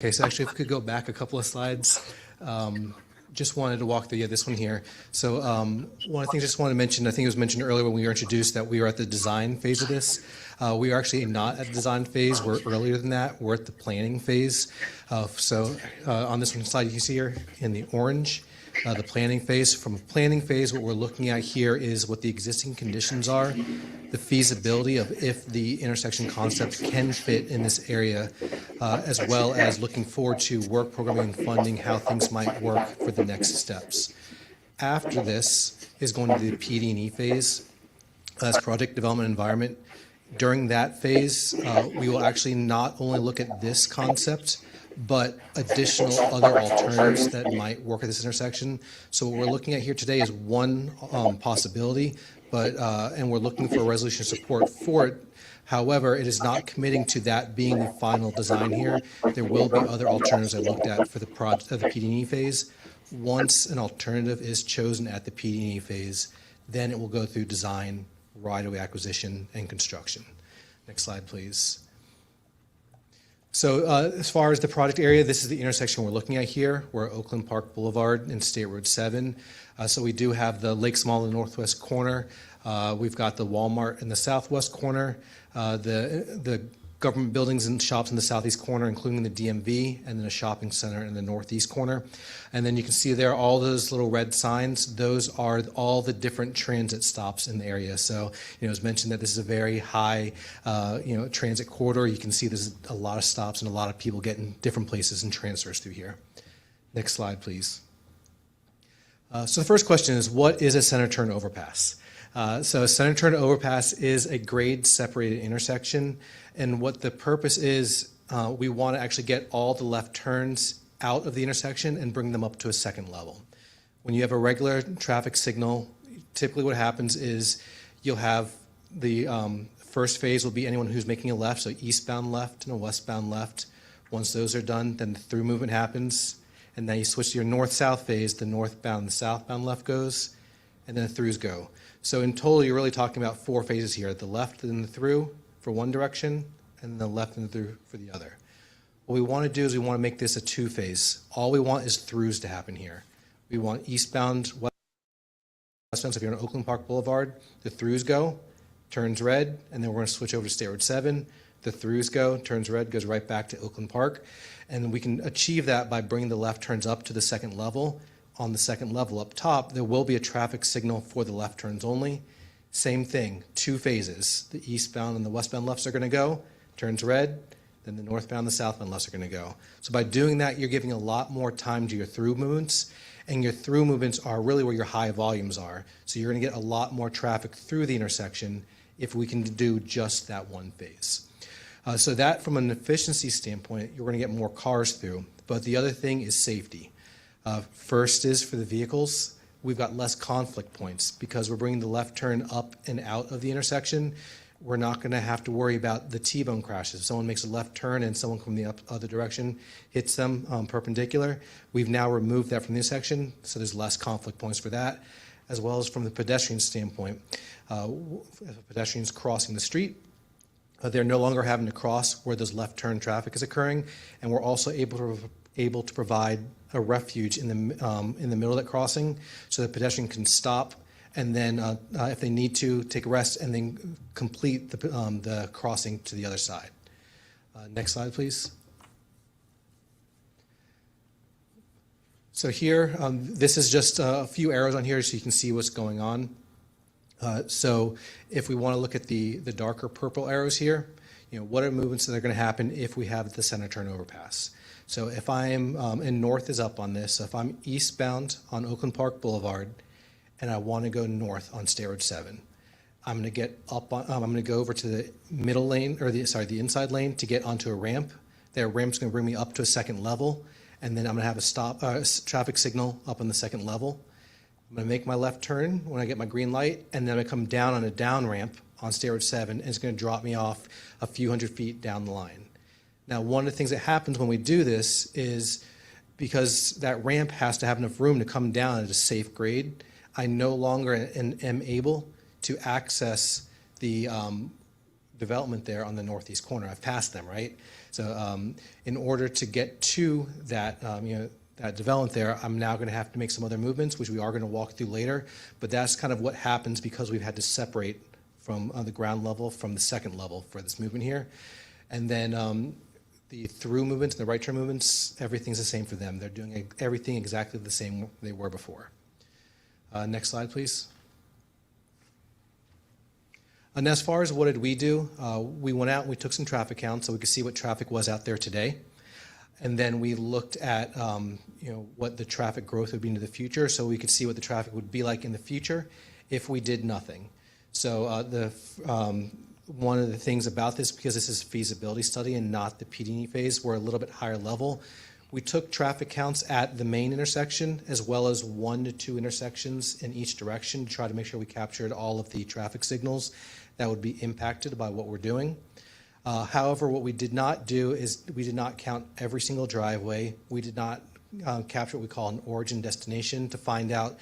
Okay, so actually if we could go back a couple of slides. Just wanted to walk through this one here. So one of the things I just wanted to mention, I think it was mentioned earlier when we were introduced that we are at the design phase of this. We are actually not at the design phase. We're earlier than that. We're at the planning phase. On this one slide you can see here in the orange, the planning phase. From a planning phase, what we're looking at here is what the existing conditions are, the feasibility of if the intersection concept can fit in this area, as well as looking forward to work programming and funding, how things might work for the next steps. After this is going to the PD&E phase, as project development environment. During that phase, we will actually not only look at this concept, but additional other alternatives that might work at this intersection. So what we're looking at here today is one possibility, and we're looking for resolution support for it. However, it is not committing to that being the final design here. There will be other alternatives I looked at for the PD&E phase. Once an alternative is chosen at the PD&E phase, then it will go through design, right-of-way acquisition, and construction. Next slide, please. So as far as the project area, this is the intersection we're looking at here. We're at Oakland Park Boulevard and State Road 7. So we do have the Lakes Mall in the northwest corner. We've got the Walmart in the southwest corner, the government buildings and shops in the southeast corner, including the DMV, and then a shopping center in the northeast corner. And then you can see there all those little red signs. Those are all the different transit stops in the area. So, it was mentioned that this is a very high, transit corridor. You can see there's a lot of stops and a lot of people getting different places and transfers through here. Next slide, please. So the first question is, what is a center turn overpass? So a center turn overpass is a grade-separated intersection, and what the purpose is, we want to actually get all the left turns out of the intersection and bring them up to a second level. When you have a regular traffic signal, typically what happens is you'll have the first phase will be anyone who's making a left, so eastbound left and a westbound left. Once those are done, then the through movement happens, and then you switch to your north-south phase, the northbound and the southbound left goes, and then the throughs go. So in total, you're really talking about 4 phases here, the left and the through for one direction, and the left and the through for the other. What we want to do is we want to make this a 2-phase. All we want is throughs to happen here. We want eastbound, westbound, so if you're on Oakland Park Boulevard, the throughs go, turns red, and then we're going to switch over to State Road 7. The throughs go, turns red, goes right back to Oakland Park. And we can achieve that by bringing the left turns up to the second level. On the second level up top, there will be a traffic signal for the left turns only. Same thing, 2 phases. The eastbound and the westbound lefts are going to go, turns red, then the northbound and the southbound lefts are going to go. So by doing that, you're giving a lot more time to your through movements, and your through movements are really where your high volumes are. So you're going to get a lot more traffic through the intersection if we can do just that one phase. So that, from an efficiency standpoint, you're going to get more cars through. But the other thing is safety. First is for the vehicles, we've got less conflict points because we're bringing the left turn up and out of the intersection. We're not going to have to worry about the T-bone crashes. If someone makes a left turn and someone from the other direction hits them perpendicular, we've now removed that from the intersection, so there's less conflict points for that, as well as from the pedestrian standpoint. If pedestrians crossing the street, they're no longer having to cross where those left turn traffic is occurring, and we're also able to provide a refuge in the middle of that crossing, so the pedestrian can stop and then, if they need to, take a rest and then complete the crossing to the other side. Next slide, please. So here, this is just a few arrows on here so you can see what's going on. So if we want to look at the darker purple arrows here, what are movements that are going to happen if we have the center turn overpass? So if I'm, and north is up on this, so if I'm eastbound on Oakland Park Boulevard and I want to go north on State Road 7, I'm going to get up on, I'm going to go over to the middle lane, or the inside lane to get onto a ramp. That ramp's going to bring me up to a second level, and then I'm going to have a traffic signal up on the second level. I'm going to make my left turn when I get my green light, and then I'm going to come down on a down ramp on State Road 7, and it's going to drop me off a few hundred feet down the line. Now, one of the things that happens when we do this is because that ramp has to have enough room to come down at a safe grade, I no longer am able to access the development there on the northeast corner. I've passed them, right? So in order to get to that, that development there, I'm now going to have to make some other movements, which we are going to walk through later. But that's kind of what happens because we've had to separate from the ground level from the second level for this movement here. And then the through movements and the right turn movements, everything's the same for them. They're doing everything exactly the same they were before. Next slide, please. And as far as what did we do, we went out and we took some traffic counts so we could see what traffic was out there today. And then we looked at what the traffic growth would be into the future so we could see what the traffic would be like in the future if we did nothing. So one of the things about this, because this is a feasibility study and not the PD&E phase, we're a little bit higher level. We took traffic counts at the main intersection as well as 1 to 2 intersections in each direction to try to make sure we captured all of the traffic signals that would be impacted by what we're doing. However, what we did not do is we did not count every single driveway. We did not capture what we call an origin destination to find out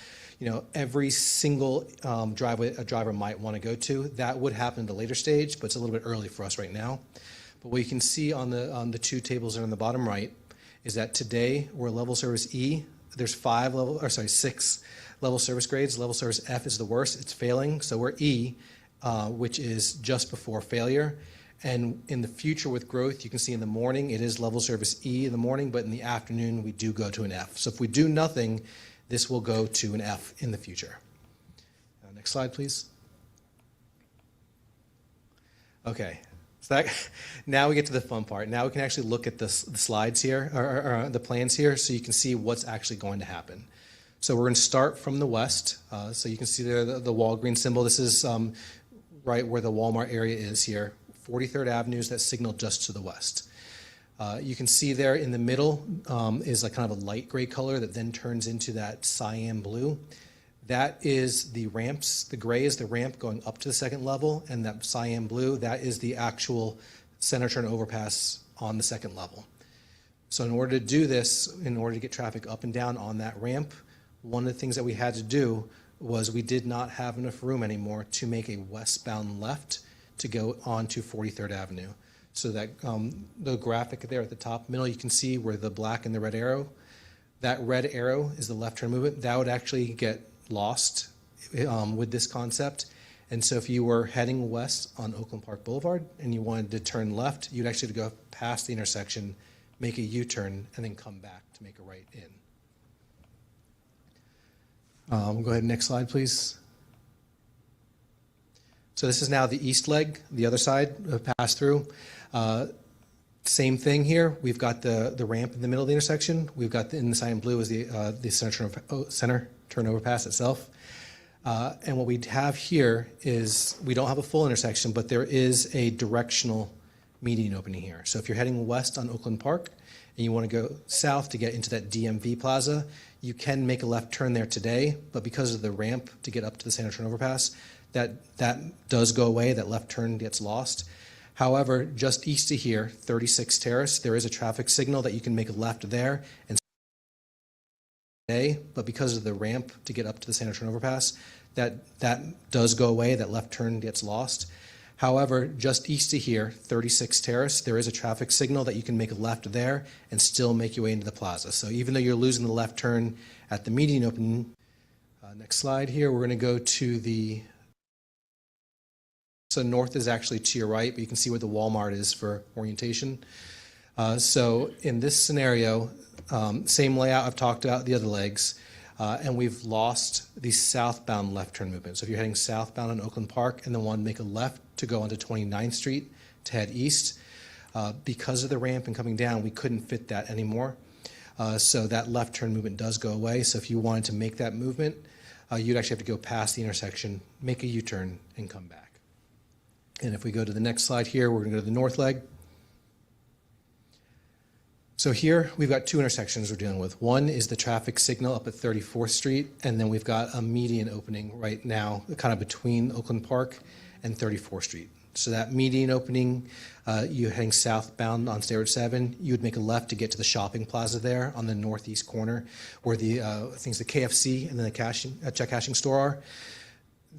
every single driveway a driver might want to go to. That would happen at a later stage, but it's a little bit early for us right now. But what you can see on the 2 tables that are on the bottom right is that today we're level service E. There's 6 level service grades. Level service F is the worst. It's failing. So we're E, which is just before failure. And in the future with growth, you can see in the morning it is level service E in the morning, but in the afternoon we do go to an F. So if we do nothing, this will go to an F in the future. Next slide, please. Okay, so now we get to the fun part. Now we can actually look at the slides here, or the plans here, so you can see what's actually going to happen. So we're going to start from the west. So you can see there the Walgreens symbol. This is right where the Walmart area is here. 43rd Avenue is that signal just to the west. You can see there in the middle is like kind of a light gray color that then turns into that cyan blue. That is the ramps. The gray is the ramp going up to the second level, and that cyan blue, that is the actual center turn overpass on the second level. So in order to do this, in order to get traffic up and down on that ramp, one of the things that we had to do was we did not have enough room anymore to make a westbound left to go onto 43rd Avenue. So that the graphic there at the top middle, you can see where the black and the red arrow, that red arrow is the left turn movement. That would actually get lost with this concept. And so if you were heading west on Oakland Park Boulevard and you wanted to turn left, you'd actually go past the intersection, make a U-turn, and then come back to make a right in. Go ahead, next slide, please. So this is now the east leg, the other side of pass through. Same thing here. We've got the ramp in the middle of the intersection. We've got in the cyan blue is the center turn overpass itself. And what we have here is we don't have a full intersection, but there is a directional median opening here. So if you're heading west on Oakland Park and you want to go south to get into that DMV Plaza, you can make a left turn there today, but because of the ramp to get up to the center turn overpass, that does go away, that left turn gets lost. However, just east of here, 36 Terrace, there is a traffic signal that you can make a left there and today, but because of the ramp to get up to the center turn overpass, that does go away, that left turn gets lost. However, just east of here, 36 Terrace, there is a traffic signal that you can make a left there and still make your way into the plaza. So even though you're losing the left turn at the median opening, next slide here, we're going to go to the, so north is actually to your right, but you can see where the Walmart is for orientation. So in this scenario, same layout I've talked about the other legs, and we've lost the southbound left turn movement. So if you're heading southbound on Oakland Park and then want to make a left to go onto 29th Street to head east, because of the ramp and coming down, we couldn't fit that anymore. So that left turn movement does go away. So if you wanted to make that movement, you'd actually have to go past the intersection, make a U-turn, and come back. And if we go to the next slide here, we're going to go to the north leg. So here we've got 2 intersections we're dealing with. One is the traffic signal up at 34th Street, and then we've got a median opening right now, kind of between Oakland Park and 34th Street. So that median opening, you're heading southbound on State Road 7, you would make a left to get to the shopping plaza there on the northeast corner, where the things the KFC and then the check cashing store are.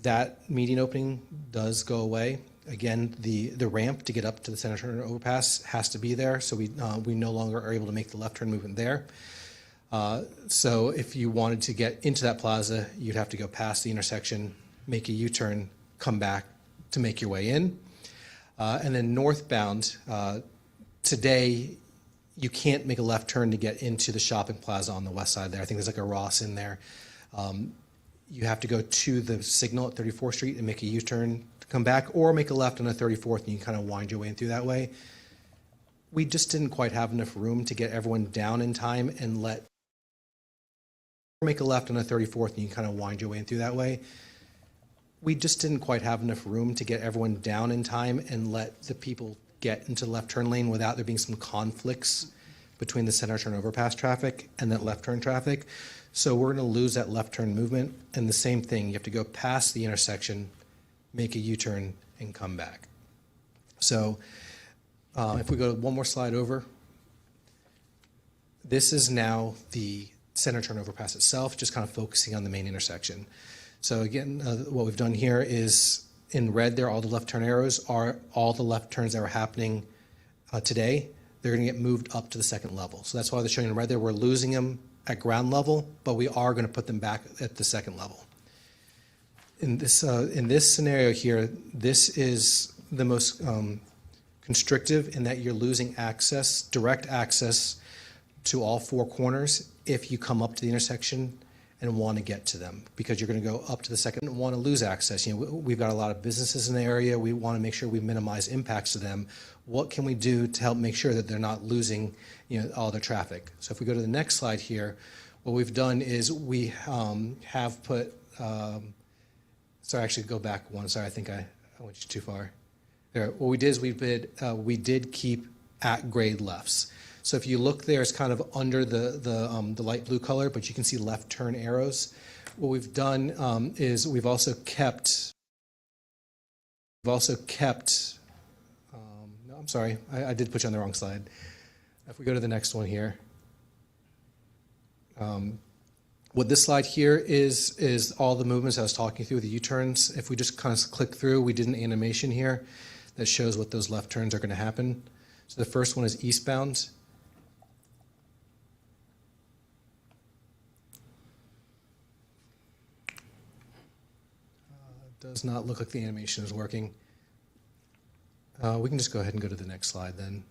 That median opening does go away. Again, the ramp to get up to the center turn overpass has to be there, so we no longer are able to make the left turn movement there. So if you wanted to get into that plaza, you'd have to go past the intersection, make a U-turn, come back to make your way in. And then northbound, today, you can't make a left turn to get into the shopping plaza on the west side there. I think there's like a Ross in there. You have to go to the signal at 34th Street and make a U-turn to come back, or make a left on the 34th and you can kind of wind your way in through that way. We just didn't quite have enough room to get everyone down in time and make a left on the 34th and you can kind of wind your way in through that way. We just didn't quite have enough room to get everyone down in time and let the people get into the left turn lane without there being some conflicts between the center turn overpass traffic and that left turn traffic. So we're going to lose that left turn movement. And the same thing, you have to go past the intersection, make a U-turn, and come back. So if we go one more slide over, this is now the center turn overpass itself, just kind of focusing on the main intersection. So again, what we've done here is in red there, all the left turn arrows are all the left turns that were happening today. They're going to get moved up to the second level. So that's why they're showing in red there. We're losing them at ground level, but we are going to put them back at the second level. In this scenario here, this is the most constrictive in that you're losing access, direct access to all four corners if you come up to the intersection and want to get to them, because you're going to go up to the second and want to lose access. You know, we've got a lot of businesses in the area. We want to make sure we minimize impacts to them. What can we do to help make sure that they're not losing, you know, all their traffic? So if we go to the next slide here, what we've done is we have put, sorry, actually go back one. Sorry, I think I went too far. There. What we did is we did keep at grade lefts. So if you look there, it's kind of under the light blue color, but you can see left turn arrows. What we've done is we've also kept, no, I'm sorry, I did put you on the wrong slide. If we go to the next one here, what this slide here is all the movements I was talking through, the U-turns. If we just kind of click through, we did an animation here that shows what those left turns are going to happen. So the first one is eastbound. Does not look like the animation is working. We can just go ahead and go to the next slide then.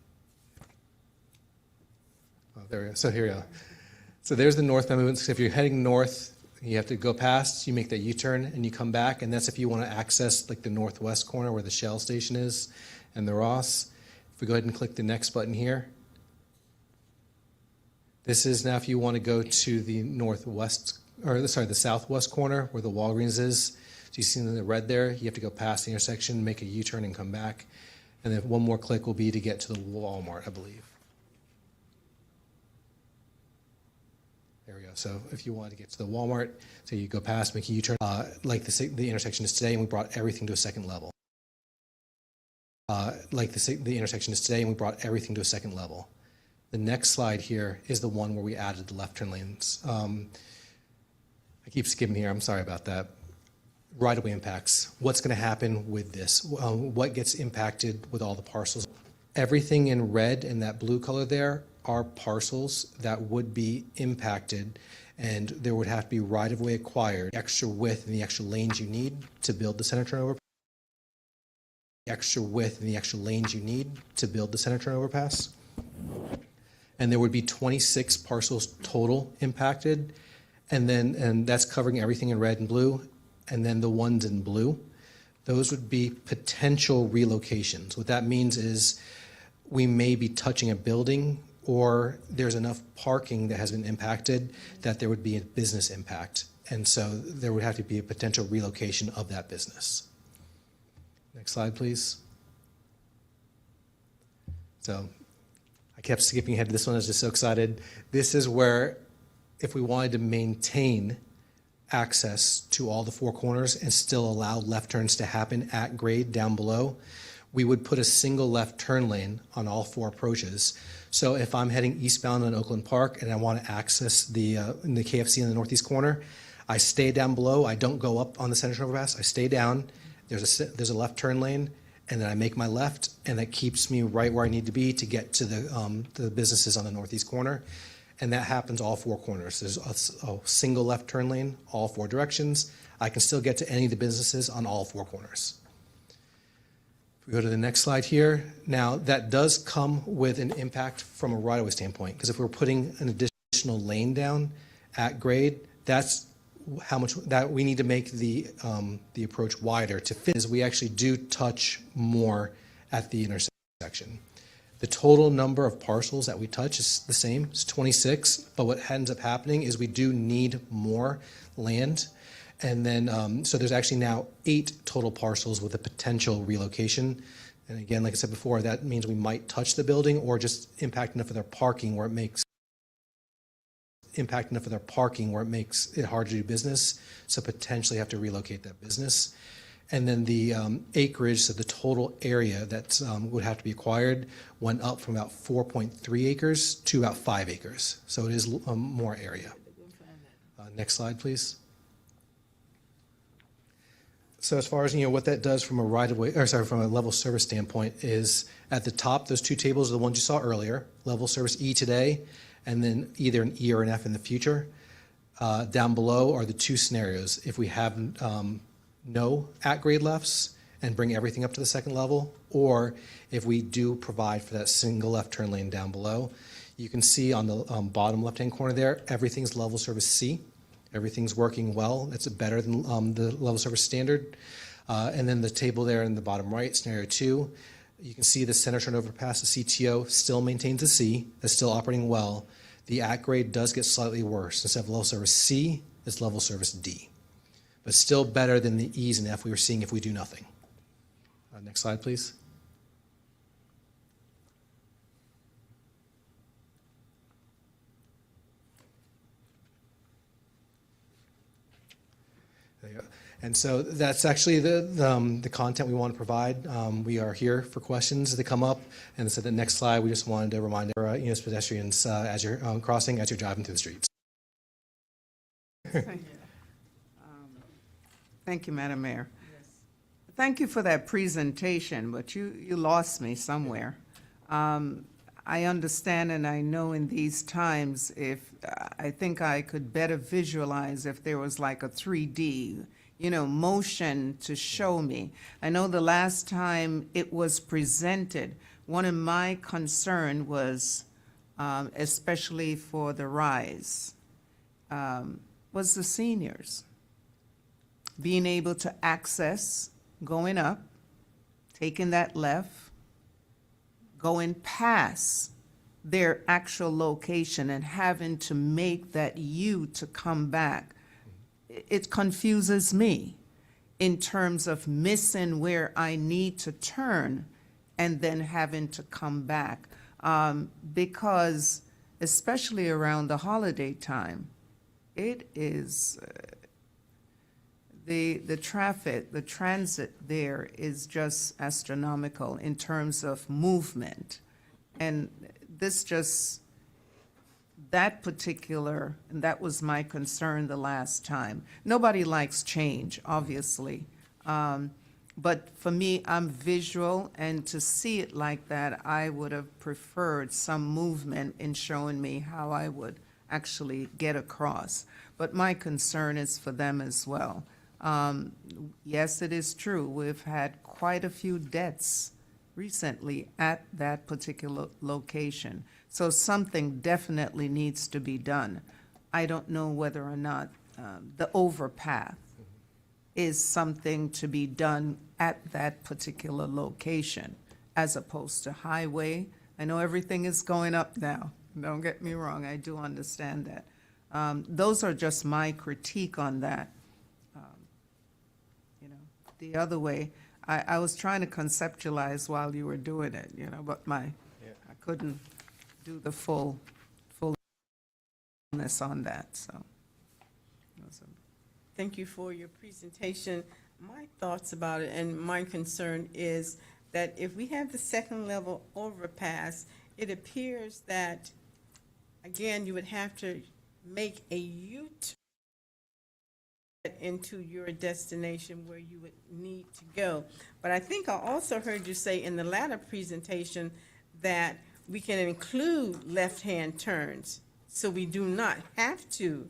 Oh, there we go. So here we go. So there's the northbound movement. So if you're heading north, you have to go past, you make that U-turn, and you come back. And that's if you want to access like the northwest corner where the Shell station is and the Ross. If we go ahead and click the next button here, this is now if you want to go to the northwest, or sorry, the southwest corner where the Walgreens is. So you see in the red there, you have to go past the intersection, make a U-turn, and come back. And then one more click will be to get to the Walmart, I believe. There we go. So if you want to get to the Walmart, so you go past, make a U-turn, like the intersection is today, and we brought everything to a second level. Like the intersection is today, and we brought everything to a second level. The next slide here is the one where we added the left turn lanes. I keep skipping here. I'm sorry about that. Right-of-way impacts. What's going to happen with this? What gets impacted with all the parcels? Everything in red and that blue color there are parcels that would be impacted, and there would have to be right-of-way acquired, extra width and the extra lanes you need to build the center turn overpass. Extra width and the extra lanes you need to build the center turn overpass. And there would be 26 parcels total impacted, and that's covering everything in red and blue. And then the ones in blue, those would be potential relocations. What that means is we may be touching a building, or there's enough parking that has been impacted that there would be a business impact. And so there would have to be a potential relocation of that business. Next slide, please. So I kept skipping ahead to this one. I was just so excited. This is where if we wanted to maintain access to all the four corners and still allow left turns to happen at grade down below, we would put a single left turn lane on all four approaches. So if I'm heading eastbound on Oakland Park and I want to access the KFC in the northeast corner, I stay down below. I don't go up on the center turn overpass. I stay down. There's a left turn lane, and then I make my left, and that keeps me right where I need to be to get to the businesses on the northeast corner. And that happens all four corners. There's a single left turn lane, all four directions. I can still get to any of the businesses on all four corners. If we go to the next slide here, now that does come with an impact from a right-of-way standpoint, because if we're putting an additional lane down at grade, that's how much that we need to make the approach wider to fit. Is we actually do touch more at the intersection. The total number of parcels that we touch is the same, it's 26, but what ends up happening is we do need more land. And then, so there's actually now 8 total parcels with a potential relocation. And again, like I said before, that means we might touch the building or just impact enough of their parking where it makes it hard to do business. So potentially have to relocate that business. And then the acreage, so the total area that would have to be acquired went up from about 4.3 acres to about 5 acres. So it is more area. Next slide, please. So as far as what that does from a right-of-way, or sorry, from a level service standpoint, is at the top, those 2 tables are the ones you saw earlier, level service E today, and then either an E or an F in the future. Down below are the 2 scenarios. If we have no at-grade lefts and bring everything up to the second level, or if we do provide for that single left turn lane down below. You can see on the bottom left-hand corner there, everything's level service C. Everything's working well. It's better than the level service standard. And then the table there in the bottom right, scenario 2, you can see the center turn overpass, the CTO, still maintains a C. That's still operating well. The at-grade does get slightly worse. Instead of level service C, it's level service D. But still better than the E's and F we were seeing if we do nothing. Next slide, please. There you go. And so that's actually the content we want to provide. We are here for questions that come up. And so the next slide, we just wanted to remind pedestrians as you're crossing, as you're driving through the streets. Thank you, Madam Mayor. Yes. Thank you for that presentation, but you lost me somewhere. I understand and I know in these times, if I think I could better visualize if there was like a 3D, motion to show me. I know the last time it was presented, one of my concern was, especially for the rise, was the seniors. Being able to access, going up, taking that left, going past their actual location and having to make that U to come back. It confuses me in terms of missing where I need to turn and then having to come back. Because especially around the holiday time, it is, the traffic, the transit there is just astronomical in terms of movement. And this just, that particular, and that was my concern the last time. Nobody likes change, obviously. But for me, I'm visual, and to see it like that, I would have preferred some movement in showing me how I would actually get across. But my concern is for them as well. Yes, it is true. We've had quite a few deaths recently at that particular location. So something definitely needs to be done. I don't know whether or not the overpass is something to be done at that particular location as opposed to highway. I know everything is going up now. Don't get me wrong, I do understand that. Those are just my critique on that. The other way, I was trying to conceptualize while you were doing it, but I couldn't do the fullness on that, so. Thank you for your presentation. My thoughts about it and my concern is that if we have the second level overpass, it appears that, again, you would have to make a U-turn into your destination where you would need to go. But I think I also heard you say in the latter presentation that we can include left-hand turns, so we do not have to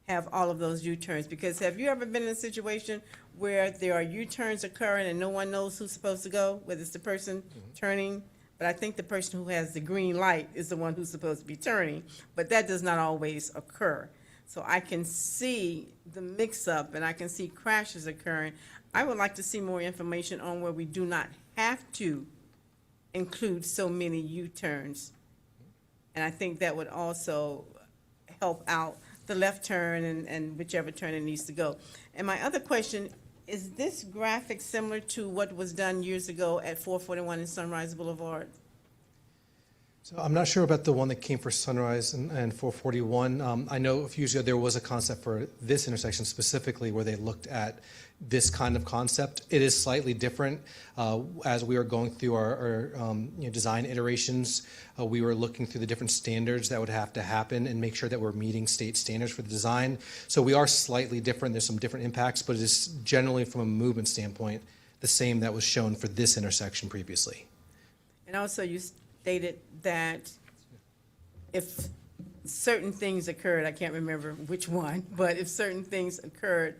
have all of those U-turns. Because have you ever been in a situation where there are U-turns occurring and no one knows who's supposed to go, whether it's the person turning? But I think the person who has the green light is the one who's supposed to be turning, but that does not always occur. So I can see the mix-up and I can see crashes occurring. I would like to see more information on where we do not have to include so many U-turns. And I think that would also help out the left turn and whichever turn it needs to go. And my other question, is this graphic similar to what was done years ago at 441 and Sunrise Boulevard? So I'm not sure about the one that came for Sunrise and 441. I know a few years ago there was a concept for this intersection specifically where they looked at this kind of concept. It is slightly different. As we were going through our design iterations, we were looking through the different standards that would have to happen and make sure that we're meeting state standards for the design. So we are slightly different. There's some different impacts, but it is generally from a movement standpoint the same that was shown for this intersection previously. And also you stated that if certain things occurred, I can't remember which one, but if certain things occurred,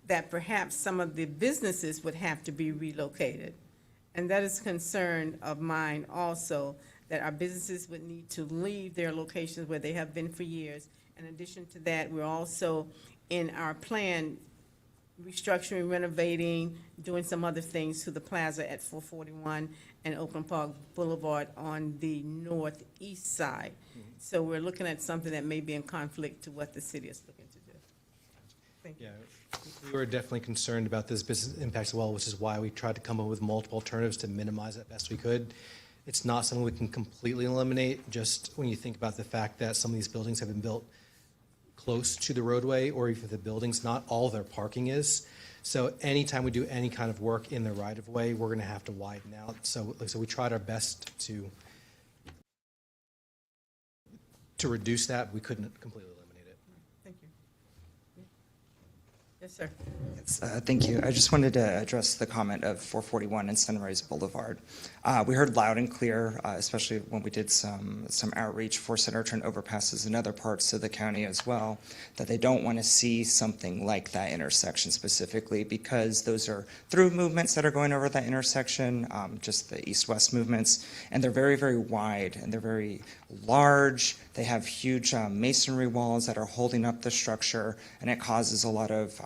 that perhaps some of the businesses would have to be relocated. And that is a concern of mine also, that our businesses would need to leave their locations where they have been for years. In addition to that, we're also in our plan restructuring, renovating, doing some other things to the plaza at 441 and Oakland Park Boulevard on the northeast side. So we're looking at something that may be in conflict to what the city is looking to do. Thank you. Yeah, we were definitely concerned about this business impact as well, which is why we tried to come up with multiple alternatives to minimize it best we could. It's not something we can completely eliminate, just when you think about the fact that some of these buildings have been built close to the roadway, or even the buildings, not all their parking is. So anytime we do any kind of work in the right-of-way, we're going to have to widen out. So we tried our best to reduce that. We couldn't completely eliminate it. Thank you. Yes, sir. Yes, thank you. I just wanted to address the comment of 441 and Sunrise Boulevard. We heard loud and clear, especially when we did some outreach for Center Trent overpasses in other parts of the county as well, that they don't want to see something like that intersection specifically, because those are through movements that are going over that intersection, just the east-west movements, and they're very, very wide and they're very large. They have huge masonry walls that are holding up the structure, and it causes a lot of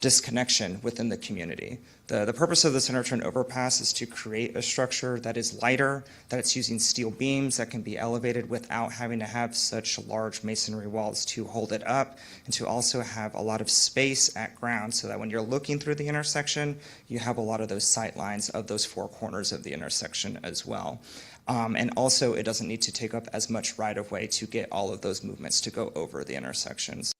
disconnection within the community. The purpose of the Center Trent overpass is to create a structure that is lighter, that it's using steel beams that can be elevated without having to have such large masonry walls to hold it up, and to also have a lot of space at ground so that when you're looking through the intersection, you have a lot of those sight lines of those four corners of the intersection as well. And also, it doesn't need to take up as much right-of-way to get all of those movements to go over the intersections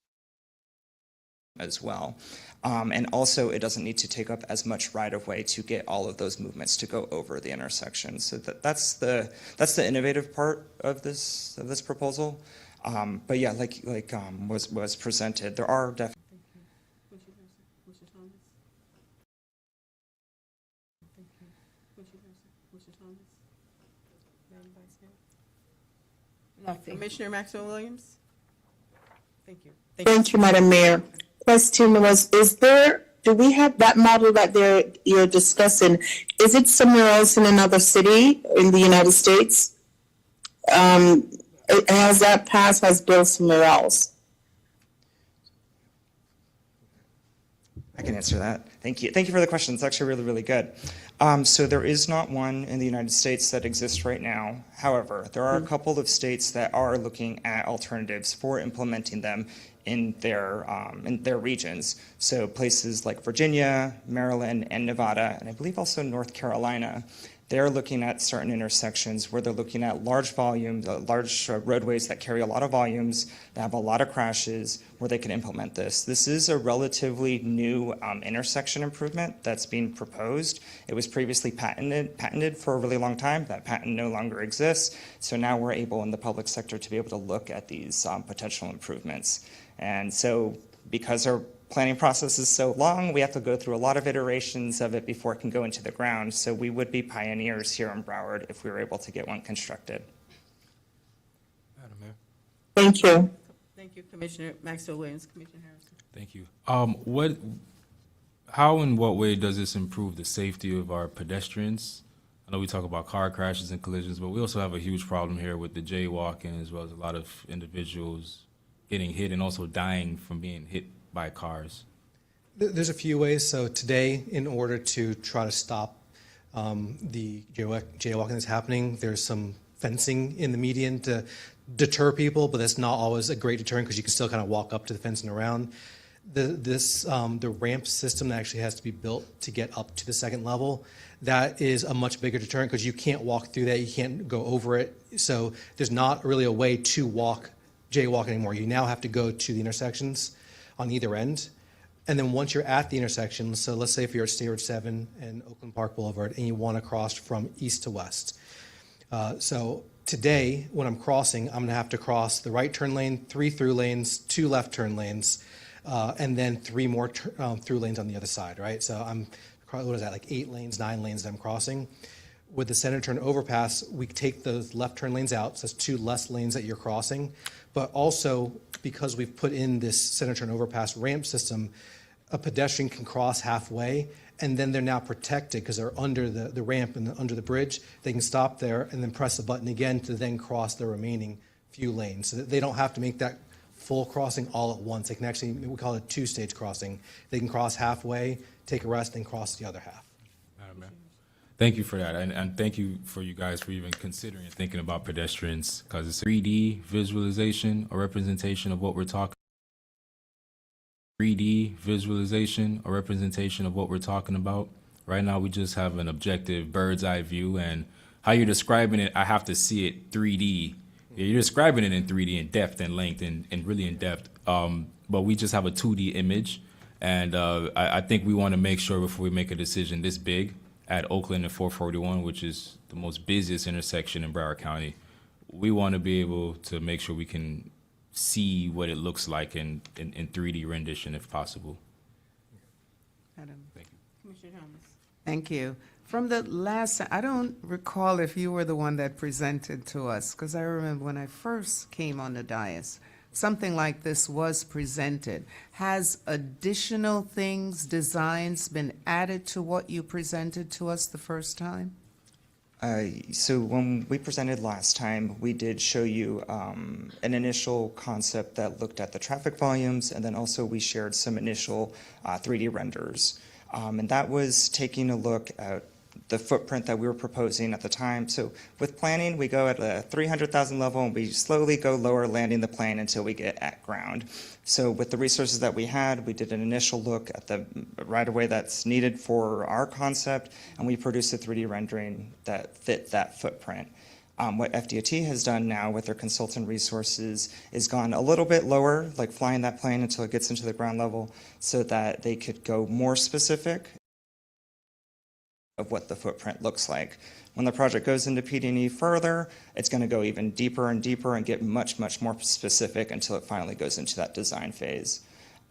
as well. And also, it doesn't need to take up as much right-of-way to get all of those movements to go over the intersection. So that's the innovative part of this proposal. But yeah, like was presented, there are definitely. Nothing. Commissioner Maxwell Williams? Thank you. Thank you, Madam Mayor. Question was, do we have that model that you're discussing? Is it somewhere else in another city in the United States? Has that passed, has built somewhere else? I can answer that. Thank you. Thank you for the question. It's actually really, really good. So there is not one in the United States that exists right now. However, there are a couple of states that are looking at alternatives for implementing them in their regions. So places like Virginia, Maryland, and Nevada, and I believe also North Carolina. They're looking at certain intersections where they're looking at large volumes, large roadways that carry a lot of volumes, that have a lot of crashes, where they can implement this. This is a relatively new intersection improvement that's being proposed. It was previously patented for a really long time. That patent no longer exists. So now we're able in the public sector to be able to look at these potential improvements. And so because our planning process is so long, we have to go through a lot of iterations of it before it can go into the ground. So we would be pioneers here in Broward if we were able to get one constructed. Madam Mayor. Thank you. Thank you, Commissioner Maxwell Williams. Commissioner Harrison. Thank you. How and what way does this improve the safety of our pedestrians? I know we talk about car crashes and collisions, but we also have a huge problem here with the jaywalking, as well as a lot of individuals getting hit and also dying from being hit by cars. There's a few ways. So today, in order to try to stop the jaywalking that's happening, there's some fencing in the median to deter people, but that's not always a great deterrent because you can still kind of walk up to the fence and around. The ramp system that actually has to be built to get up to the second level, that is a much bigger deterrent because you can't walk through that, you can't go over it. So there's not really a way to jaywalk anymore. You now have to go to the intersections on either end. And then once you're at the intersection, so let's say if you're at State Road 7 and Oakland Park Boulevard and you want to cross from east to west. So today, when I'm crossing, I'm going to have to cross the right turn lane, 3 through lanes, 2 left turn lanes, and then 3 more through lanes on the other side, right? So I'm, what is that, like 8 lanes, 9 lanes that I'm crossing. With the center turn overpass, we take those left turn lanes out, so that's 2 less lanes that you're crossing. But also, because we've put in this center turn overpass ramp system, a pedestrian can cross halfway, and then they're now protected because they're under the ramp and under the bridge. They can stop there and then press the button again to then cross the remaining few lanes, so that they don't have to make that full crossing all at once. They can actually, we call it a 2-stage crossing. They can cross halfway, take a rest, and cross the other half. Madam Mayor. Thank you for that, and thank you for you guys for even considering and thinking about pedestrians, because it's 3D visualization or representation of what we're talking. 3D visualization or representation of what we're talking about. Right now, we just have an objective bird's eye view, and how you're describing it, I have to see it 3D. Yeah, you're describing it in 3D in depth and length and really in depth, but we just have a 2D image, and I think we want to make sure before we make a decision this big at Oakland and 441, which is the most busiest intersection in Broward County, we want to be able to make sure we can see what it looks like in 3D rendition if possible. Adam. Thank you. Commissioner Thomas. Thank you. From the last, I don't recall if you were the one that presented to us, because I remember when I first came on the dais, something like this was presented. Has additional things, designs been added to what you presented to us the first time? So when we presented last time, we did show you an initial concept that looked at the traffic volumes, and then also we shared some initial 3D renders. And that was taking a look at the footprint that we were proposing at the time. So with planning, we go at a 300,000 level and we slowly go lower, landing the plane until we get at ground. So with the resources that we had, we did an initial look at the right-of-way that's needed for our concept, and we produced a 3D rendering that fit that footprint. What FDOT has done now with their consultant resources is gone a little bit lower, like flying that plane until it gets into the ground level, so that they could go more specific of what the footprint looks like. When the project goes into PD&E further, it's going to go even deeper and deeper and get much, much more specific until it finally goes into that design phase.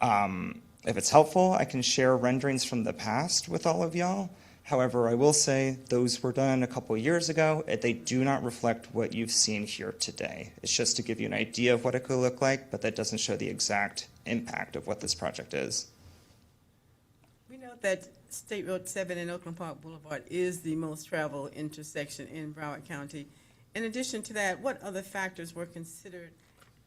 If it's helpful, I can share renderings from the past with all of y'all. However, I will say those were done a couple of years ago. They do not reflect what you've seen here today. It's just to give you an idea of what it could look like, but that doesn't show the exact impact of what this project is. We know that State Road 7 and Oakland Park Boulevard is the most traveled intersection in Broward County. In addition to that, what other factors were considered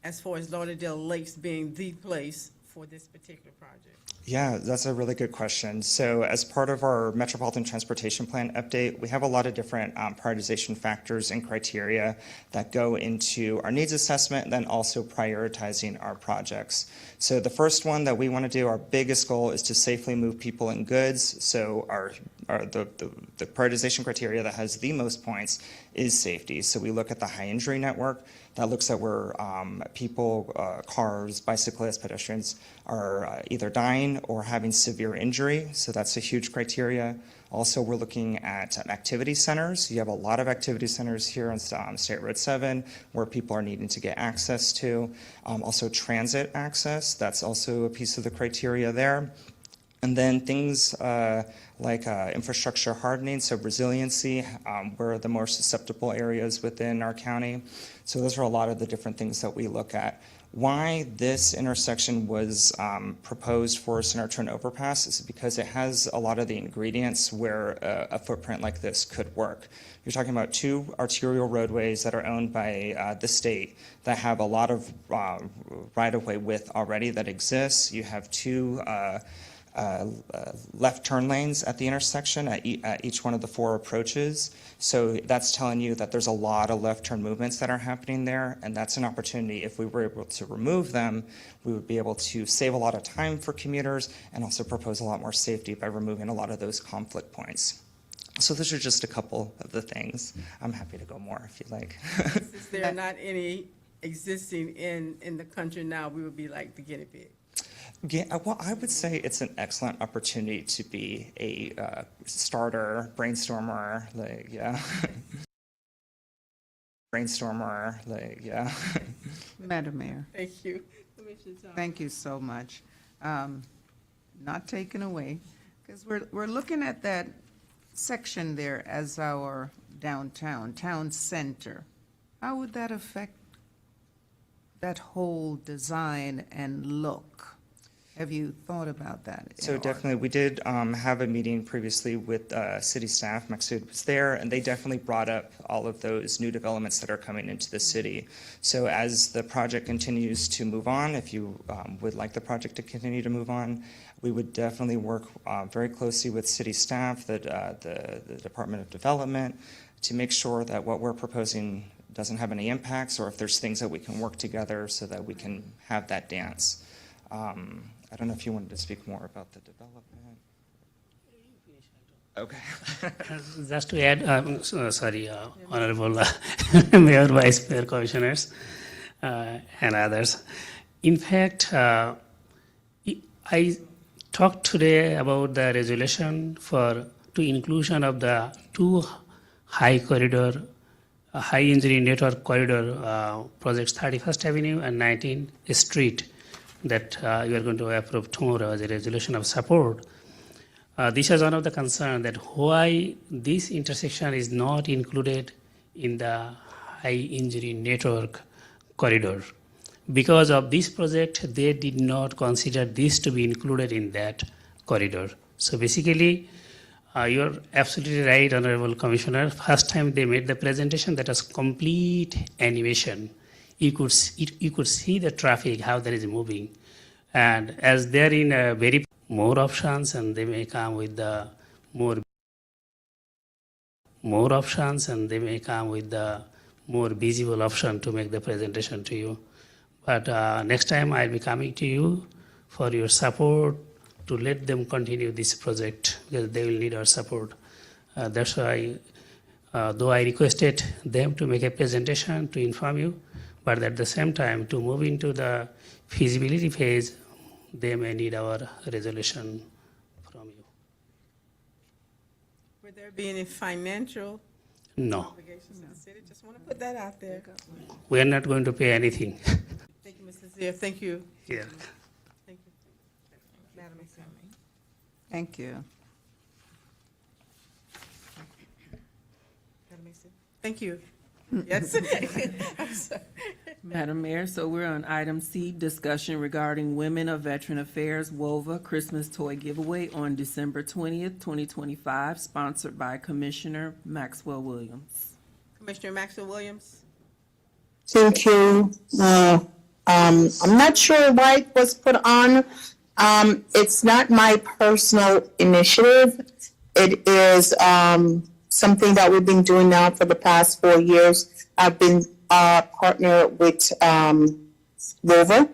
as far as Lauderdale Lakes being the place for this particular project? Yeah, that's a really good question. So as part of our Metropolitan Transportation Plan update, we have a lot of different prioritization factors and criteria that go into our needs assessment and then also prioritizing our projects. So the first one that we want to do, our biggest goal is to safely move people and goods. So the prioritization criteria that has the most points is safety. So we look at the high injury network. that looks at where people, cars, bicyclists, pedestrians are either dying or having severe injury. So that's a huge criteria. Also, we're looking at activity centers. You have a lot of activity centers here on State Road 7 where people are needing to get access to. Also, transit access, that's also a piece of the criteria there. And then things like infrastructure hardening, so resiliency, where are the more susceptible areas within our county. So those are a lot of the different things that we look at. Why this intersection was proposed for a center turn overpass is because it has a lot of the ingredients where a footprint like this could work. You're talking about two arterial roadways that are owned by the state that have a lot of right-of-way width already that exists. You have two left turn lanes at the intersection at each one of the 4 approaches. So that's telling you that there's a lot of left turn movements that are happening there, and that's an opportunity. If we were able to remove them, we would be able to save a lot of time for commuters and also propose a lot more safety by removing a lot of those conflict points. So those are just a couple of the things. I'm happy to go more if you'd like. Since there are not any existing in the country now, we would be like the guinea pig. Yeah, well, I would say it's an excellent opportunity to be a starter, brainstormer, like, yeah. Brainstormer, like, yeah. Madam Mayor, Thank you. Commissioner Thomas. thank you so much. Not taken away, because we're looking at that section there as our downtown, town center. How would that affect that whole design and look? Have you thought about that? So definitely, we did have a meeting previously with city staff. Maksud was there, and they definitely brought up all of those new developments that are coming into the city. So as the project continues to move on, if you would like the project to continue to move on, we would definitely work very closely with city staff, the Department of Development, to make sure that what we're proposing doesn't have any impacts, or if there's things that we can work together so that we can have that dance. I don't know if you wanted to speak more about the development. Okay. Just to add, Honorable Mayor, Vice Mayor, Commissioners, and others. In fact, I talked today about the resolution to inclusion of the 2 high engineering network corridor projects, 31st Avenue and 19th Street, that you are going to approve tomorrow as a resolution of support. This is one of the concerns, that why this intersection is not included in the high engineering network corridor. Because of this project, they did not consider this to be included in that corridor. So basically, you're absolutely right, Honorable Commissioner. First time they made the presentation, that was complete animation. You could see the traffic, how that is moving. And as they're in a very more options, and they may come with the more options, and they may come with the more visible option to make the presentation to you. But next time I'll be coming to you for your support to let them continue this project, because they will need our support. That's why, though I requested them to make a presentation to inform you, but at the same time, to move into the feasibility phase, they may need our resolution from you. Would there be any financial No, obligations to the city? Just want to put that out there. we are not going to pay anything. Thank you, Mr. Zia. Thank you. Here. Thank you. Madam Mayor. Thank you. Madam Mayor. Thank you. Yes. I'm sorry. Madam Mayor, so we're on item C, discussion regarding Women of Veteran Affairs WOVA Christmas Toy Giveaway on December 20th, 2025, sponsored by Commissioner Maxwell Williams. Commissioner Maxwell Williams. Thank you. I'm not sure why it was put on. It's not my personal initiative. It is something that we've been doing now for the past 4 years. I've been partnered with Rover,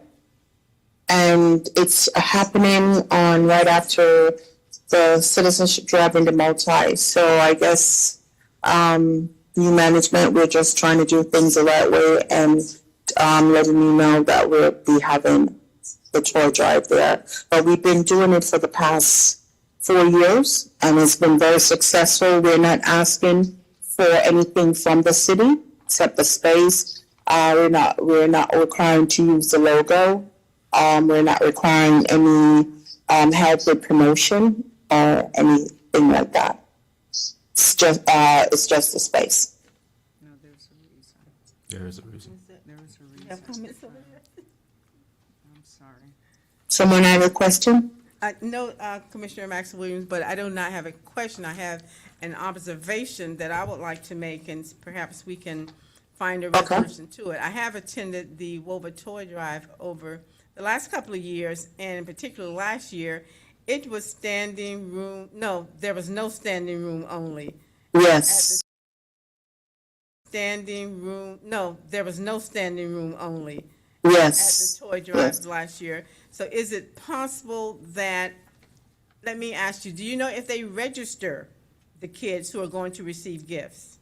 and it's happening on right after the citizenship drive in the multi. So I guess new management. We're just trying to do things the right way and letting you know that we'll be having the toy drive there. But we've been doing it for the past 4 years, and it's been very successful. We're not asking for anything from the city except the space. We're not requiring to use the logo. We're not requiring any help with promotion or anything like that. It's just the space. No, there's a reason. There is a reason. There is a You reason. have comments over there? I'm sorry. Someone have a question? No, Commissioner Max Williams, but I do not have a question. I have an observation that I would like to make, and perhaps we can find a Okay. resolution to it. I have attended the WOVA Toy Drive over the last couple of years, and in particular last year. It was standing room, no, there was no standing room only. Yes. Standing room, no, there was no standing room only. At the Yes. toy drive last year. So is it possible that, let me ask you, do you know if they register the kids who are going to receive gifts?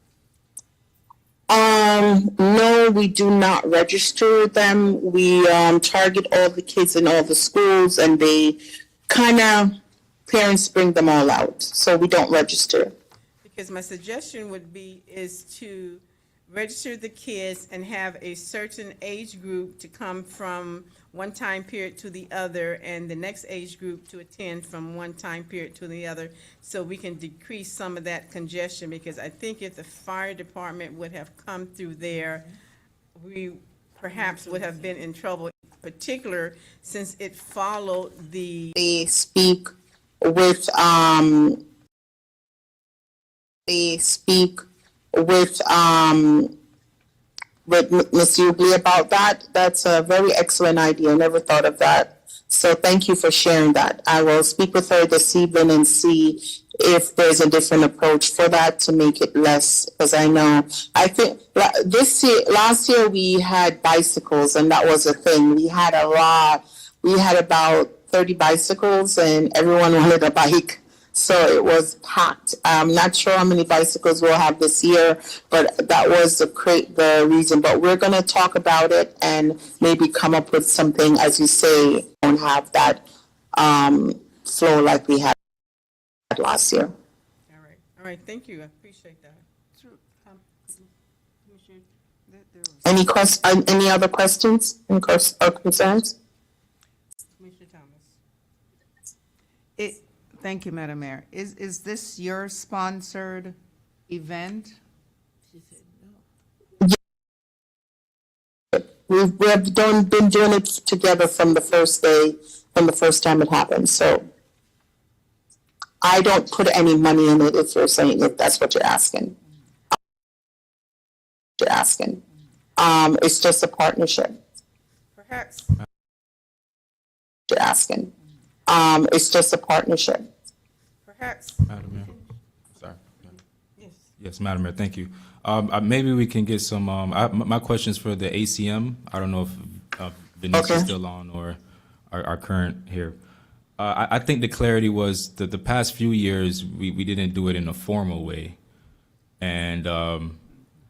No, we do not register them. We target all the kids in all the schools, and they parents bring them all out, so we don't register. Because my suggestion would be, is to register the kids and have a certain age group to come from one time period to the other, and the next age group to attend from one time period to the other, so we can decrease some of that congestion, because I think if the fire department would have come through there, we perhaps would have been in trouble, in particular since it followed the They speak with Ms. Hughley about that. That's a very excellent idea. I never thought of that. So thank you for sharing that. I will speak with her this evening and see if there's a different approach for that to make it less, because I think last year we had bicycles, and that was a thing. We had about 30 bicycles, and everyone wanted a bike. So it was packed. I'm not sure how many bicycles we'll have this year, but that was the reason. But we're going to talk about it and maybe come up with something, as you say, and have that flow like we had last year. All right, thank you, I appreciate that. Commissioner? Any other questions or concerns? Commissioner Thomas? Thank you, Madam Mayor. Is this your sponsored event? We've been doing it together from the first time it happened. So I don't put any money in it, if that's what you're asking. It's just a partnership. Perhaps, You're asking. It's just a partnership. perhaps, Madam Mayor, sorry. yes. Yes, Madam Mayor, thank you. Maybe we can get some, my question's for the ACM. I don't know if Denise Okay. is still on or our current here. I think the clarity was that the past few years, we didn't do it in a formal way. And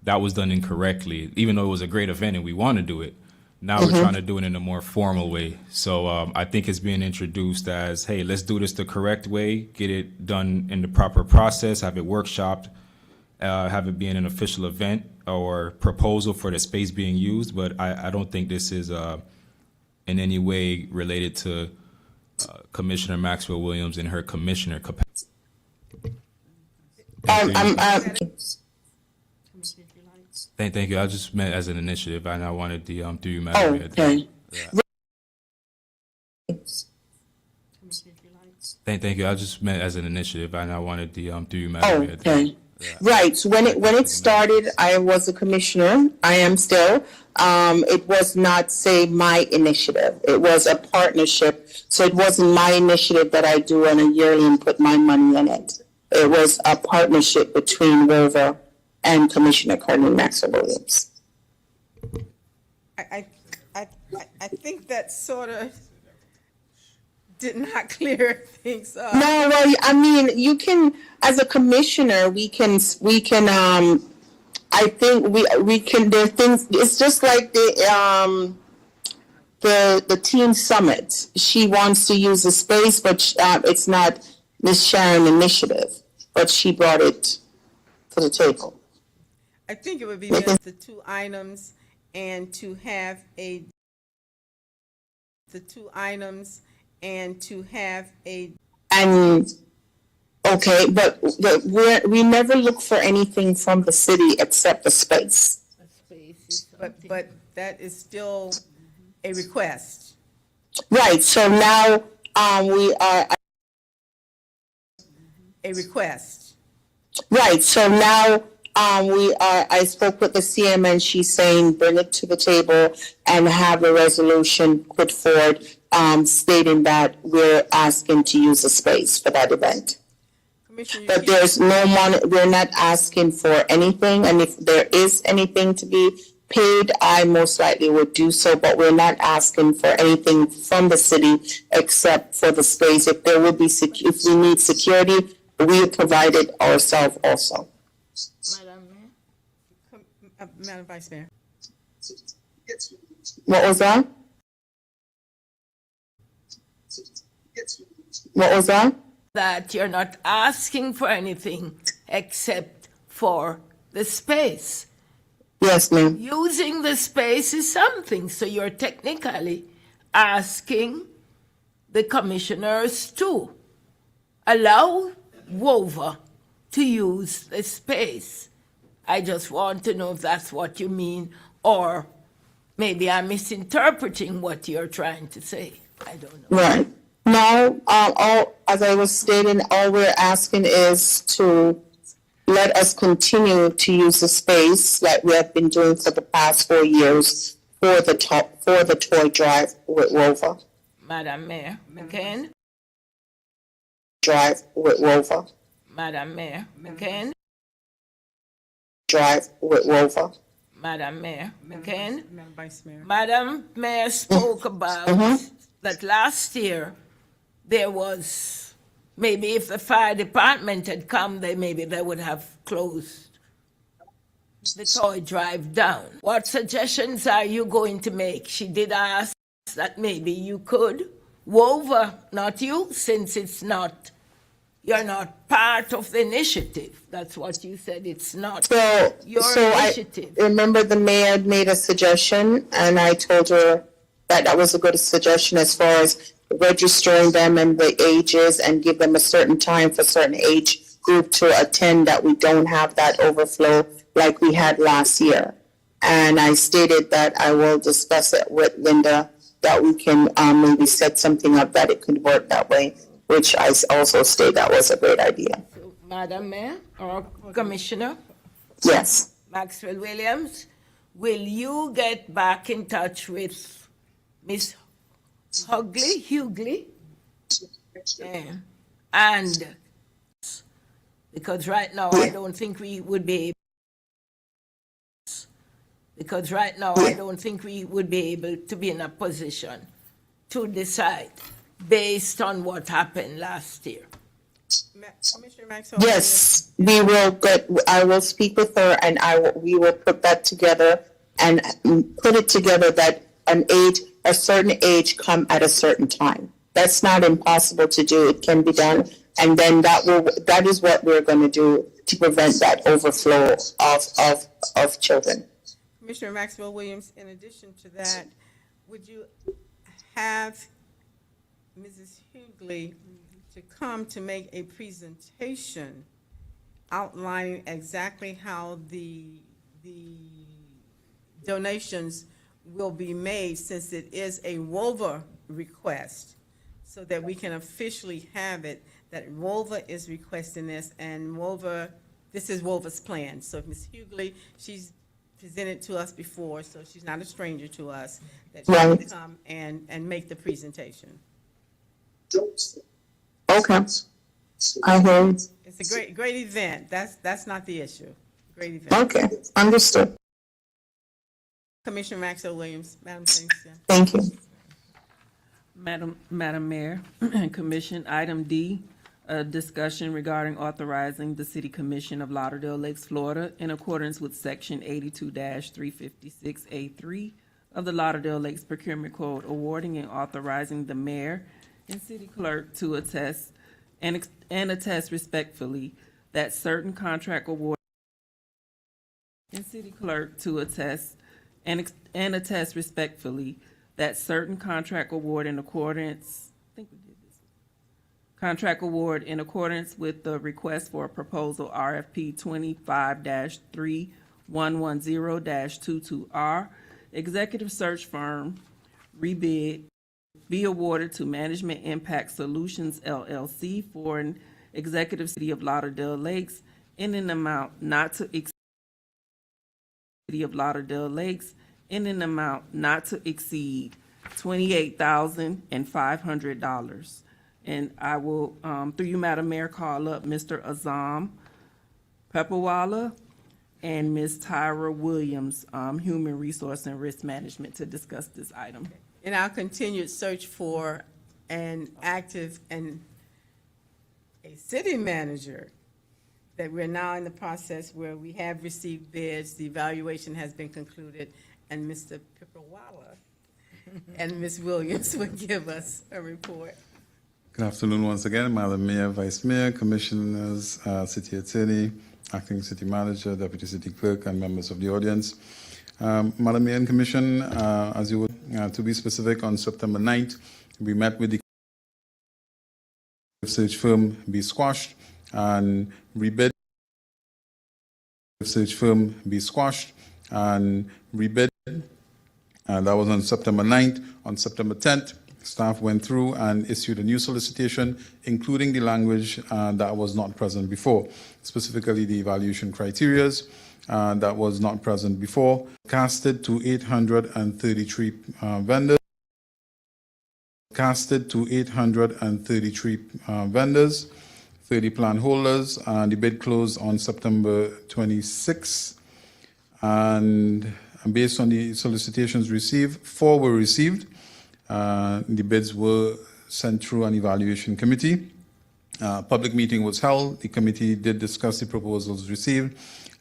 that was done incorrectly, even though it was a great event and we want to do it. Now we're trying to do it in a more formal way. So I think it's being introduced as, hey, let's do this the correct way, get it done in the proper process, have it workshopped, have it be an official event or proposal for the space being used. But I don't think this is in any way related to Commissioner Maxwell Williams in her commissioner capacity. Thank you. I just meant as an initiative, and I wanted the through you, Madam Mayor. Okay. Thank you. I just meant as an initiative, and I wanted the through you, Madam Mayor. Okay. Right. When it started, I was a commissioner. I am still. It was not, say, my initiative. It was a partnership. So it wasn't my initiative that I do on a yearly and put my money in it. It was a partnership between WOVA and Commissioner Colonel Maxwell Williams. I think that sort of did not clear things up. No, well, I mean, you can, as a commissioner, we can I think we can, there are things, it's just like the teen summit. She wants to use the space, but it's not Miss Sharon initiative, but she brought it to the table. I think it would be best the two items and to have a, And, okay, but we never look for anything from the city except the space. but that is still a request. Right, so now, we are, A request. right, so now, I spoke with the CM and she's saying bring it to the table and have a resolution put forward, stating that we're asking to use the space for that event. Commissioner, But there's no money, we're not asking for anything, and if there is anything to be paid, I most likely would do so, but we're not asking for anything from the city except for the space. If there would be, if we need security, we provide it ourselves also. Madam Vice Mayor. What was that? What was that? That you're not asking for anything except for the space. Yes, ma'am. Using the space is something, so you're technically asking the commissioners to allow WOVA to use the space. I just want to know if that's what you mean, or maybe I'm misinterpreting what you're trying to say. I don't know. Right. No, as I was stating, all we're asking is to let us continue to use the space like we have been doing for the past 4 years for the toy drive with Rover. Madam Mayor, again? Drive with Rover. Madam Mayor, again? Drive with Rover. Madam Mayor, again? Madam Vice Mayor. Madam Mayor spoke about that last year there was, maybe if the fire department had come, maybe they would have closed the toy drive down. What suggestions are you going to make? She did ask that maybe you could, WOVA, not you, since you're not part of the initiative. That's what you said, it's not your initiative. I remember the mayor made a suggestion and I told her that was a good suggestion as far as registering them and the ages and give them a certain time for certain age group to attend, that we don't have that overflow like we had last year. And I stated that I will discuss it with Linda, that we can maybe set something up that it could work that way, which I also state that was a great idea. So, Madam Mayor or Commissioner Yes. Maxwell Williams, will you get back in touch with Miss Hughley? Yeah. And because right now I don't think we would be able to be in a position to decide based on what happened last year. Commissioner Maxwell. Yes, we will I will speak with her and we will put that together and put it together that a certain age come at a certain time. That's not impossible to do. It can be done. And then that is what we're going to do to prevent that overflow of children. Commissioner Maxwell Williams, in addition to that, would you have Mrs. Hughley to come to make a presentation outlining exactly how the donations will be made, since it is a WOVA request, so that we can officially have it, that WOVA is requesting this, and this is WOVA's plan. So Ms. Hughley, she's presented to us before, so she's not a stranger to us, that she Right. can come and make the presentation. Okay. I hear you. It's a great event. That's not the issue. Great event. Okay, understood. Commissioner Maxwell Williams, Madam Livingston. Thank you. Madam Mayor and Commission, item D, A discussion regarding authorizing the City Commission of Lauderdale Lakes, Florida, in accordance with Section 82-356A3 of the Lauderdale Lakes Procurement Code, awarding and authorizing the mayor and city clerk to attest and attest respectfully that certain contract award and city clerk to attest and attest respectfully that certain contract award in accordance, I think we did this. Contract award in accordance with the request for a proposal RFP 25-3110-22R, executive search firm, rebid, be awarded to Management Impact Solutions LLC for an executive City of Lauderdale Lakes in an amount not to exceed City of Lauderdale Lakes in an amount not to exceed $28,500. And I will, through you, Madam Mayor, call up Mr. Azam Pepperwalla and Ms. Tyra Williams, Human Resource and Risk Management, to discuss this item. In our continued search for an active and a city manager, that we're now in the process where we have received bids, the evaluation has been concluded, and Mr. Pipperwalla and Ms. Williams will give us a report. Good afternoon once again, Madam Mayor, Vice Mayor, Commissioners, City Attorney, Acting City Manager, Deputy City Clerk, and members of the audience. Madam Mayor and Commission, as you would, to be specific, on September 9th, we met with the search firm Be Squashed and rebid. Search firm Be Squashed and rebid. That was on September 9th. On September 10th, staff went through and issued a new solicitation, including the language that was not present before, specifically the evaluation criteria that was not present before, casted to 833 vendors. Casted to 833 vendors, 30 plan holders, and the bid closed on September 26. And based on the solicitations received, 4 were received. The bids were sent through an evaluation committee. Public meeting was held. The committee did discuss the proposals received,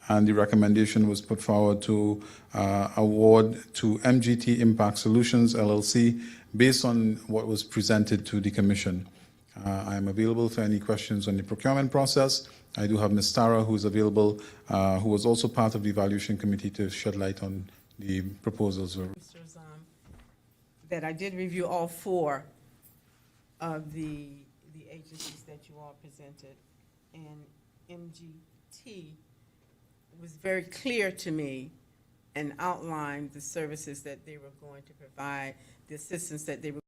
and the recommendation was put forward to award to MGT Impact Solutions LLC based on what was presented to the commission. I am available for any questions on the procurement process. I do have Ms. Tara, who is available, who was also part of the evaluation committee, to shed light on the proposals. Mr. Azam, that I did review all 4 of the agencies that you all presented, and MGT was very clear to me and outlined the services that they were going to provide, the assistance that they were.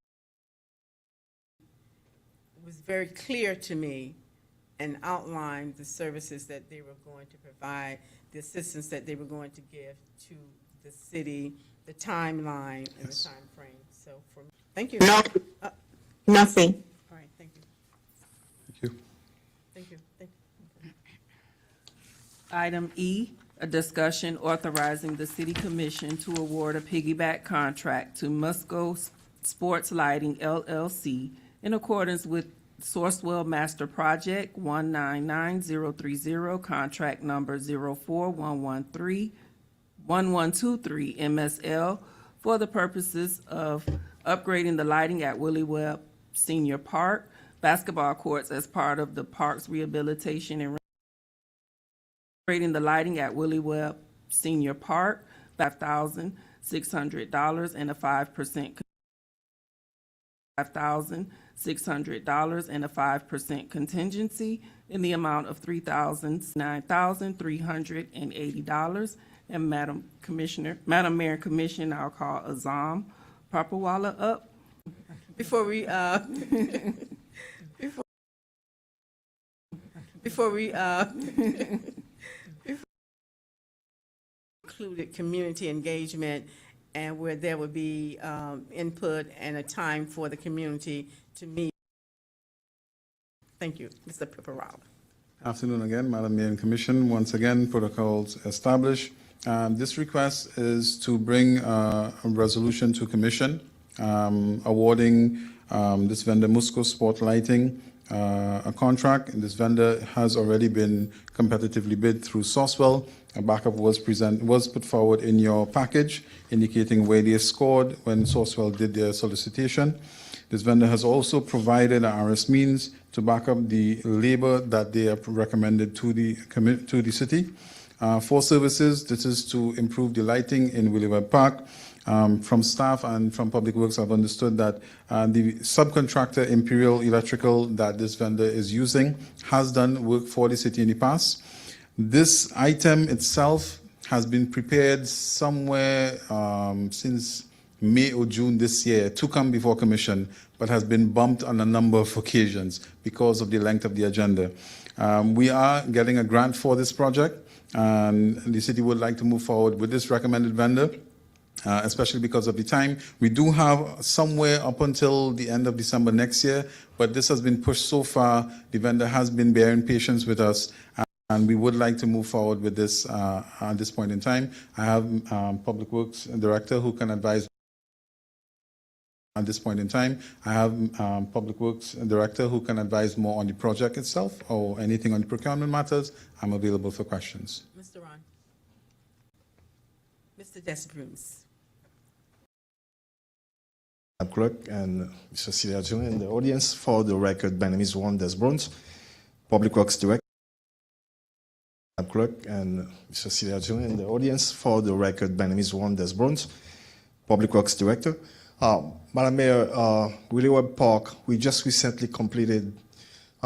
It was very clear to me and outlined the services that they were going to provide, the assistance that they were going to give to the city, the timeline and the time frame. So for me, thank you. No, nothing. All right, thank you. Thank you. Thank you. Thank you. Item E, a discussion authorizing the City Commission to award a piggyback contract to Musco Sports Lighting LLC in accordance with Sourcewell Master Project 199030, contract number 04113-1123 MSL, for the purposes of upgrading the lighting at Willie Webb Senior Park basketball courts as part of the park's rehabilitation and upgrading the lighting at Willie Webb Senior Park, $5,600 and a 5% $5,600 and a 5% contingency in the amount of $9,380. And Madam Mayor and Commissioner, I'll call Azam Pepperwalla up. Before we included community engagement, and where there would be input and a time for the community to meet. Thank you, Mr. Pipperwalla. Afternoon again, Madam Mayor and Commission. Once again, protocols established. This request is to bring a resolution to Commission awarding this vendor Musco Sport Lighting a contract, and this vendor has already been competitively bid through Sourcewell. A backup was put forward in your package, indicating where they scored when Sourcewell did their solicitation. This vendor has also provided RS means to back up the labor that they have recommended to the city. For services, this is to improve the lighting in Willie Webb Park. From staff and from Public Works, I've understood that the subcontractor Imperial Electrical that this vendor is using has done work for the city in the past. This item itself has been prepared somewhere since May or June this year to come before commission, but has been bumped on a number of occasions because of the length of the agenda. We are getting a grant for this project, and the city would like to move forward with this recommended vendor. Especially because of the time. We do have somewhere up until the end of December next year, but this has been pushed so far. The vendor has been bearing patience with us, and we would like to move forward with this at this point in time. I have Public Works Director who can advise. At this point in time, I have Public Works Director who can advise more on the project itself or anything on the procurement matters. I'm available for questions. Mr. Ron. Mr. Desbruce. Madam Clerk and Mr. Celia Jr. in the audience. For the record, my name is Juan Desbruns, Public Works Director. Madam Clerk and Mr. Celia Jr. in the audience. For the record, my name is Juan Desbruns, Public Works Director. Madam Mayor, Willie Webb Park, we just recently completed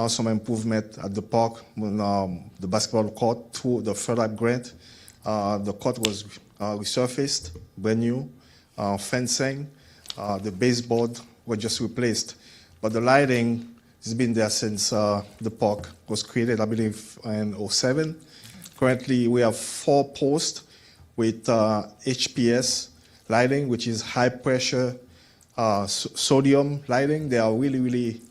some improvement at the park when the basketball court through the FERDAP grant. The court was resurfaced, brand new, fencing. The baseboard was just replaced, but the lighting has been there since the park was created, I believe, in 2007. Currently, we have 4 posts with HPS lighting, which is high pressure sodium lighting. They are really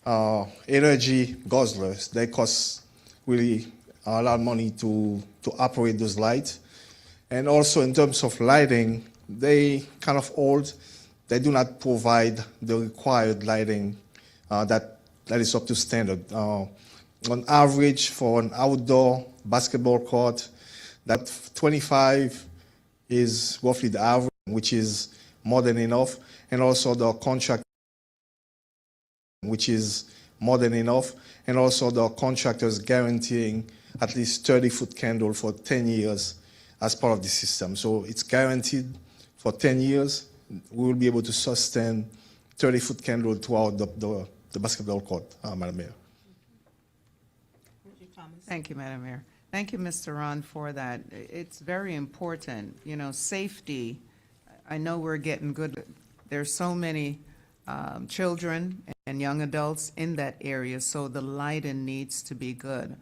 energy guzzlers. They cost really a lot of money to operate those lights. And also in terms of lighting, they kind of old. They do not provide the required lighting that is up to standard. On average, for an outdoor basketball court, that 25 is roughly the average, which is more than enough. And also the contract, which is more than enough. And also the contractors guaranteeing at least 30-foot candle for 10 years as part of the system. So it's guaranteed for 10 years. We will be able to sustain 30-foot candle throughout the basketball court, Madam Mayor. Thank you, Madam Mayor. Thank you, Mr. Ron, for that. It's very important, you know, safety. I know we're getting good. There's so many children and young adults in that area, so the lighting needs to be good,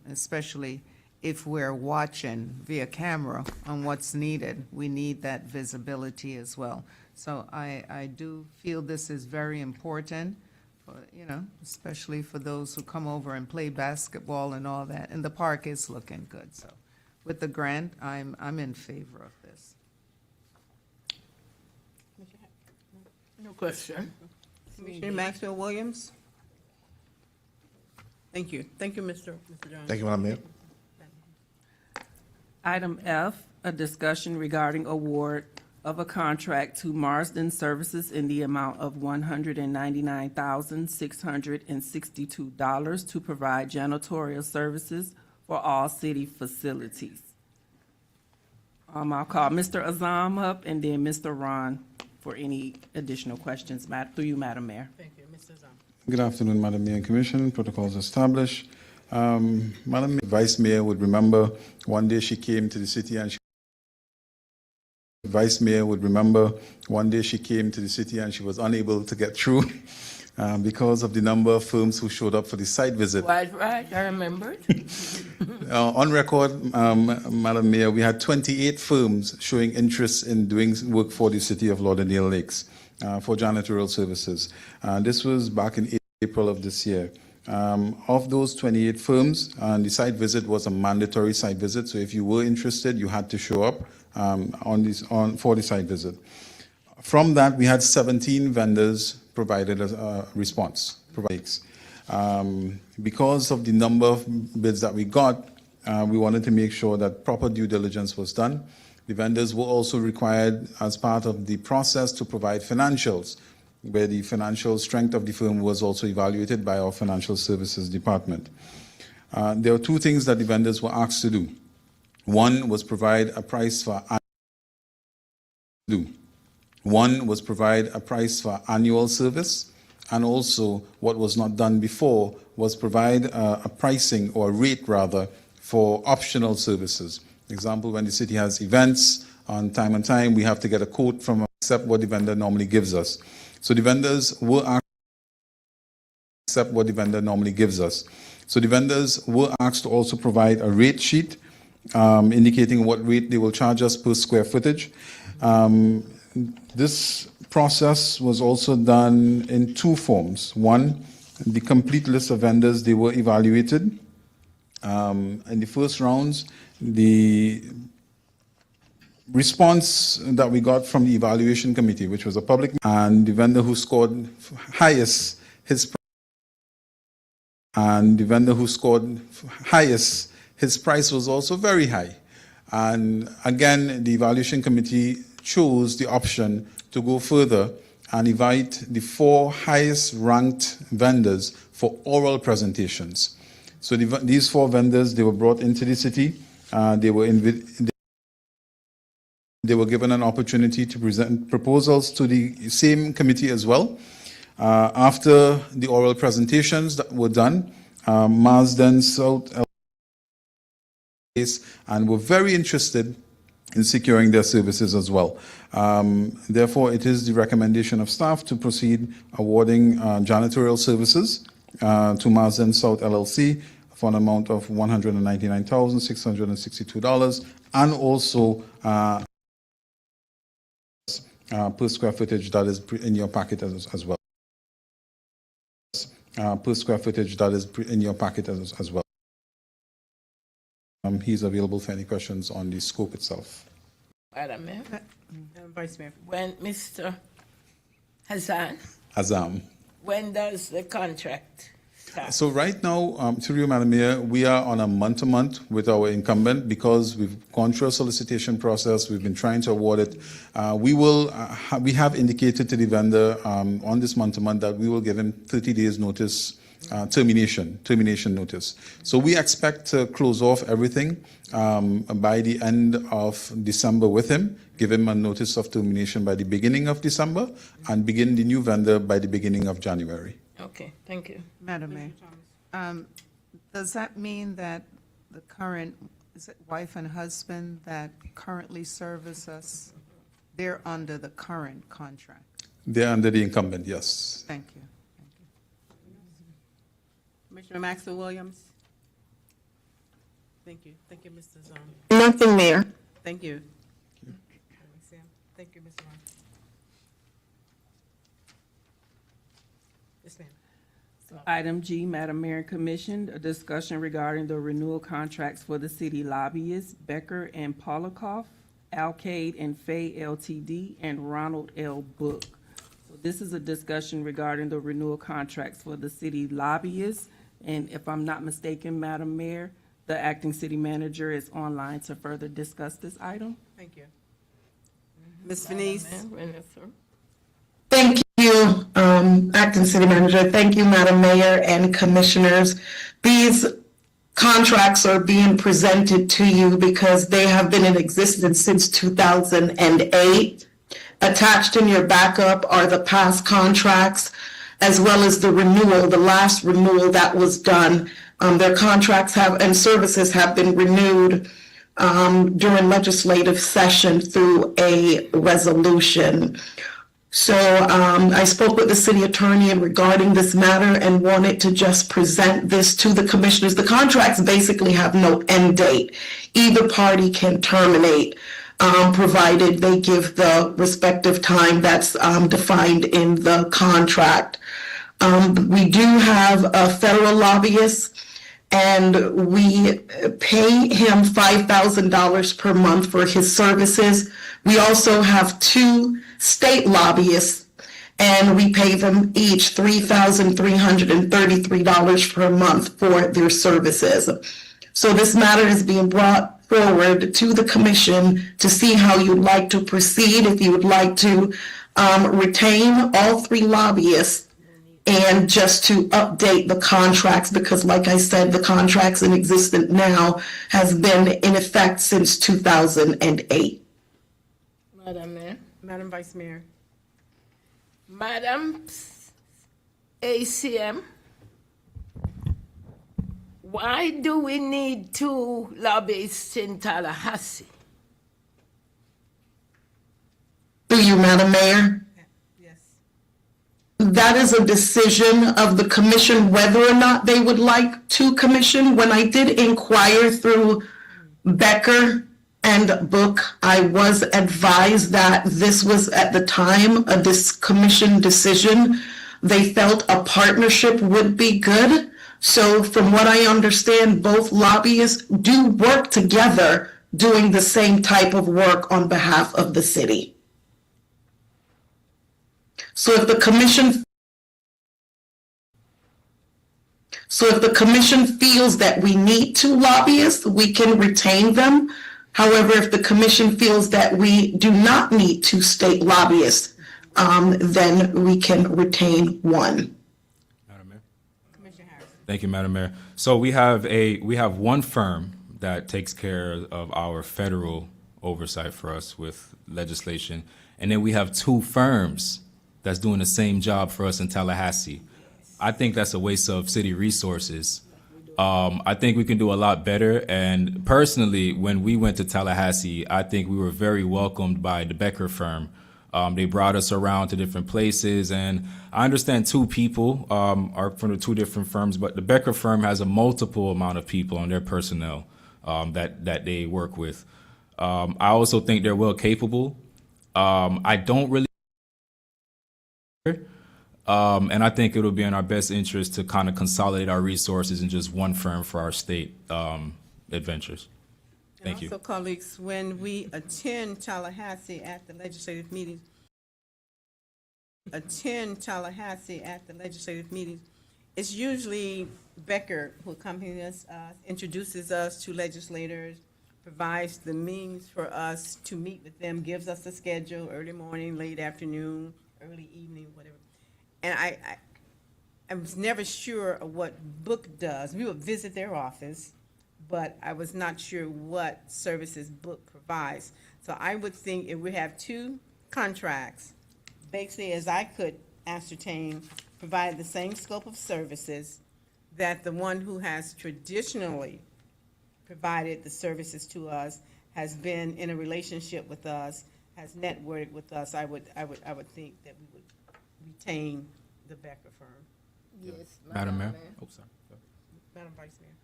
especially if we're watching via camera on what's needed. We need that visibility as well. So I do feel this is very important, for, you know, especially for those who come over and play basketball and all that. And the park is looking good. So with the grant, I'm in favor of this. No question. Commissioner Maxwell Williams. Thank you. Thank you, Mr. Jones. Thank you, Madam Mayor. Item F, a discussion regarding award of a contract to Marsden Services in the amount of $199,662 to provide janitorial services for all city facilities. I'll call Mr. Azam up and then Mr. Ron for any additional questions, through you, Madam Mayor. Thank you, Mr. Zahn. Good afternoon, Madam Mayor and Commission. Protocols established. Madam Vice Mayor would remember one day she came to the city and she was unable to get through because of the number of firms who showed up for the site visit. Right, I remember it. On record, Madam Mayor, we had 28 firms showing interest in doing work for the city of Lauderdale Lakes for janitorial services. This was back in April of this year. Of those 28 firms, the site visit was a mandatory site visit, so if you were interested, you had to show up for the site visit. From that, we had 17 vendors provided a response. Because of the number of bids that we got, we wanted to make sure that proper due diligence was done. The vendors were also required, as part of the process, to provide financials, where the financial strength of the firm was also evaluated by our financial services department. There were two things that the vendors were asked to do. One was provide a price for annual service, and also what was not done before was provide a pricing, or a rate rather, for optional services. Example, when the city has events on time, we have to get a quote from except what the vendor normally gives us. So the vendors were asked accept what the vendor normally gives us. So the vendors were asked to also provide a rate sheet indicating what rate they will charge us per square footage. This process was also done in two forms. One, the complete list of vendors, they were evaluated. In the first rounds, the response that we got from the evaluation committee, which was a public, and the vendor who scored highest, his price was also very high. And again, the evaluation committee chose the option to go further and invite the 4 highest ranked vendors for oral presentations. So these 4 vendors, they were brought into the city. They were given an opportunity to present proposals to the same committee as well. After the oral presentations that were done, Marsden South and were very interested in securing their services as well. Therefore, it is the recommendation of staff to proceed awarding janitorial services to Marsden South LLC for an amount of $199,662, and also per square footage that is in your packet as well. Per square footage that is in your packet as well. He's available for any questions on the scope itself. Madam Mayor, Vice Mayor. when Mr. Hassan, Azam. when does the contract start? So right now, through you, Madam Mayor, we are on a month-to-month with our incumbent because we've gone through a solicitation process. We've been trying to award it. We have indicated to the vendor on this month-to-month that we will give him 30 days notice, termination notice. So we expect to close off everything by the end of December with him, give him a notice of termination by the beginning of December, and begin the new vendor by the beginning of January. Okay, thank you. Madam Mayor, does that mean that the current, is it wife and husband that currently service us, they're under the current contract? They're under the incumbent, yes. Thank you. Commissioner Maxwell Williams. Thank you. Thank you, Mr. Zahn. Nothing, Mayor. Thank you. Sam. Thank you, Mr. Ron. Yes, ma'am. Item G, Madam Mayor and Commission, a discussion regarding the renewal contracts for the city lobbyists, Becker and Polikoff, Alcade and Fay LTD, and Ronald L. Book. So this is a discussion regarding the renewal contracts for the city lobbyists. And if I'm not mistaken, Madam Mayor, the acting city manager is online to further discuss this item. Thank you. Ms. Venice. Thank you, Acting City Manager. Thank you, Madam Mayor and Commissioners. These contracts are being presented to you because they have been in existence since 2008. Attached in your backup are the past contracts, as well as the renewal, the last renewal that was done. Their contracts and services have been renewed during legislative session through a resolution. So I spoke with the city attorney regarding this matter and wanted to just present this to the commissioners. The contracts basically have no end date. Either party can terminate, provided they give the respective time that's defined in the contract. We do have a federal lobbyist, and we pay him $5,000 per month for his services. We also have 2 state lobbyists, and we pay them each $3,333 per month for their services. So this matter is being brought forward to the commission to see how you'd like to proceed, if you would like to retain all 3 lobbyists and just to update the contracts, because like I said, the contracts in existence now has been in effect since 2008. Madam Mayor. Madam Vice Mayor. Madam ACM, why do we need 2 lobbyists in Tallahassee? Through you, Madam Mayor. Yes. That is a decision of the commission whether or not they would like to commission. When I did inquire through Becker and Book, I was advised that this was at the time of this commission decision. They felt a partnership would be good. So from what I understand, both lobbyists do work together doing the same type of work on behalf of the city. So if the commission feels that we need 2 lobbyists, we can retain them. However, if the commission feels that we do not need 2 state lobbyists, then we can retain 1. Madam Mayor. Commissioner Harris. Thank you, Madam Mayor. So we have one firm that takes care of our federal oversight for us with legislation, and then we have 2 firms that's doing the same job for us in Tallahassee. I think that's a waste of city resources. I think we can do a lot better. And personally, when we went to Tallahassee, I think we were very welcomed by the Becker firm. They brought us around to different places, and I understand 2 people are from the 2 different firms, but the Becker firm has a multiple amount of people on their personnel that they work with. I also think they're well capable. I don't really, and I think it'll be in our best interest to kind of consolidate our resources in just one firm for our state adventures. Thank you. Also, colleagues, when we attend Tallahassee at the legislative meetings, it's usually Becker who accompanies us, introduces us to legislators, provides the means for us to meet with them, gives us a schedule, early morning, late afternoon, early evening, whatever. And I was never sure of what Book does. We would visit their office, but I was not sure what services Book provides. So I would think if we have 2 contracts, basically, as I could ascertain, provide the same scope of services that the one who has traditionally provided the services to us has been in a relationship with us, has networked with us, I would think that we would retain the Becker firm. Yes, Madam Mayor? Oh, sorry. Madam Vice Mayor.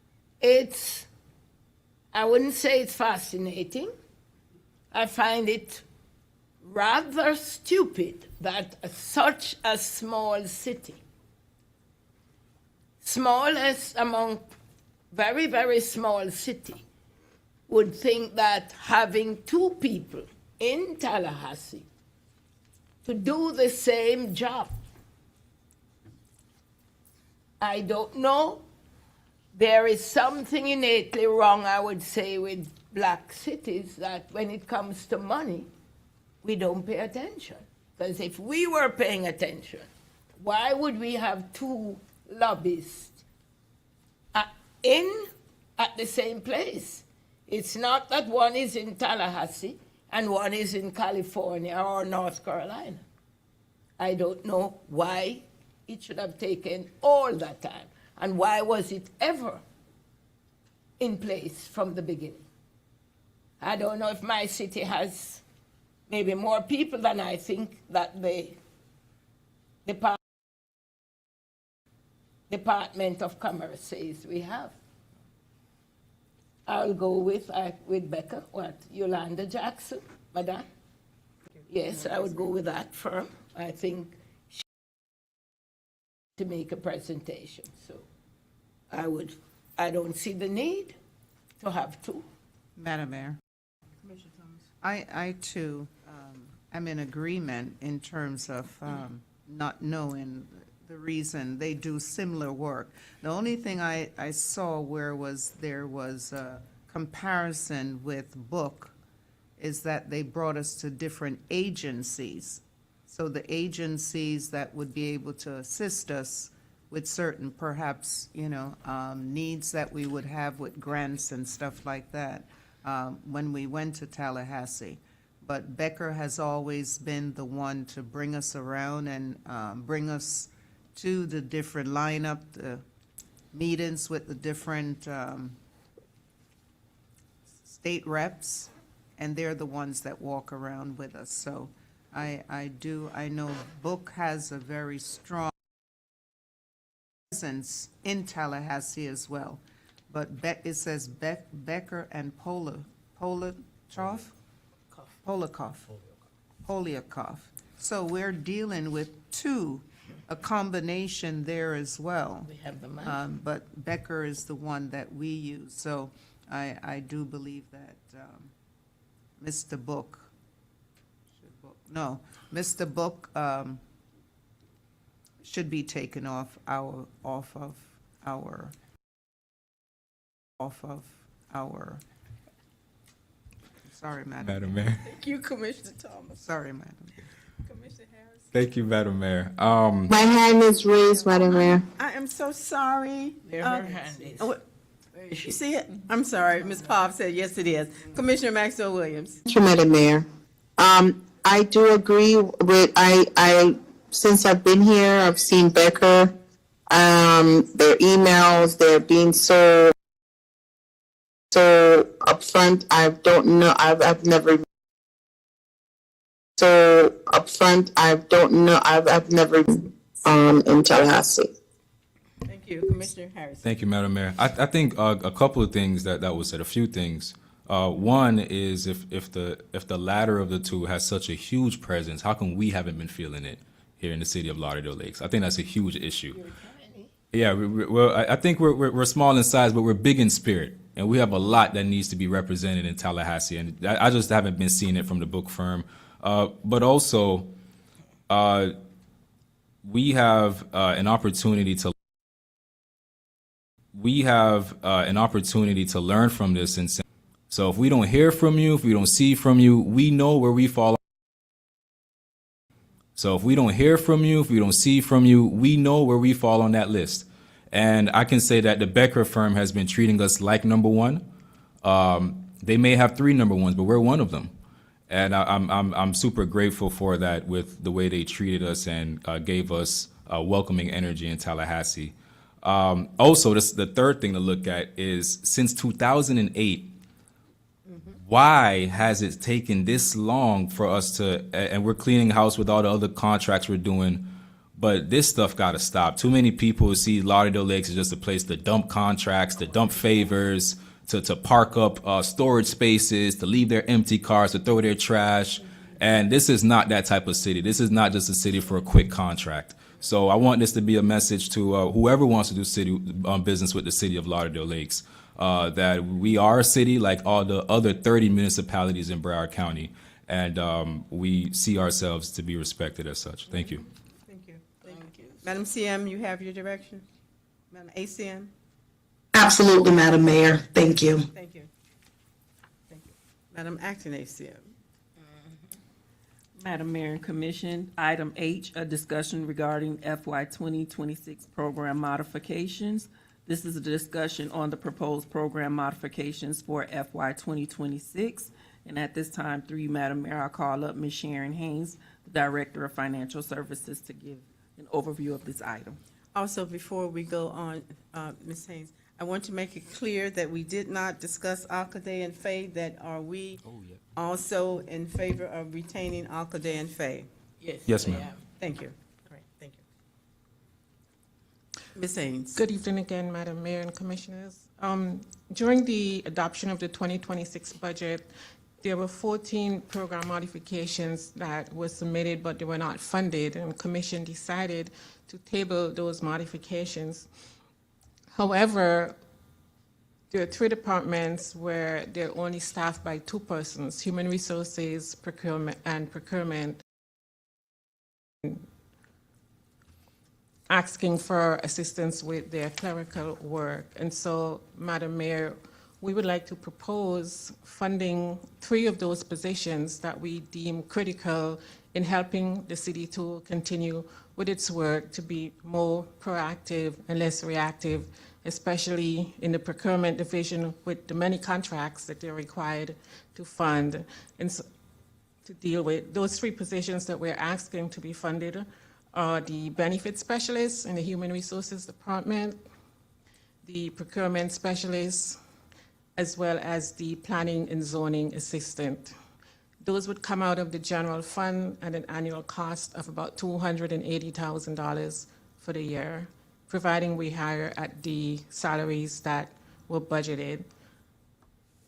I wouldn't say it's fascinating. I find it rather stupid that such a small city, smallest among very, very small city, would think that having 2 people in Tallahassee to do the same job. I don't know. There is something innately wrong, I would say, with black cities, that when it comes to money, we don't pay attention. Because if we were paying attention, why would we have 2 lobbyists at the same place? It's not that one is in Tallahassee and one is in California or North Carolina. I don't know why it should have taken all that time, and why was it ever in place from the beginning? I don't know if my city has maybe more people than I think that the Department of Commerce says we have. I'll go with Becca, Yolanda Jackson, Madam? Yes, I would go with that firm. I think she to make a presentation, so I don't see the need to have 2. Madam Mayor. I too am in agreement in terms of not knowing the reason. They do similar work. The only thing I saw where there was a comparison with Book is that they brought us to different agencies. So the agencies that would be able to assist us with certain, perhaps, needs that we would have with grants and stuff like that, when we went to Tallahassee. But Becker has always been the one to bring us around and bring us to the different lineup, the meetings with the different state reps, and they're the ones that walk around with us. So I know Book has a very strong presence in Tallahassee as well. But it says Becker and Poliakoff. So we're dealing with a combination there as well. We have the money. But Becker is the one that we use. So I do believe that Mr. Book, should be taken off of our. Sorry, Madam Mayor. Thank you, Commissioner Thomas. Sorry, Madam. Commissioner Harris. Thank you, Madam Mayor. My hand is raised, Madam Mayor. I am so sorry. There her hand is. Oh, you see it? I'm sorry. Ms. Pop said, yes, it is. Commissioner Maxwell Williams. Thank you, Madam Mayor. I do agree with, since I've been here, I've seen Becker, their emails, they're being so upfront. I've never in Tallahassee. Thank you, Commissioner Harris. Thank you, Madam Mayor. I think a couple of things that was said, a few things. One is if the latter of the two has such a huge presence, how come we haven't been feeling it here in the city of Lauderdale Lakes? I think that's a huge issue. Yeah, well, I think we're small in size, but we're big in spirit, and we have a lot that needs to be represented in Tallahassee, and I just haven't been seeing it from the book firm. But also, we have an opportunity to learn from this. And so if we don't hear from you, if we don't see from you, we know where we fall. So if we don't hear from you, if we don't see from you, we know where we fall on that list. And I can say that the Becker firm has been treating us like number one. They may have 3 number ones, but we're one of them. And I'm super grateful for that with the way they treated us and gave us welcoming energy in Tallahassee. Also, the third thing to look at is since 2008, why has it taken this long for us to, and we're cleaning house with all the other contracts we're doing, but this stuff got to stop. Too many people see Lauderdale Lakes as just a place to dump contracts, to dump favors, to park up storage spaces, to leave their empty cars, to throw their trash. And this is not that type of city. This is not just a city for a quick contract. So I want this to be a message to whoever wants to do city business with the city of Lauderdale Lakes, that we are a city like all the other 30 municipalities in Broward County, and we see ourselves to be respected as such. Thank you. Thank you. Thank you. Madam CM, you have your direction? Madam ACM? Absolutely, Madam Mayor. Thank you. Thank you. Thank you. Madam Acting ACM? Madam Mayor and Commission, item H, a discussion regarding FY 2026 program modifications. This is a discussion on the proposed program modifications for FY 2026. And at this time, through you, Madam Mayor, I'll call up Ms. Sharon Haynes, the Director of Financial Services, to give an overview of this item. Also, before we go on, Ms. Haynes, I want to make it clear that we did not discuss Alcade and Fay, that are we also in favor of retaining Alcade and Fay? Yes, ma'am. Thank you. Great, thank you. Ms. Haynes? Good evening again, Madam Mayor and Commissioners. During the adoption of the 2026 budget, there were 14 program modifications that were submitted, but they were not funded, and the Commission decided to table those modifications. However, there are 3 departments where they're only staffed by 2 persons, Human Resources, Procurement, asking for assistance with their clerical work. And so, Madam Mayor, we would like to propose funding 3 of those positions that we deem critical in helping the city to continue with its work to be more proactive and less reactive, especially in the procurement division with the many contracts that they're required to fund and so, to deal with. Those 3 positions that we're asking to be funded are the benefit specialists in the Human Resources Department, the procurement specialists, as well as the planning and zoning assistant. Those would come out of the general fund at an annual cost of about $280,000 for the year, providing we hire at the salaries that were budgeted.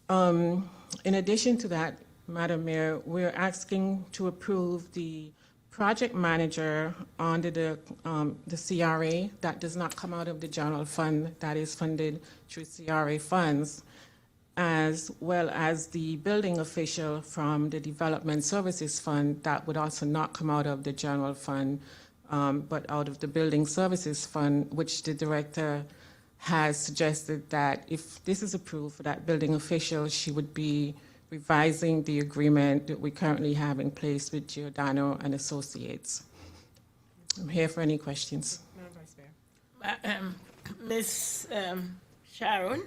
In addition to that, Madam Mayor, we're asking to approve the project manager under the CRA that does not come out of the general fund, that is funded through CRA funds, as well as the building official from the Development Services Fund that would also not come out of the general fund, but out of the Building Services Fund, which the director has suggested that if this is approved for that building official, she would be revising the agreement that we currently have in place with Giordano and Associates. I'm here for any questions. Madam Vice Mayor. Ms. Sharon,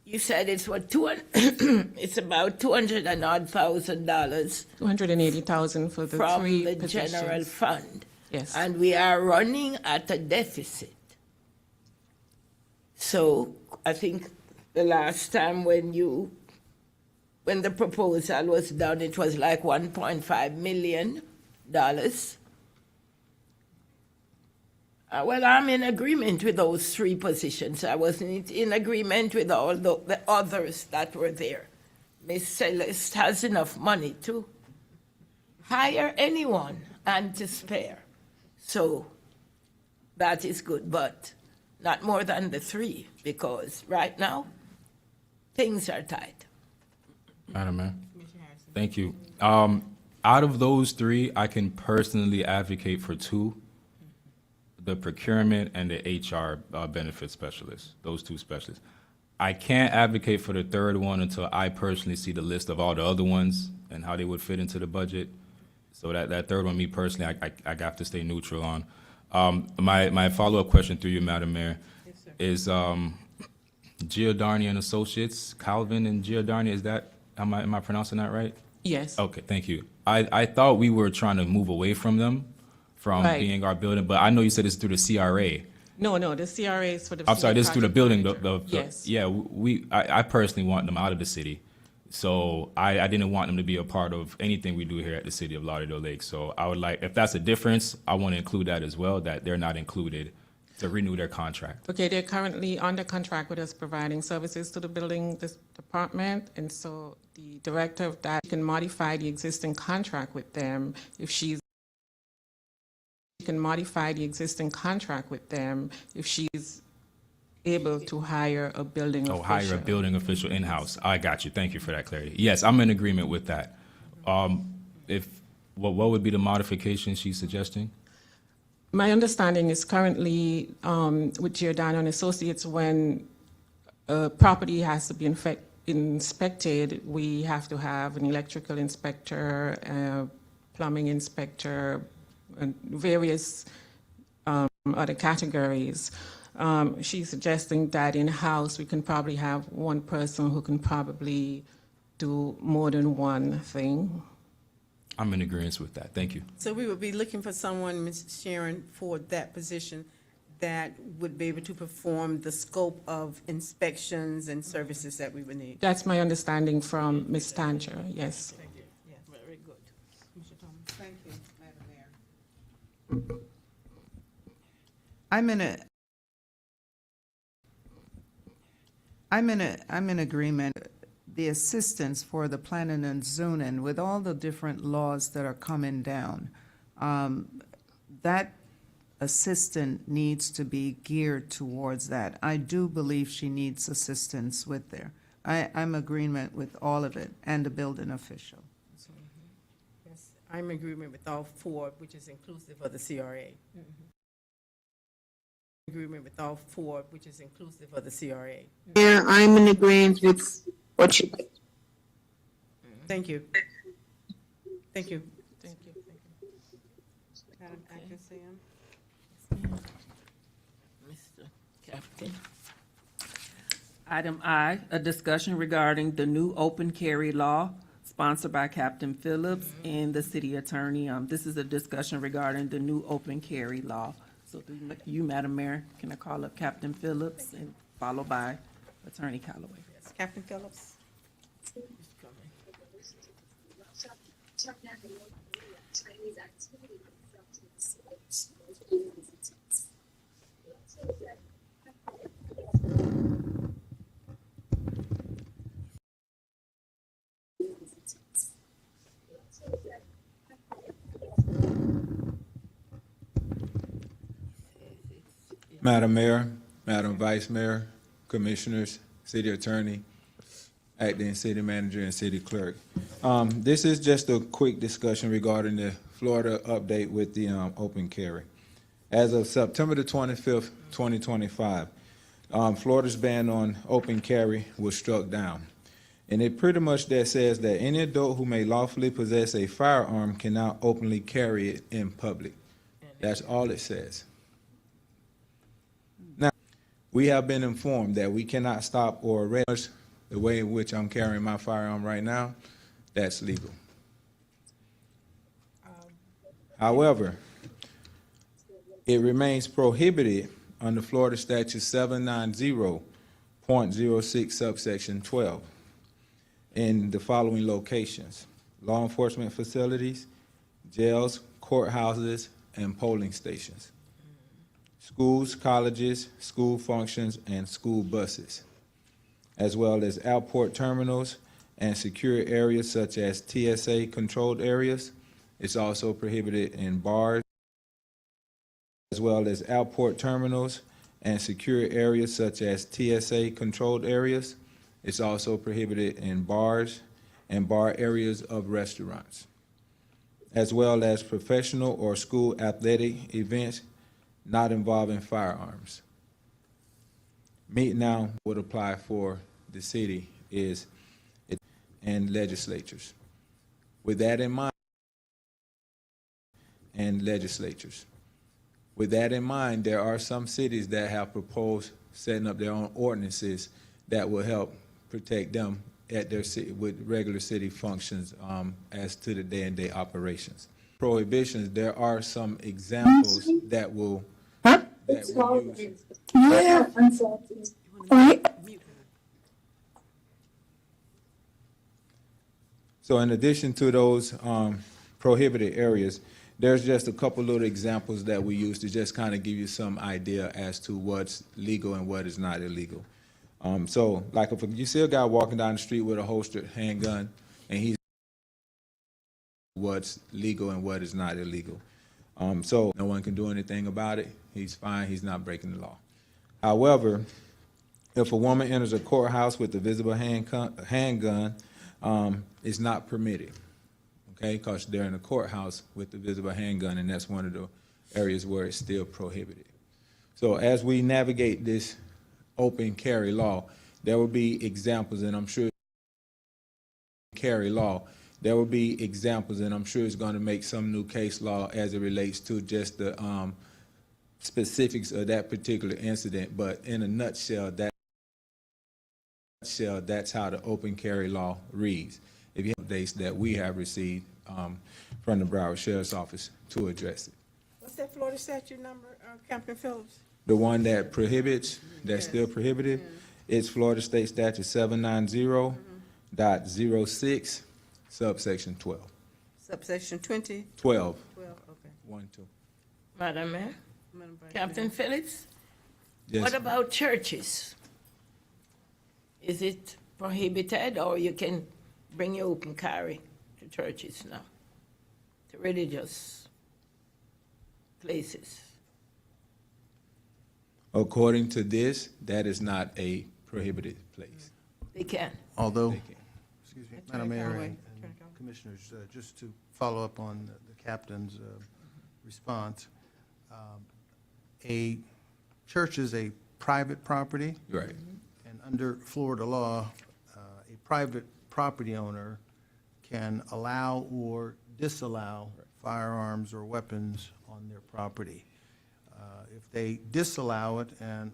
you said it's what, it's about $200,000 and odd $280,000 for the from 3 the positions. general fund. Yes. And we are running at a deficit. So I think the last time when the proposal was done, it was like $1.5 million. Well, I'm in agreement with those 3 positions. I wasn't in agreement with all the others that were there. Ms. Celeste has enough money to hire anyone and to spare. So that is good, but not more than the 3, because right now, things are tight. Madam Mayor. Thank you. Out of those 3, I can personally advocate for 2, the procurement and the HR benefit specialists, those 2 specialists. I can't advocate for the 3rd one until I personally see the list of all the other ones and how they would fit into the budget. So that 3rd one, me personally, I have to stay neutral on. My follow-up question through you, Madam Mayor, is Giordani and Associates, Calvin and Giordani, is that, am I pronouncing that right? Yes. Okay, thank you. I thought we were trying to move away from them, from Right. being our building, but I know you said it's through the CRA. No, the CRA is for the. I'm sorry, this is through the building, Yes. yeah, I personally want them out of the city. So I didn't want them to be a part of anything we do here at the city of Lauderdale Lake. So I would like, if that's a difference, I want to include that as well, that they're not included to renew their contract. Okay, they're currently under contract with us providing services to the building department, and so the director of that can modify the existing contract with them if she's able to hire a building official. Oh, hire a building official in-house. I got you. Thank you for that clarity. Yes, I'm in agreement with that. What would be the modification she's suggesting? My understanding is currently with Giordano and Associates, when a property has to be inspected, we have to have an electrical inspector, a plumbing inspector, and various other categories. She's suggesting that in-house we can probably have one person who can probably do more than one thing. I'm in agreement with that. Thank you. So we would be looking for someone, Ms. Sharon, for that position that would be able to perform the scope of inspections and services that we would need. That's my understanding from Ms. Tancher, yes. Thank you. Yes, very good. Mr. Thomas. Thank you, Madam Mayor. I'm in agreement. The assistance for the planning and zoning with all the different laws that are coming down, that assistant needs to be geared towards that. I do believe she needs assistance with there. I'm agreement with all of it and the building official. Yes, I'm in agreement with all four, which is inclusive of the CRA. Agreement with all four, which is inclusive of the CRA. Mayor, I'm in agreement with what you. Thank you. Thank you. Thank you. Madam Acting Sam? Mr. Captain. Item I, a discussion regarding the new open carry law sponsored by Captain Phillips and the city attorney. This is a discussion regarding the new open carry law. So through you, Madam Mayor, can I call up Captain Phillips and followed by Attorney Callaway? Yes, Captain Phillips? Madam Mayor, Madam Vice Mayor, Commissioners, City Attorney, Acting City Manager, and City Clerk. This is just a quick discussion regarding the Florida update with the open carry. As of September the 25th, 2025, Florida's ban on open carry was struck down. And it pretty much that says that any adult who may lawfully possess a firearm can now openly carry it in public. That's all it says. Now, we have been informed that we cannot stop or arrest the way in which I'm carrying my firearm right now. That's legal. However, it remains prohibited under Florida Statute 790.06 subsection 12 in the following locations: law enforcement facilities, jails, courthouses, and polling stations, schools, colleges, school functions, and school buses, as well as airport terminals and secure areas such as TSA controlled areas. It's also prohibited in bars, as well as airport terminals and secure areas such as TSA controlled areas. It's also prohibited in bars and bar areas of restaurants, as well as professional or school athletic events not involving firearms. Meet now would apply for the city is and legislatures. With that in mind, With that in mind, there are some cities that have proposed setting up their own ordinances that will help protect them at their city with regular city functions as to the day-to-day operations. Prohibitions, there are some examples that will use. Yeah, right. So in addition to those prohibited areas, there's just a couple little examples that we use to just kind of give you some idea as to what's legal and what is not illegal. So like if you see a guy walking down the street with a holstered handgun and he's what's legal and what is not illegal. So no one can do anything about it. He's fine. He's not breaking the law. However, if a woman enters a courthouse with a visible handgun, it's not permitted, okay, because they're in a courthouse with the visible handgun, and that's one of the areas where it's still prohibited. So as we navigate this open carry law, there will be examples, and I'm sure there will be examples, and I'm sure it's going to make some new case law as it relates to just the specifics of that particular incident. But in a nutshell, that's how the open carry law reads. If you have updates that we have received from the Broward Sheriff's Office to address it. What's that Florida statute number, Captain Phillips? The one that prohibits, that's still prohibited, is Florida State Statute 790.06, subsection 12. Subsection 20? 12. 12, okay. 1, 2. Madam Mayor, Madam Vice Captain Phillips, Yes. what about churches? Is it prohibited, or you can bring your open carry to churches now, to religious places? According to this, that is not a prohibited place. They can. Although, They can. excuse me, Madam Mayor and Commissioners, just to follow up on the captain's response. A church is a private property. Right. And under Florida law, a private property owner can allow or disallow firearms or weapons on their property. If they disallow it and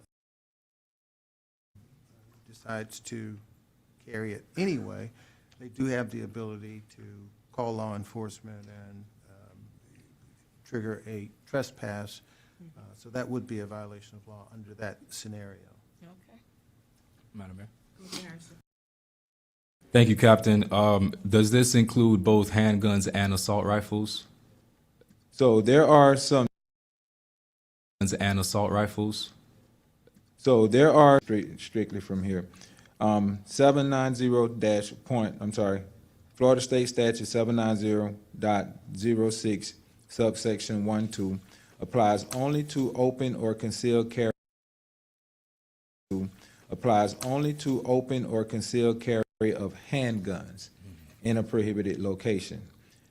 decides to carry it anyway, they do have the ability to call law enforcement and trigger a trespass. So that would be a violation of law under that scenario. Okay. Madam Mayor. Commissioner Harrison. Thank you, Captain. Does this include both handguns and assault rifles? So there are some, And assault rifles? so there are, strictly from here, 790 Florida State Statute 790.06 subsection 1-2 applies only to open or concealed carry. Applies only to open or concealed carry of handguns in a prohibited location.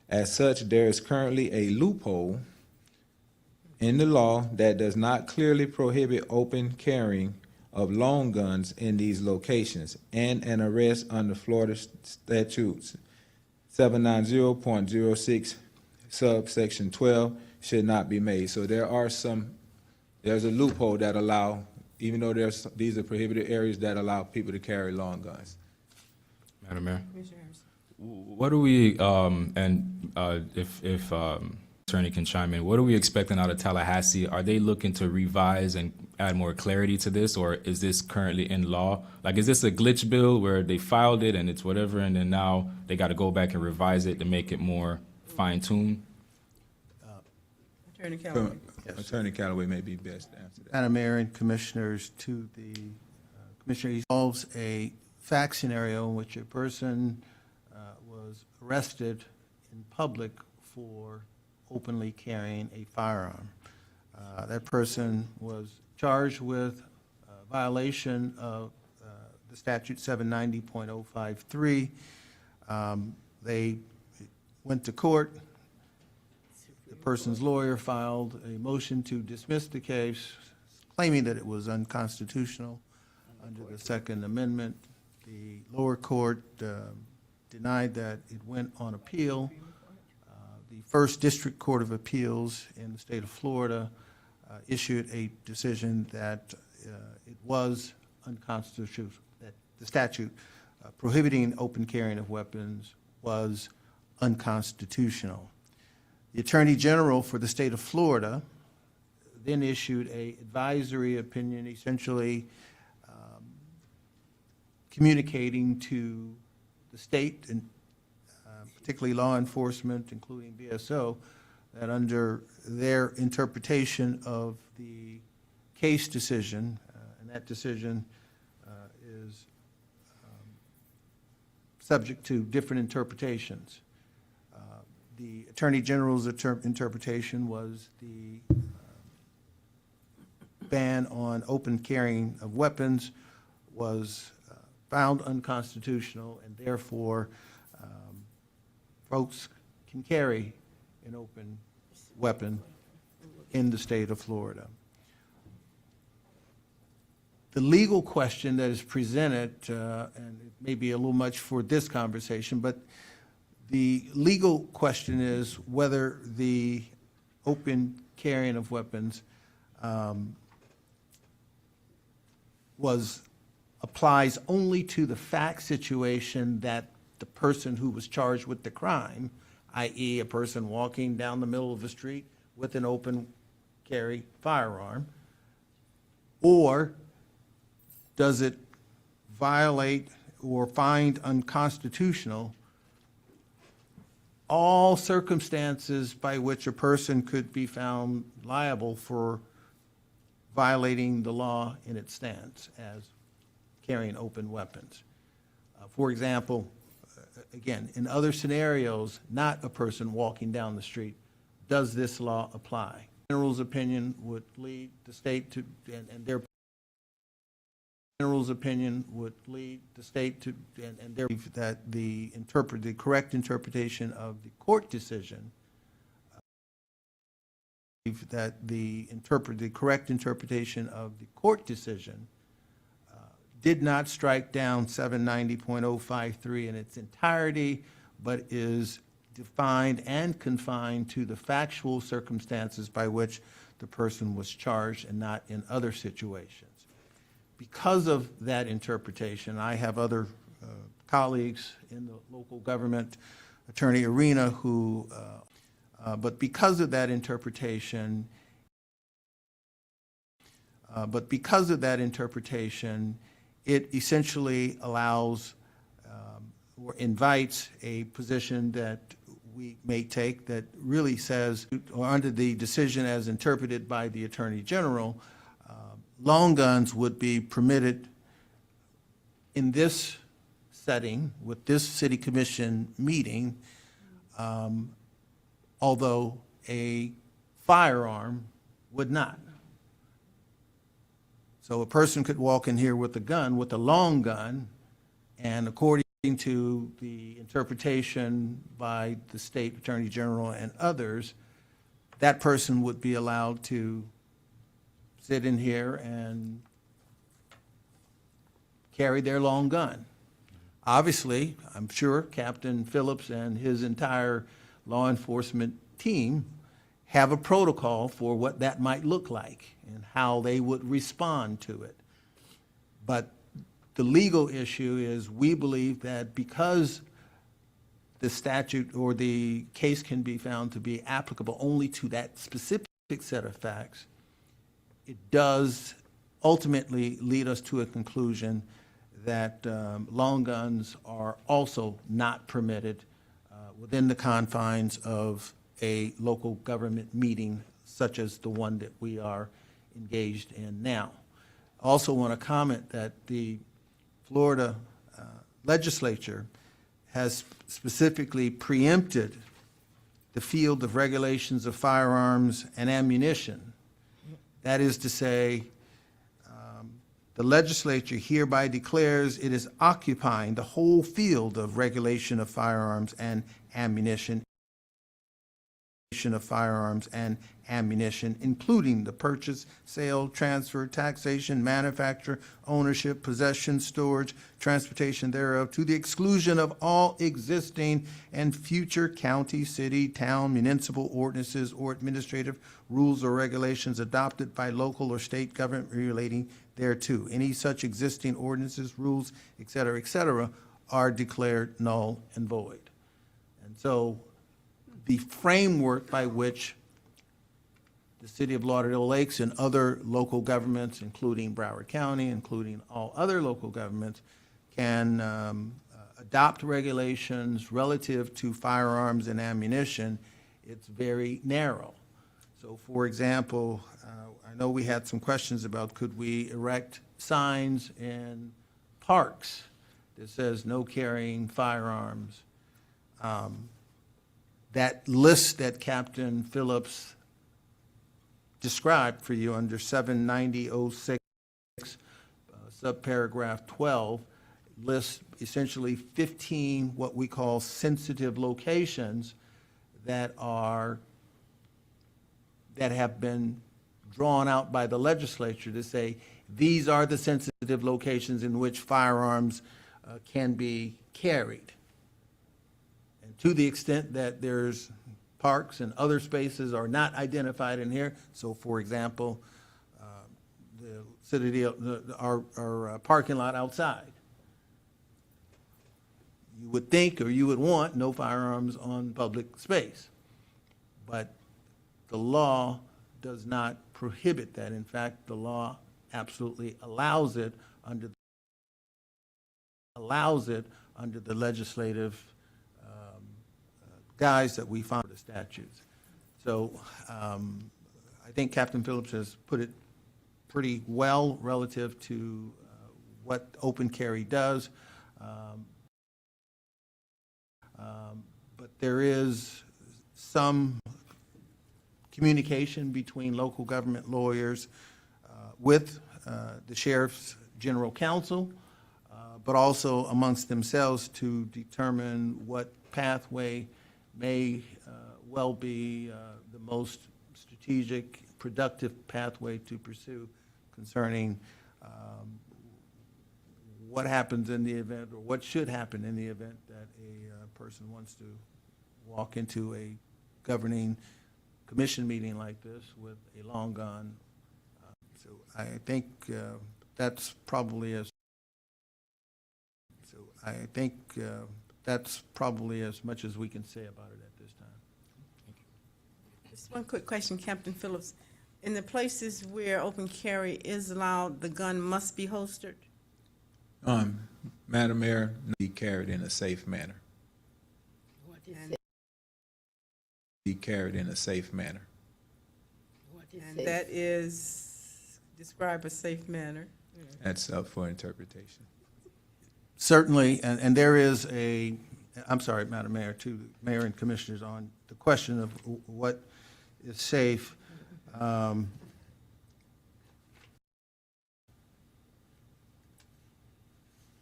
As such, there is currently a loophole in the law that does not clearly prohibit open carrying of long guns in these locations, and an arrest under Florida statutes 790.06 subsection 12 should not be made. So there's a loophole that allow, even though these are prohibited areas, that allow people to carry long guns. Madam Mayor. Commissioner Harrison. What are we, if attorney can chime in, what are we expecting out of Tallahassee? Are they looking to revise and add more clarity to this, or is this currently in law? Like, is this a glitch bill where they filed it and it's whatever, and then now they got to go back and revise it to make it more fine-tuned? Attorney Callaway. Attorney Callaway may be best to answer that. Madam Mayor and Commissioners, to the Commissioner, he involves a fact scenario in which a person was arrested in public for openly carrying a firearm. That person was charged with violation of the statute 790.053. They went to court. The person's lawyer filed a motion to dismiss the case, claiming that it was unconstitutional under the Second Amendment. The lower court denied that. It went on appeal. The First District Court of Appeals in the state of Florida issued a decision that it was unconstitutional, that the statute prohibiting open carrying of weapons was unconstitutional. The Attorney General for the state of Florida then issued an advisory opinion, essentially communicating to the state and particularly law enforcement, including BSO, that under their interpretation of the case decision, and that decision is subject to different interpretations. The Attorney General's interpretation was the ban on open carrying of weapons was found unconstitutional, and therefore folks can carry an open weapon in the state of Florida. The legal question that is presented, and it may be a little much for this conversation, but the legal question is whether the open carrying of weapons applies only to the fact situation that the person who was charged with the crime, i.e. a person walking down the middle of the street with an open carry firearm, or does it violate or find unconstitutional all circumstances by which a person could be found liable for violating the law in its stance as carrying open weapons. For example, again, in other scenarios, not a person walking down the street, does this law apply? General's opinion would lead the state to, and their General's opinion would lead the state to, and their belief that the correct interpretation of the court decision, correct interpretation of the court decision did not strike down 790.053 in its entirety, but is defined and confined to the factual circumstances by which the person was charged and not in other situations. Because of that interpretation, I have other colleagues in the local government attorney arena who, but because of that interpretation, it essentially allows or invites a position that we may take that really says, or under the decision as interpreted by the Attorney General, long guns would be permitted in this setting with this City Commission meeting, although a firearm would not. So a person could walk in here with a gun, with a long gun, and according to the interpretation by the State Attorney General and others, that person would be allowed to sit in here and carry their long gun. Obviously, I'm sure Captain Phillips and his entire law enforcement team have a protocol for what that might look like and how they would respond to it. But the legal issue is we believe that because the statute or the case can be found to be applicable only to that specific set of facts, it does ultimately lead us to a conclusion that long guns are also not permitted within the confines of a local government meeting such as the one that we are engaged in now. I also want to comment that the Florida legislature has specifically preempted the field of regulations of firearms and ammunition. That is to say, the legislature hereby declares it is occupying the whole field of regulation of firearms and ammunition, including the purchase, sale, transfer, taxation, manufacture, ownership, possession, storage, transportation thereof, to the exclusion of all existing and future county, city, town, municipal ordinances or administrative rules or regulations adopted by local or state government relating thereto. Any such existing ordinances, rules, et cetera, are declared null and void. And so the framework by which the City of Lauderdale Lakes and other local governments, including Broward County, including all other local governments, can adopt regulations relative to firearms and ammunition, it's very narrow. So, for example, I know we had some questions about could we erect signs in parks that says no carrying firearms. That list that Captain Phillips described for you under 790.06, subparagraph 12, lists essentially 15 what we call sensitive locations that have been drawn out by the legislature to say these are the sensitive locations in which firearms can be carried. And to the extent that there's parks and other spaces are not identified in here, so for example, the city, our parking lot outside, you would think or you would want no firearms on public space. But the law does not prohibit that. In fact, the law absolutely allows it under the legislative guise that we found in the statutes. So I think Captain Phillips has put it pretty well relative to what open carry does. But there is some communication between local government lawyers with the sheriff's general counsel, but also amongst themselves to determine what pathway may well be the most strategic, productive pathway to pursue concerning what happens in the event, or what should happen in the event that a person wants to walk into a governing commission meeting like this with a long gun. So I think that's probably as much as we can say about it at this time. Just one quick question, Captain Phillips. In the places where open carry is allowed, the gun must be holstered? Madam Mayor, be carried in a safe manner. Be carried in a safe manner. And that is, describe a safe manner. That's up for interpretation. Certainly, and there is I'm sorry, Madam Mayor, to the Mayor and Commissioners, on the question of what is safe.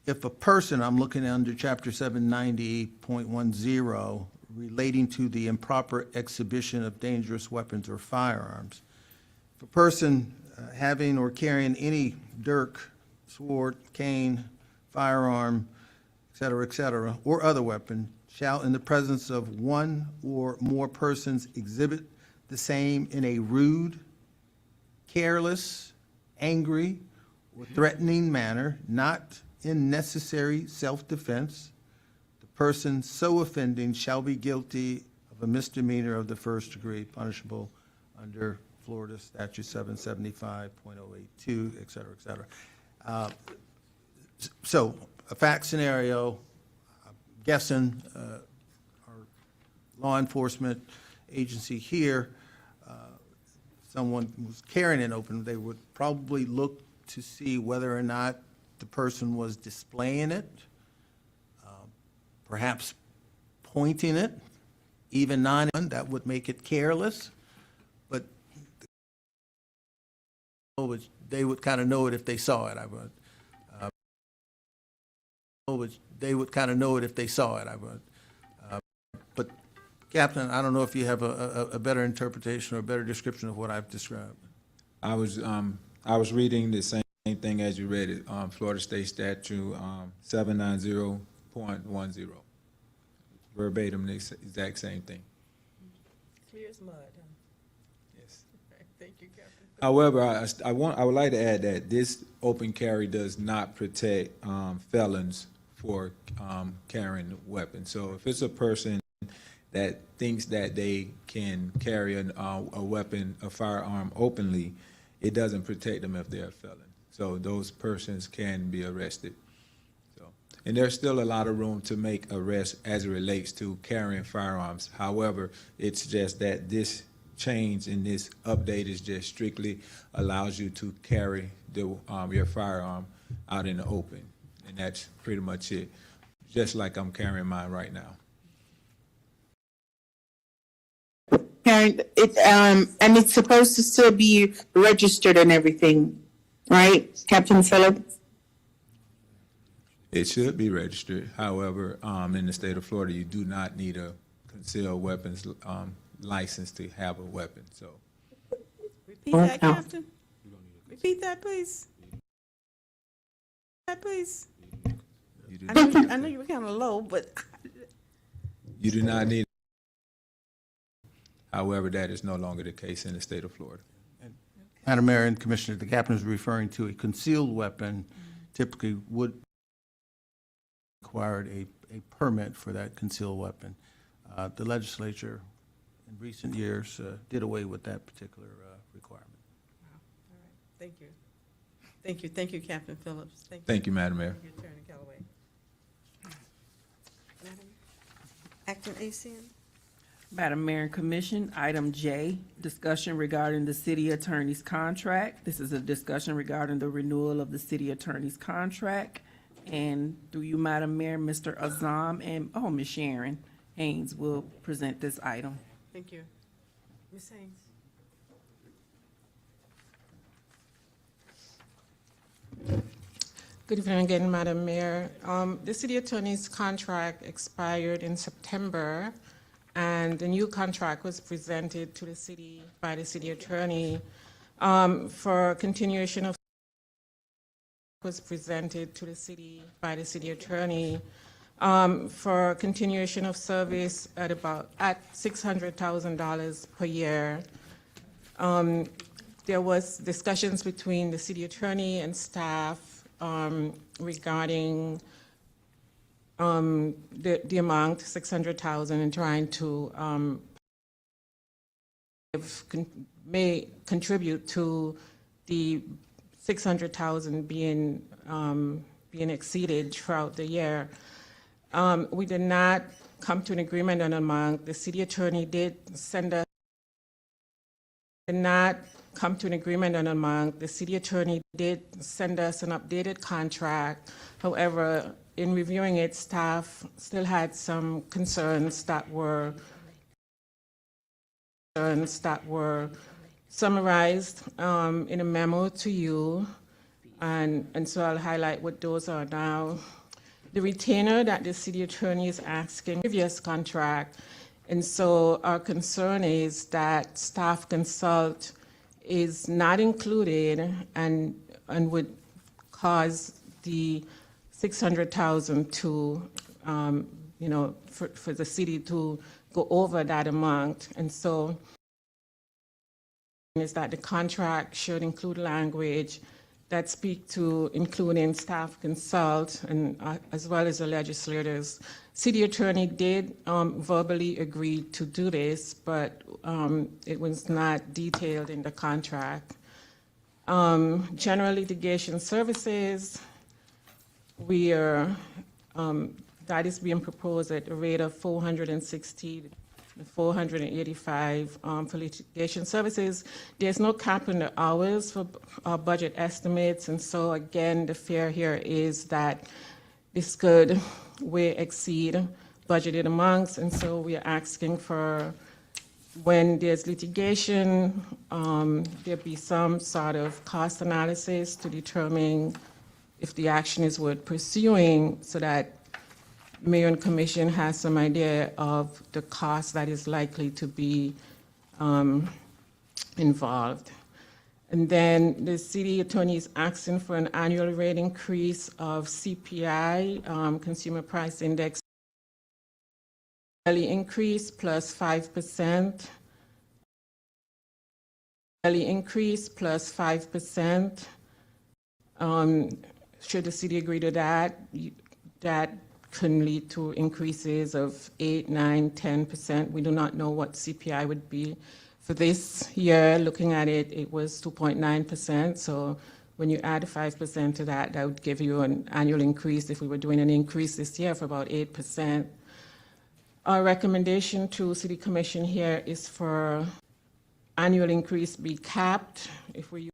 If a person, I'm looking under Chapter 790.10, relating to the improper exhibition of dangerous weapons or firearms, if a person having or carrying any dirk, sword, cane, firearm, et cetera, or other weapon, shall in the presence of one or more persons exhibit the same in a rude, careless, angry, or threatening manner, not in necessary self-defense, the person so offending shall be guilty of a misdemeanor of the first degree, punishable under Florida Statute 775.082, et cetera, et cetera. So a fact scenario, I'm guessing our law enforcement agency here, someone who's carrying an open, they would probably look to see whether or not the person was displaying it, perhaps pointing it, even that would make it careless, but they would kind of know it if they saw it. They would kind of know it if they saw it. But Captain, I don't know if you have a better interpretation or a better description of what I've described. I was reading the same thing as you read it, Florida State Statute 790.10. Verbatim, the exact same thing. Clear as mud, huh? Yes. Thank you, Captain. However, I would like to add that this open carry does not protect felons for carrying weapons. So if it's a person that thinks that they can carry a weapon, a firearm openly, it doesn't protect them if they're a felon. So those persons can be arrested. And there's still a lot of room to make arrests as it relates to carrying firearms. However, it's just that this change in this update is just strictly allows you to carry your firearm out in the open. And that's pretty much it, just like I'm carrying mine right now. And it's supposed to still be registered and everything, right, Captain Phillips? It should be registered. However, in the state of Florida, you do not need a concealed weapons license to have a weapon. So, Repeat that, Captain. Repeat that, please. Please. I know you were kind of low, but you do not need. However, that is no longer the case in the state of Florida. Madam Mayor and Commissioner, the captain is referring to a concealed weapon, typically would require a permit for that concealed weapon. The legislature in recent years did away with that particular requirement. all right. Thank you. Thank you. Thank you, Captain Phillips. Thank you, Madam Mayor. Thank you, Attorney Callaway. Madam Acting ACN. Madam Mayor and Commission, item J, discussion regarding the city attorney's contract. This is a discussion regarding the renewal of the city attorney's contract. And through you, Madam Mayor, Mr. Azam and, Ms. Sharon Haynes will present this item. Thank you. Ms. Haynes. Good evening again, Madam Mayor. The city attorney's contract expired in September, and the new contract was presented to the city by the city attorney for continuation of was presented to the city by the city attorney for continuation of service at $600,000 per year. There was discussions between the city attorney and staff regarding the amount, 600,000, and trying to may contribute to the 600,000 being exceeded throughout the year. We did not come to an agreement on amount. The city attorney did send us an updated contract. However, in reviewing it, staff still had some concerns that were summarized in a memo to you, and so I'll highlight what those are now. The retainer that the city attorney is asking, previous contract, and so our concern is that staff consult is not included and would cause the 600,000 to, for the city to go over that amount. And so is that the contract should include language that speak to including staff consult and as well as the legislators. City attorney did verbally agree to do this, but it was not detailed in the contract. General litigation services, we are, that is being proposed at a rate of $460 to $485 for litigation services. There's no cap in the hours for our budget estimates, and so again, the fear here is that this could way exceed budgeted amounts, and so we are asking for, when there's litigation, there be some sort of cost analysis to determine if the action is worth pursuing, so that Mayor and Commission has some idea of the cost that is likely to be involved. And then the city attorney is asking for an annual rate increase of CPI, Consumer Price Index, yearly increase plus 5%, yearly increase plus 5%. Should the city agree to that, that can lead to increases of 8, 9, 10%. We do not know what CPI would be. For this year, looking at it, it was 2.9%. So when you add 5% to that, that would give you an annual increase, if we were doing an increase this year, for about 8%. Our recommendation to City Commission here is for annual increase be capped. If we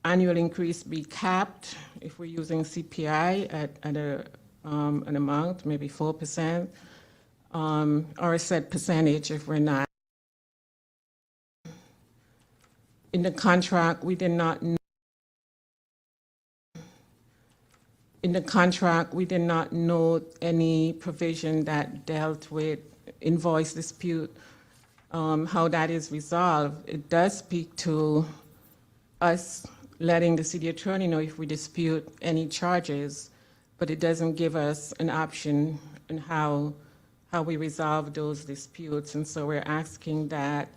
annual increase be capped if we're using CPI at an amount, maybe 4%, or a set percentage if we're not. In the contract, we did not note any provision that dealt with invoice dispute, how that is resolved. It does speak to us letting the city attorney know if we dispute any charges, but it doesn't give us an option in how we resolve those disputes. And so we're asking that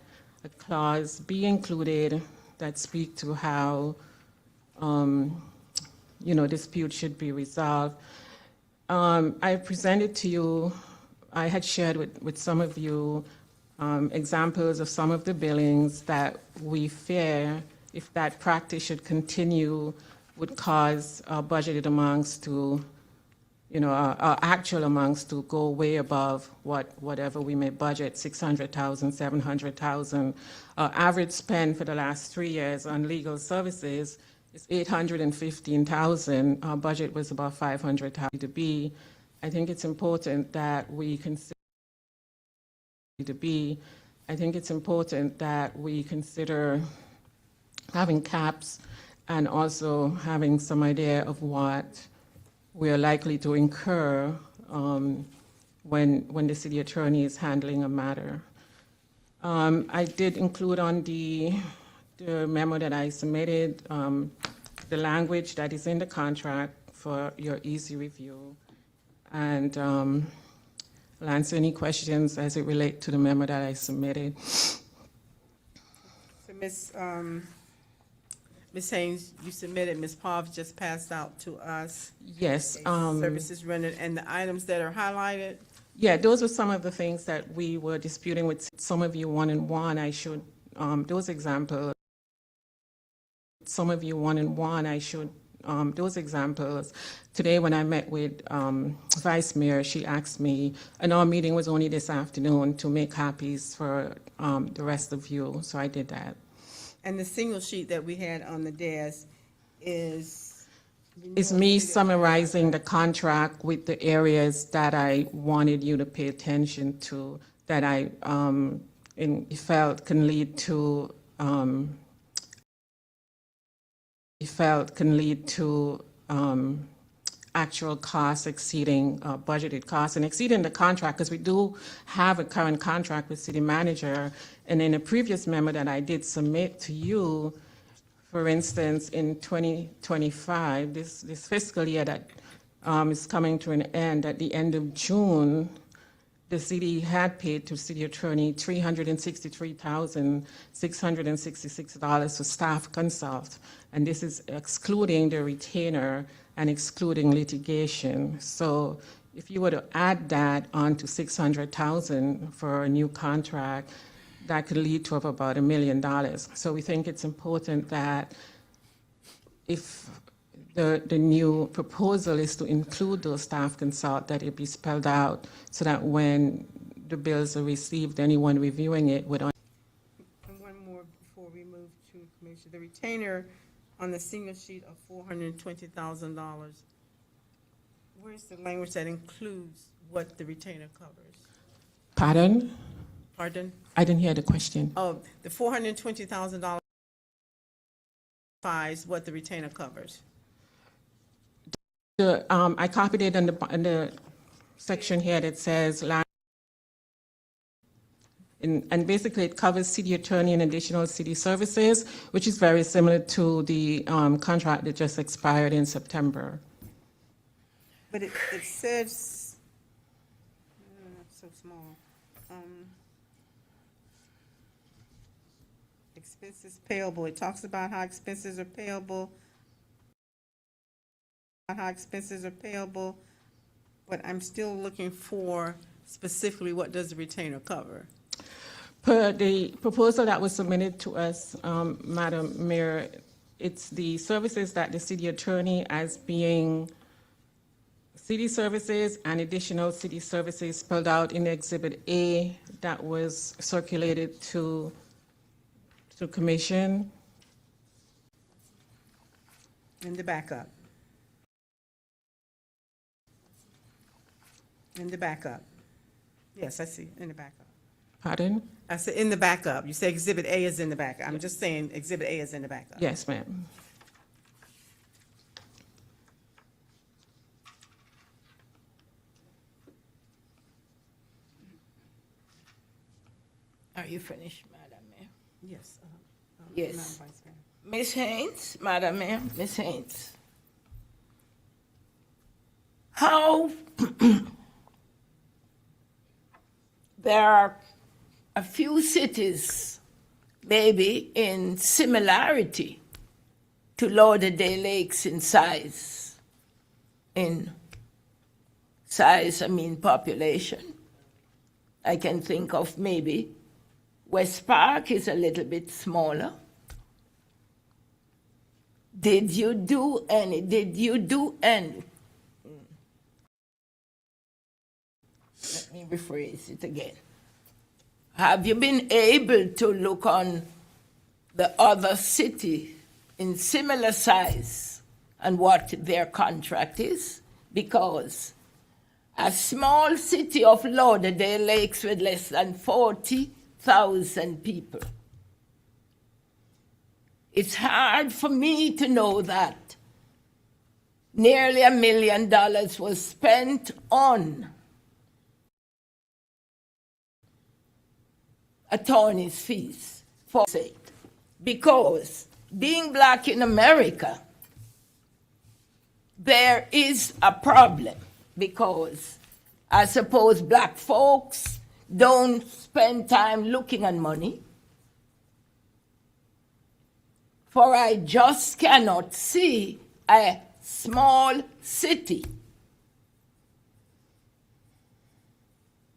a clause be included that speak to how dispute should be resolved. I presented to you, I had shared with some of you examples of some of the billings that we fear, if that practice should continue, would cause our budgeted amounts to, our actual amounts to go way above whatever we may budget, 600,000, 700,000. Our average spend for the last 3 years on legal services is 815,000. Our budget was about 500,000 to be. I think it's important that we consider having caps and also having some idea of what we are likely to incur when the city attorney is handling a matter. I did include on the memo that I submitted the language that is in the contract for your easy review. And I'll answer any questions as it relates to the memo that I submitted. So Ms. Haynes, you submitted, Ms. Pov just passed out to us. Yes. Services rendered, and the items that are highlighted? Yeah, those were some of the things that we were disputing with some of you one-on-one. I should, those examples, those examples. Today, when I met with Vice Mayor, she asked me, and our meeting was only this afternoon, to make copies for the rest of you, so I did that. And the single sheet that we had on the desk is? It's me summarizing the contract with the areas that I wanted you to pay attention to, that I felt can lead to actual costs exceeding budgeted costs and exceeding the contract, because we do have a current contract with city manager. And in a previous memo that I did submit to you, for instance, in 2025, this fiscal year that is coming to an end, at the end of June, the city had paid to city attorney $363,666 for staff consult, and this is excluding the retainer and excluding litigation. So if you were to add that on to $600,000 for a new contract, that could lead to about $1 million. So we think it's important that if the new proposal is to include those staff consult, that it be spelled out so that when the bills are received, anyone reviewing it would. And one more before we move to Commissioner. The retainer on the single sheet of $420,000. Where's the language that includes what the retainer covers? Pardon? Pardon? I didn't hear the question. Oh, the $420,000 specifies what the retainer covers. I copied it in the section here that says, and basically it covers city attorney and additional city services, which is very similar to the contract that just expired in September. But it says, so small. Expenses payable, it talks about how expenses are payable, but I'm still looking for specifically what does the retainer cover? Per the proposal that was submitted to us, Madam Mayor, it's the services that the city attorney, as being city services and additional city services, spelled out in Exhibit A that was circulated to Commission. In the backup. In the backup. Yes, I see, in the backup. Pardon? I said in the backup. You say Exhibit A is in the backup. I'm just saying Exhibit A is in the backup. Yes, ma'am. Are you finished, Madam Mayor? Yes. Yes. Madam Vice Mayor. Ms. Haynes, Madam Mayor, Ms. Haynes. How there are a few cities maybe in similarity to Lauderdale Lakes in size. In size, I mean population. I can think of maybe West Park is a little bit smaller. Did you do any? Let me rephrase it again. Have you been able to look on the other city in similar size and what their contract is? Because a small city of Lauderdale Lakes with less than 40,000 people It's hard for me to know that nearly $1 million was spent on attorney's fees for sake. Because being black in America, there is a problem, because I suppose black folks don't spend time looking at money, for I just cannot see a small city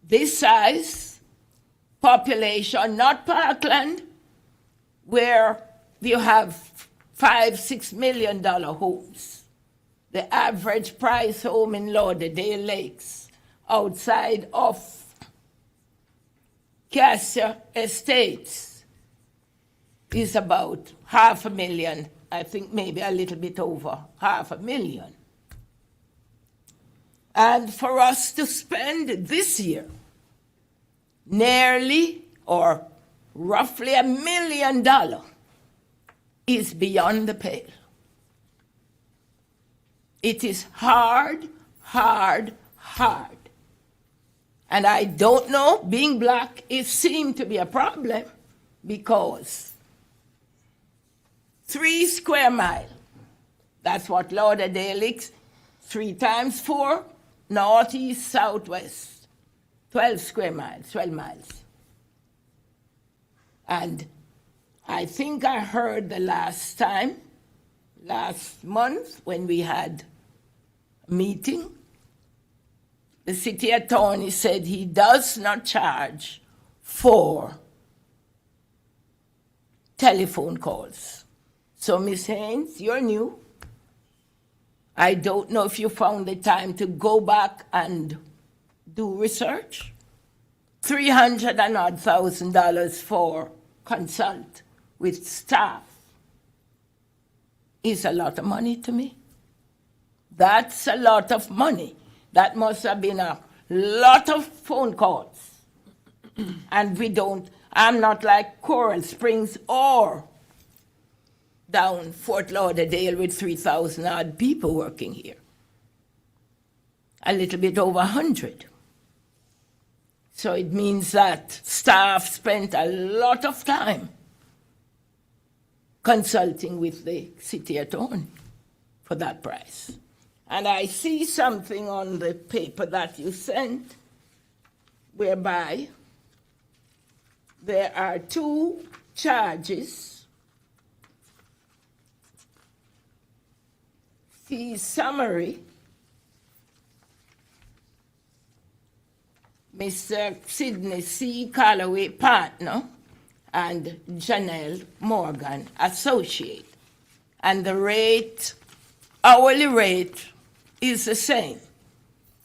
this size, population, not Parkland, where you have $5-6 million homes. The average price home in Lauderdale Lakes, outside of Cassia Estates, is about $500,000, I think maybe a little bit over $500,000. And for us to spend this year nearly or roughly $1 million is beyond the pale. It is hard, hard, hard. And I don't know, being black, it seemed to be a problem, because 3 square miles, that's what Lauderdale is, 3 times 4, northeast, southwest, 12 square miles, 12 miles. And I think I heard the last month, when we had a meeting, the city attorney said he does not charge for telephone calls. So, Ms. Haynes, you're new. I don't know if you found the time to go back and do research. $300,000 for consult with staff is a lot of money to me. That's a lot of money. That must have been a lot of phone calls. And I'm not like Coral Springs or down Fort Lauderdale with 3,000 odd people working here. A little bit over 100. So it means that staff spent a lot of time consulting with the city attorney for that price. And I see something on the paper that you sent whereby there are 2 charges, fee summary. Mr. Sidney C. Calloway, partner, and Janelle Morgan, associate. And the rate, hourly rate, is the same,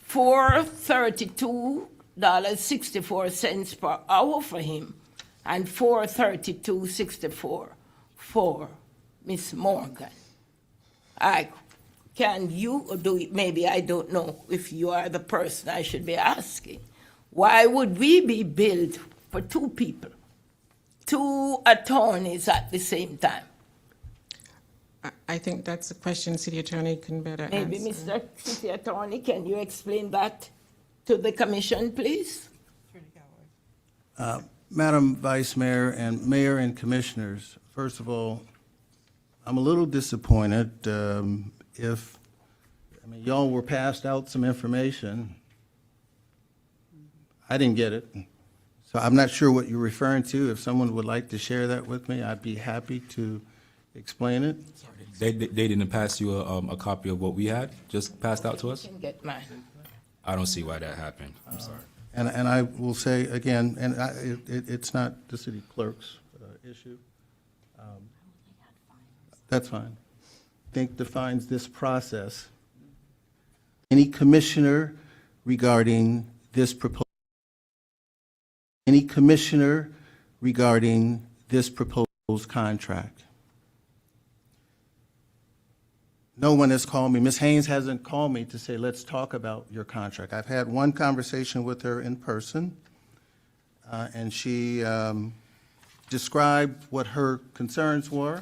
$432.64 per hour for him, and $432.64 for Miss Morgan. Can you do it? Maybe I don't know if you are the person I should be asking. Why would we be billed for 2 people, 2 attorneys at the same time? I think that's a question City Attorney can better answer. Maybe, Mr. City Attorney, can you explain that to the commission, please? Madam Vice Mayor and Mayor and Commissioners, first of all, I'm a little disappointed y'all were passed out some information. I didn't get it. So I'm not sure what you're referring to. If someone would like to share that with me, I'd be happy to explain it. They didn't pass you a copy of what we had just passed out to us? You can get mine. I don't see why that happened. I'm sorry. And I will say again, it's not the city clerk's issue. That's fine. I think defines this process. Any commissioner regarding this proposed contract. No one has called me. Ms. Haynes hasn't called me to say, let's talk about your contract. I've had one conversation with her in person, and she described what her concerns were,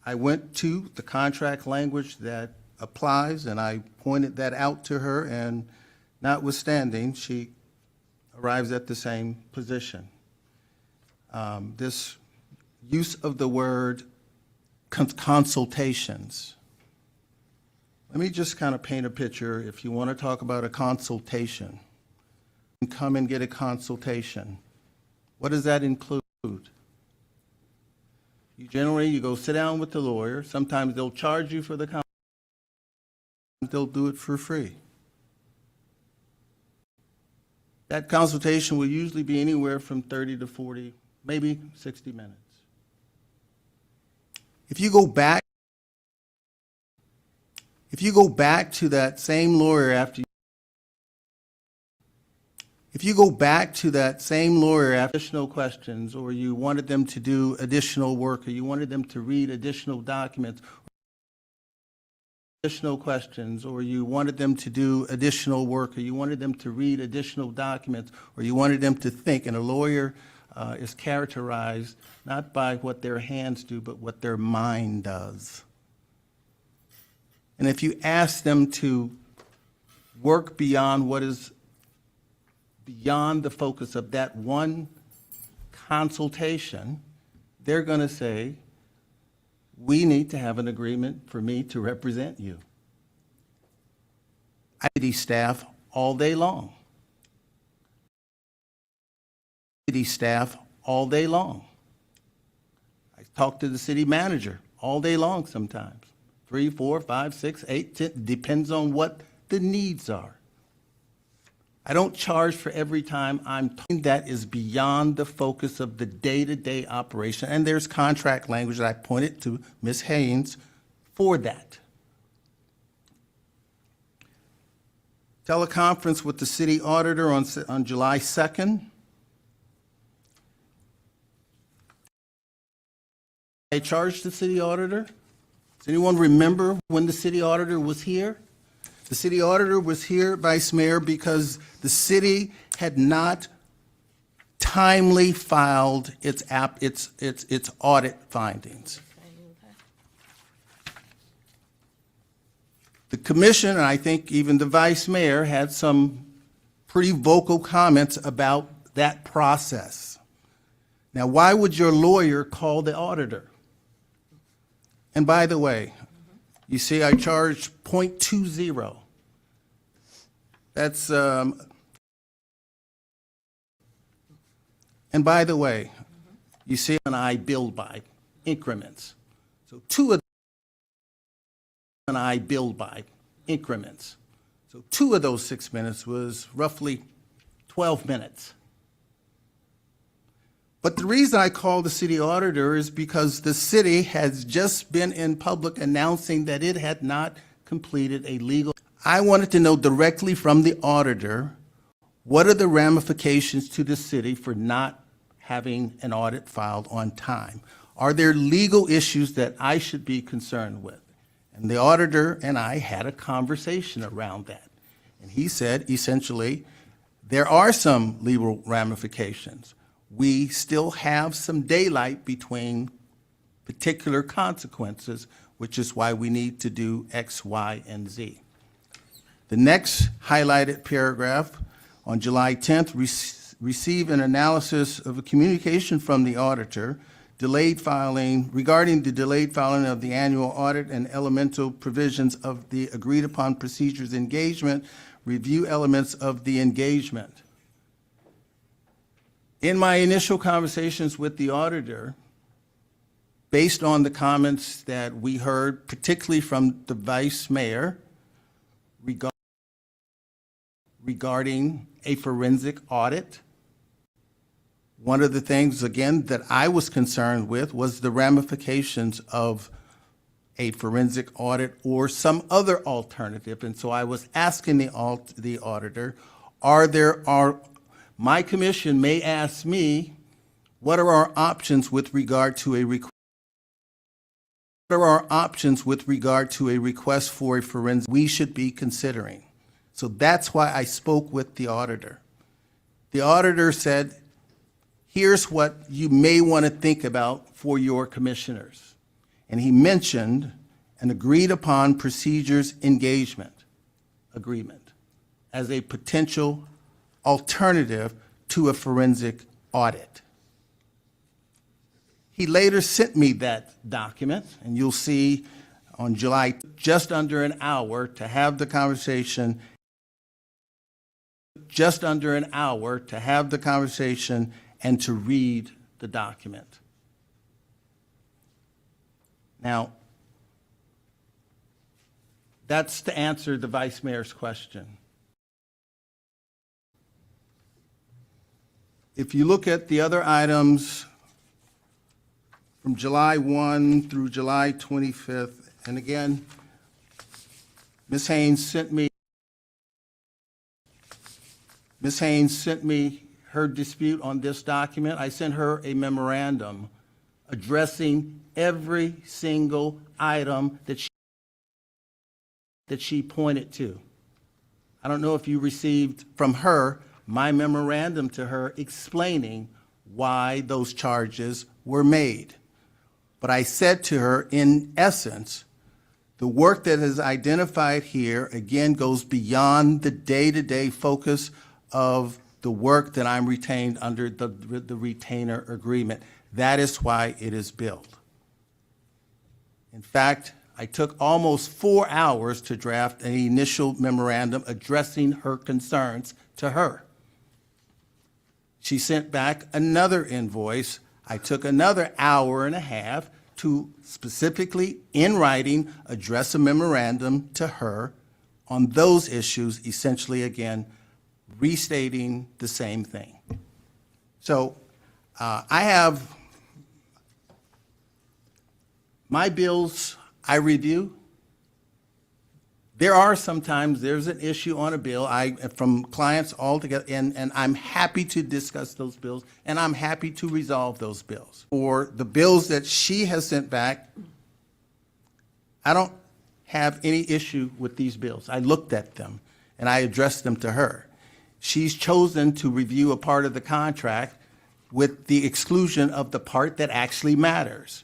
I went to the contract language that applies, and I pointed that out to her, and notwithstanding, she arrives at the same position. This use of the word consultations. Let me just kind of paint a picture. If you want to talk about a consultation, come and get a consultation. What does that include? You go sit down with the lawyer. Sometimes they'll charge you for the consultation. They'll do it for free. That consultation will usually be anywhere from 30 to 40, maybe 60 minutes. If you go back to that same lawyer after additional questions, or you wanted them to do additional work, or you wanted them to read additional documents, or you wanted them to do additional work, or you wanted them to read additional documents, or you wanted them to think, and a lawyer is characterized not by what their hands do, but what their mind does. And if you ask them to work beyond what is beyond the focus of that one consultation, they're going to say, we need to have an agreement for me to represent you. City staff all day long. City staff all day long. I talk to the city manager all day long sometimes. 3, 4, 5, 6, 8, 10, depends on what the needs are. I don't charge for every time I'm talking. That is beyond the focus of the day-to-day operation, and there's contract language that I pointed to Ms. Haynes for that. Teleconference with the city auditor on July 2nd. I charged the city auditor. Does anyone remember when the city auditor was here? The city auditor was here, Vice Mayor, because the city had not timely filed its audit findings. The commission, and I think even the Vice Mayor, had some pretty vocal comments about that process. Now, why would your lawyer call the auditor? And by the way, you see I charged 0.20. That's, and by the way, you see and I bill by increments. So two of those 6 minutes was roughly 12 minutes. But the reason I called the city auditor is because the city has just been in public announcing that it had not completed a legal. I wanted to know directly from the auditor, what are the ramifications to the city for not having an audit filed on time? Are there legal issues that I should be concerned with? And the auditor and I had a conversation around that. And he said, essentially, there are some legal ramifications. We still have some daylight between particular consequences, which is why we need to do X, Y, and Z. The next highlighted paragraph, on July 10th, receive an analysis of a communication from the auditor regarding the delayed filing of the annual audit and elemental provisions of the agreed upon procedures engagement, review elements of the engagement. In my initial conversations with the auditor, based on the comments that we heard, particularly from the Vice Mayor, regarding a forensic audit, one of the things, again, that I was concerned with was the ramifications of a forensic audit or some other alternative. And so I was asking the auditor, my commission may ask me, what are our options with regard to a request? What are our options with regard to a request for a forensic we should be considering? So that's why I spoke with the auditor. The auditor said, here's what you may want to think about for your commissioners. and he mentioned an agreed-upon procedures engagement agreement as a potential alternative to a forensic audit. He later sent me that document, and you'll see on July, just under an hour to have the conversation, and to read the document. Now, that's to answer the Vice Mayor's question. If you look at the other items from July 1 through July 25th, and again, Ms. Haynes sent me her dispute on this document. I sent her a memorandum addressing every single item that she pointed to. I don't know if you received from her my memorandum to her explaining why those charges were made. But I said to her, in essence, the work that is identified here, again, goes beyond the day-to-day focus of the work that I'm retained under the retainer agreement. That is why it is billed. In fact, I took almost 4 hours to draft an initial memorandum addressing her concerns to her. She sent back another invoice. I took another hour and a half to specifically, in writing, address a memorandum to her on those issues, essentially, again, restating the same thing. So I have my bills I review. There are sometimes there's an issue on a bill from clients altogether, and I'm happy to discuss those bills, and I'm happy to resolve those bills. For the bills that she has sent back, I don't have any issue with these bills. I looked at them, and I addressed them to her. She's chosen to review a part of the contract with the exclusion of the part that actually matters.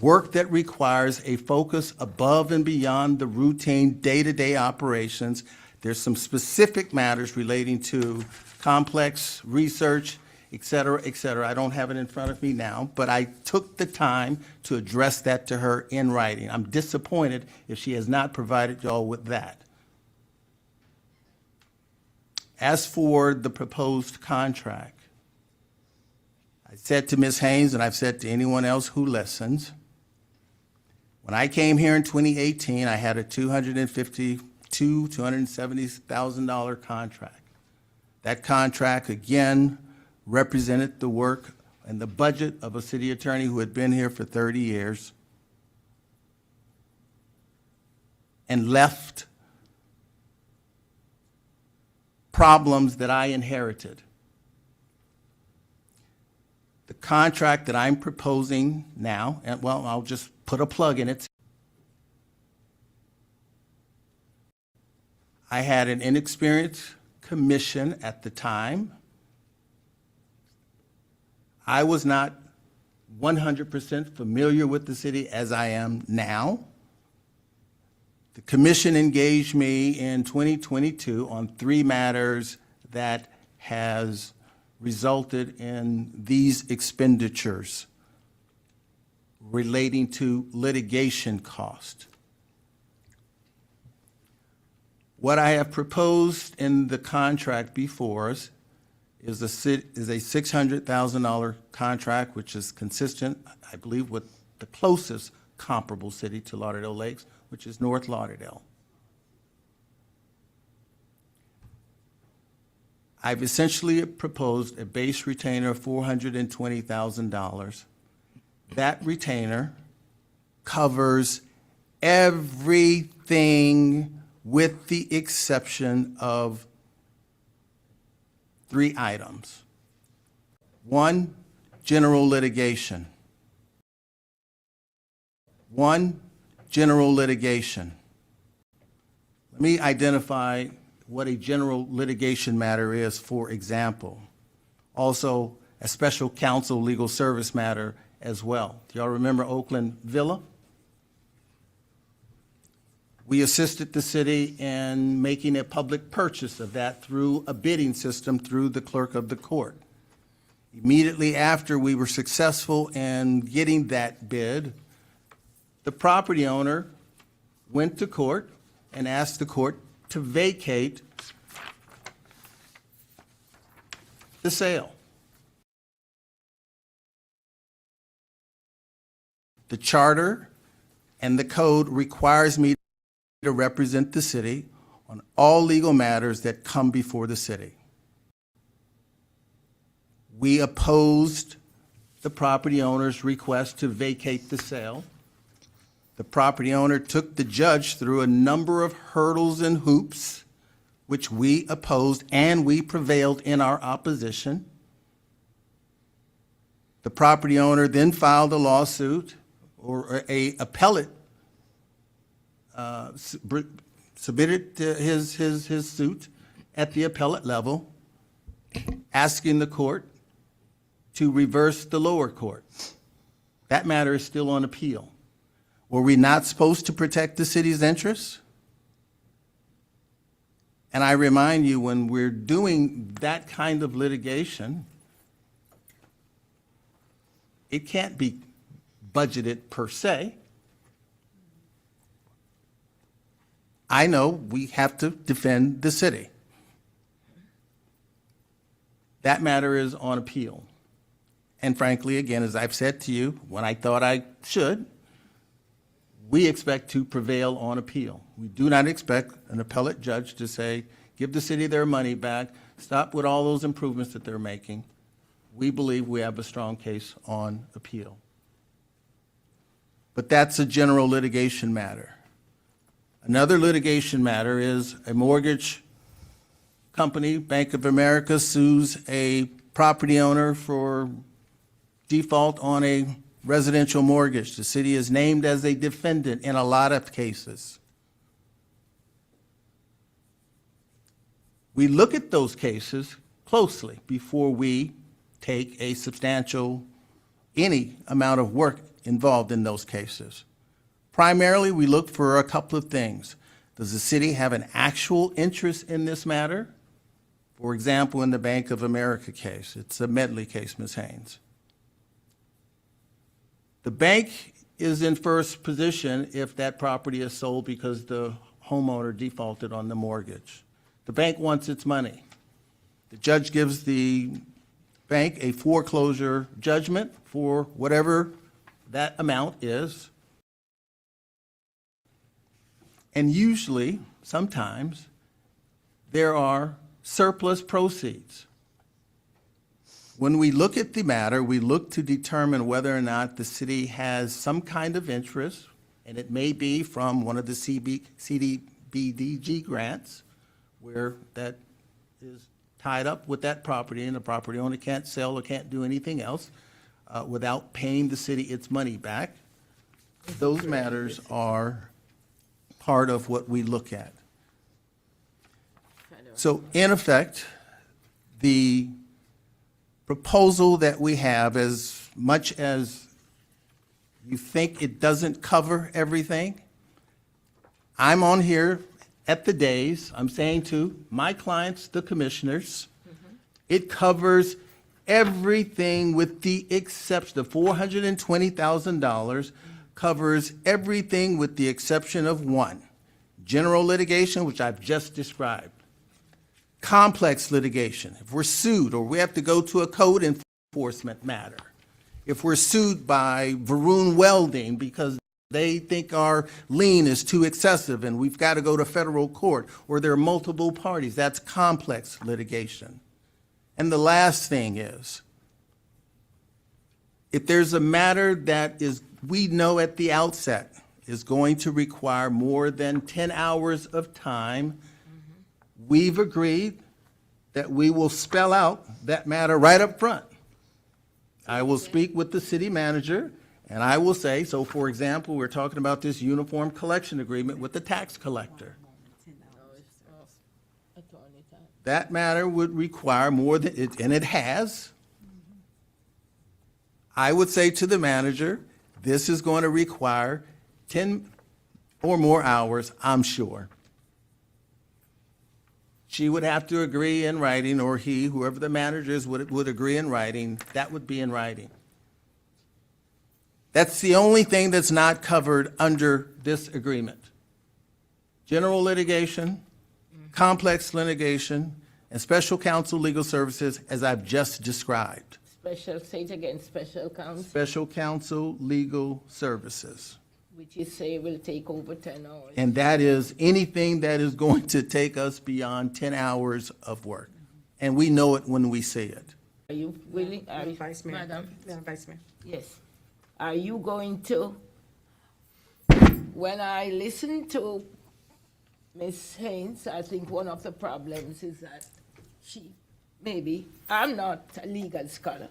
Work that requires a focus above and beyond the routine day-to-day operations. There's some specific matters relating to complex research, et cetera, et cetera. I don't have it in front of me now, but I took the time to address that to her in writing. I'm disappointed if she has not provided y'all with that. As for the proposed contract, I said to Ms. Haynes, and I've said to anyone else who listens, when I came here in 2018, I had a $270,000 contract. That contract, again, represented the work and the budget of a city attorney who had been here for 30 years and left problems that I inherited. The contract that I'm proposing now, and well, I'll just put a plug in it. I had an inexperienced commission at the time. I was not 100% familiar with the city as I am now. The commission engaged me in 2022 on 3 matters that has resulted in these expenditures relating to litigation cost. What I have proposed in the contract before us is a $600,000 contract, which is consistent, I believe, with the closest comparable city to Lauderdale Lakes, which is North Lauderdale. I've essentially proposed a base retainer of $420,000. That retainer covers everything with the exception of 3 items. 1, general litigation. 1, general litigation. Let me identify what a general litigation matter is, for example. Also, a special counsel legal service matter as well. Do y'all remember Oakland Villa? We assisted the city in making a public purchase of that through a bidding system through the clerk of the court. Immediately after we were successful in getting that bid, the property owner went to court and asked the court to vacate the sale. The charter and the code requires me to represent the city on all legal matters that come before the city. We opposed the property owner's request to vacate the sale. The property owner took the judge through a number of hurdles and hoops, which we opposed, and we prevailed in our opposition. The property owner then filed a lawsuit or a appellate, submitted his suit at the appellate level, asking the court to reverse the lower court. That matter is still on appeal. Were we not supposed to protect the city's interests? And I remind you, when we're doing that kind of litigation, it can't be budgeted per se. I know we have to defend the city. That matter is on appeal. And frankly, again, as I've said to you, when I thought I should, we expect to prevail on appeal. We do not expect an appellate judge to say, give the city their money back, stop with all those improvements that they're making. We believe we have a strong case on appeal. But that's a general litigation matter. Another litigation matter is a mortgage company, Bank of America, sues a property owner for default on a residential mortgage. The city is named as a defendant in a lot of cases. We look at those cases closely before we take a substantial, any amount of work involved in those cases. Primarily, we look for a couple of things. Does the city have an actual interest in this matter? For example, in the Bank of America case, it's a Medley case, Ms. Haynes. The bank is in first position if that property is sold because the homeowner defaulted on the mortgage. The bank wants its money. The judge gives the bank a foreclosure judgment for whatever that amount is. And usually, sometimes, there are surplus proceeds. When we look at the matter, we look to determine whether or not the city has some kind of interest, and it may be from one of the CDBG grants, where that is tied up with that property, and the property owner can't sell or can't do anything else without paying the city its money back. Those matters are part of what we look at. So in effect, the proposal that we have, as much as you think it doesn't cover everything, I'm on here at the days, I'm saying to my clients, the commissioners, it covers everything with the exception, the $420,000 covers everything with the exception of one: general litigation, which I've just described. Complex litigation, if we're sued or we have to go to a code enforcement matter. If we're sued by Varun Welding because they think our lien is too excessive and we've got to go to federal court, or there are multiple parties, that's complex litigation. And the last thing is, if there's a matter that is, we know at the outset, is going to require more than 10 hours of time, we've agreed that we will spell out that matter right up front. I will speak with the city manager, and I will say, so for example, we're talking about this uniform collection agreement with the tax collector. That matter would require more than, and it has. I would say to the manager, this is going to require 10 or more hours, I'm sure. She would have to agree in writing, or he, whoever the manager is, would agree in writing. That would be in writing. That's the only thing that's not covered under this agreement. General litigation, complex litigation, and special counsel legal services, as I've just described. Special, say it again, special counsel, Special counsel legal services. which you say will take over 10 hours. And that is anything that is going to take us beyond 10 hours of work. And we know it when we see it. Are you willing, are you, Vice Mayor. Madam? Madam Vice Mayor. Yes. Are you going to, when I listen to Ms. Haynes, I think one of the problems is that she, maybe, I'm not a legal scholar,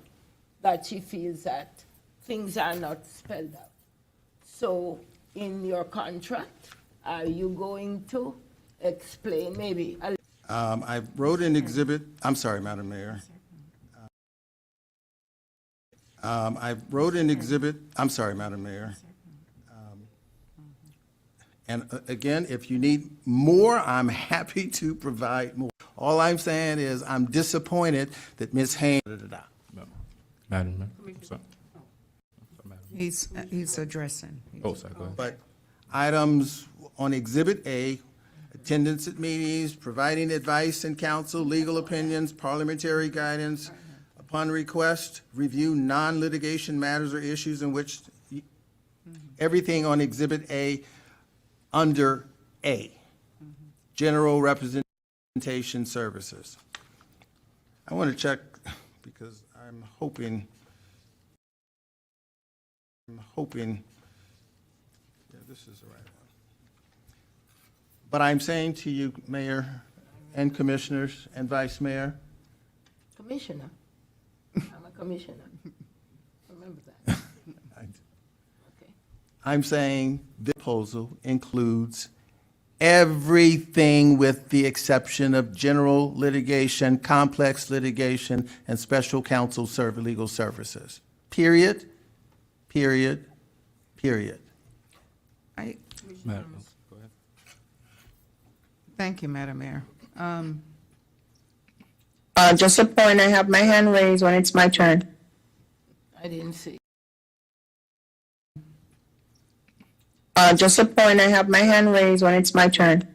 that she feels that things are not spelled out. So in your contract, are you going to explain maybe? I wrote an exhibit, I'm sorry, Madam Mayor. I wrote an exhibit, I'm sorry, Madam Mayor. And again, if you need more, I'm happy to provide more. All I'm saying is I'm disappointed that Ms. Haynes, Madam Mayor. Sorry. He's addressing. Oh, sorry, go ahead. but items on Exhibit A, attendance at meetings, providing advice and counsel, legal opinions, parliamentary guidance, upon request, review non-litigation matters or issues in which, everything on Exhibit A under A, general representation services. I want to check because I'm hoping, yeah, this is the right one. But I'm saying to you, Mayor and Commissioners and Vice Mayor, Commissioner. I'm a commissioner. Remember that. Okay. I'm saying the proposal includes everything with the exception of general litigation, complex litigation, and special counsel legal services. Period, period, period. Madam, go ahead. Thank you, Madam Mayor. Just a point, I have my hand raised when it's my turn. I didn't see. Just a point, I have my hand raised when it's my turn.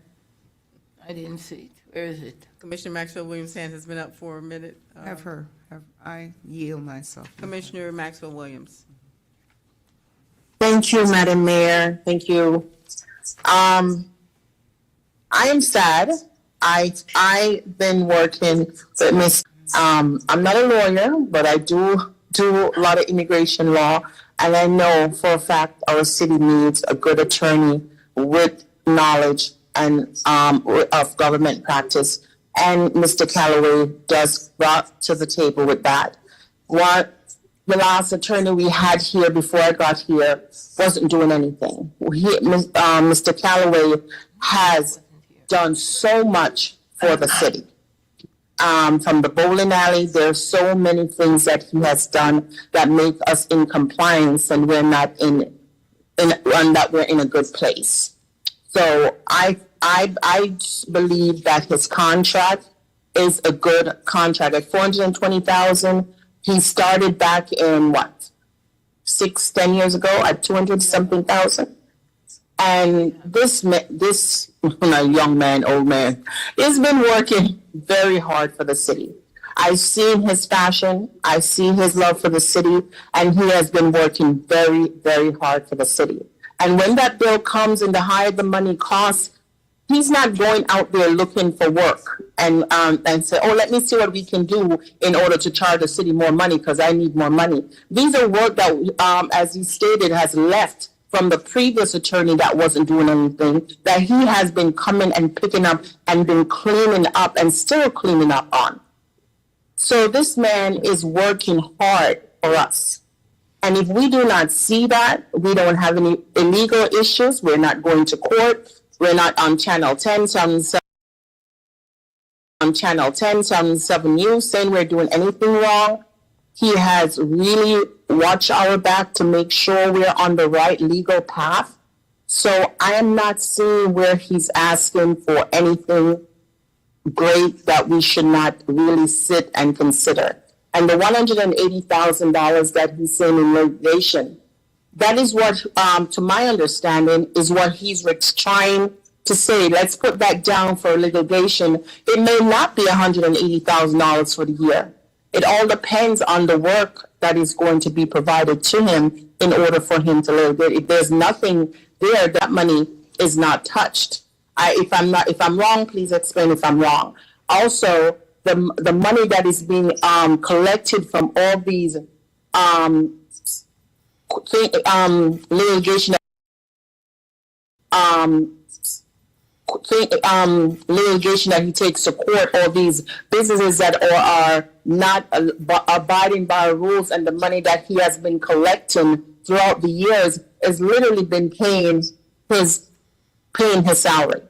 I didn't see it. Where is it? Commissioner Maxwell Williams' hand has been up for a minute. I yield myself. Commissioner Maxwell Williams. Thank you, Madam Mayor. Thank you. I am sad. I've been working with Miss, I'm not a lawyer, but I do a lot of immigration law, and I know for a fact our city needs a good attorney with knowledge and of government practice, and Mr. Callaway does brought to the table with that. The last attorney we had here before I got here wasn't doing anything. Mr. Callaway has done so much for the city. From the bowling alley, there's so many things that he has done that make us in compliance, and we're not that we're in a good place. So I believe that his contract is a good contract at $420,000. He started back in 10 years ago at 200-something thousand. And this young man, old man, has been working very hard for the city. I've seen his passion, I see his love for the city, and he has been working very, very hard for the city. And when that bill comes and the higher the money costs, he's not going out there looking for work and say, oh, let me see what we can do in order to charge the city more money because I need more money. These are work that, as he stated, has left from the previous attorney that wasn't doing anything, that he has been coming and picking up and been cleaning up and still cleaning up on. So this man is working hard for us. And if we do not see that, we don't have any illegal issues, we're not going to court, we're not on Channel 10, on Channel 10, 7 News saying we're doing anything wrong. He has really watched our back to make sure we're on the right legal path. So I am not seeing where he's asking for anything great that we should not really sit and consider. And the $180,000 that he's saying in litigation, that is what, to my understanding, is what he's trying to say. Let's put that down for litigation. It may not be $180,000 for the year. It all depends on the work that is going to be provided to him in order for him to litigate. If there's nothing there, that money is not touched. If I'm wrong, please explain if I'm wrong. Also, the money that is being collected from all these litigation litigation that he takes to court, all these businesses that are not abiding by rules, and the money that he has been collecting throughout the years has literally been paying his salary.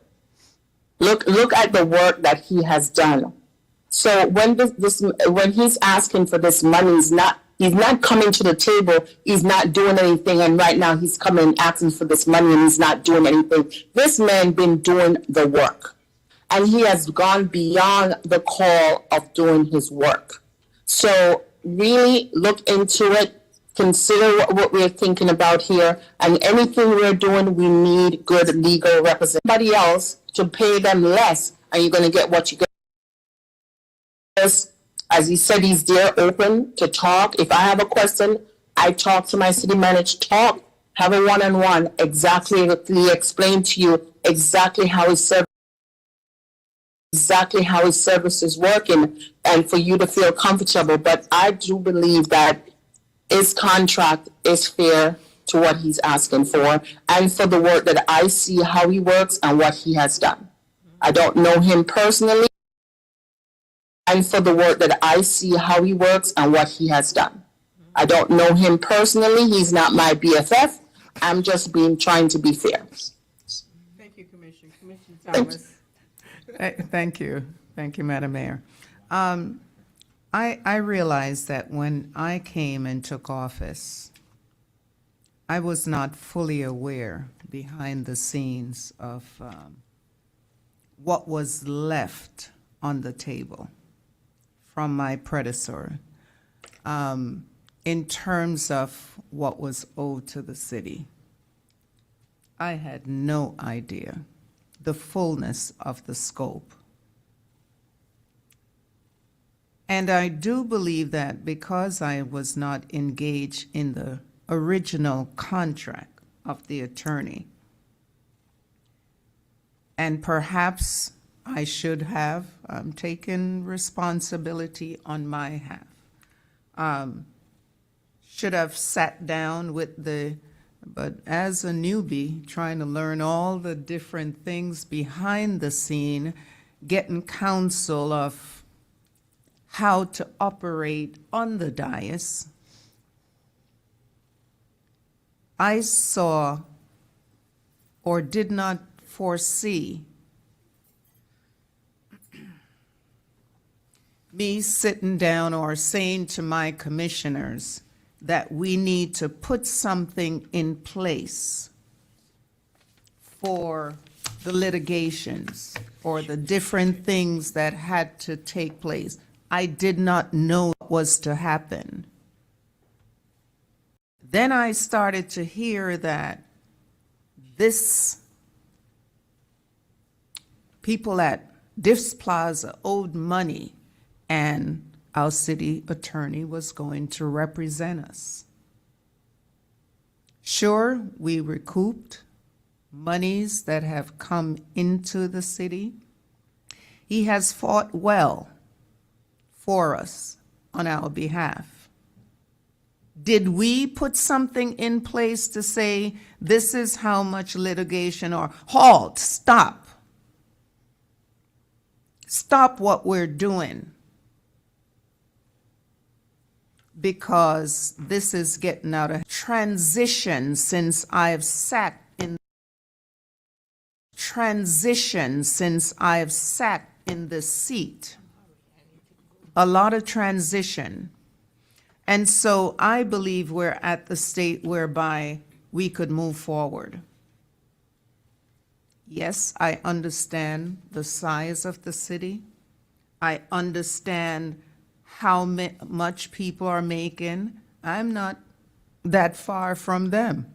Look at the work that he has done. So when when he's asking for this money, he's not coming to the table. He's not doing anything. And right now he's coming asking for this money and he's not doing anything. This man been doing the work, and he has gone beyond the call of doing his work. So really look into it. Consider what we're thinking about here, and anything we're doing, we need good legal representation. Somebody else to pay them less, and you're going to get what you get. As he said, he's there open to talk. If I have a question, I talk to my city manager, have a one-on-one, exactly explain to you exactly how his service is working, and for you to feel comfortable. But I do believe that his contract is fair to what he's asking for, and for the work that I see how he works and what he has done. I don't know him personally, and for the work that I see how he works and what he has done. I don't know him personally. He's not my BFF. I'm just trying to be fair. Thank you, Commissioner. Commissioner Thomas. Thank you. Thank you, Madam Mayor. I realized that when I came and took office, I was not fully aware behind the scenes of what was left on the table from my predecessor in terms of what was owed to the city. I had no idea the fullness of the scope. And I do believe that because I was not engaged in the original contract of the attorney, and perhaps I should have taken responsibility on my half. Should have sat down with but as a newbie, trying to learn all the different things behind the scene, getting counsel of how to operate on the dais, I saw or did not foresee me sitting down or saying to my commissioners that we need to put something in place for the litigations or the different things that had to take place. I did not know what was to happen. Then I started to hear that people at this plaza owed money, and our city attorney was going to represent us. Sure, we recouped monies that have come into the city. He has fought well for us on our behalf. Did we put something in place to say, this is how much litigation, or halt, stop? Stop what we're doing, because this is getting out of transition since I've sat in this seat. A lot of transition. And so I believe we're at the state whereby we could move forward. Yes, I understand the size of the city. I understand how much people are making. I'm not that far from them.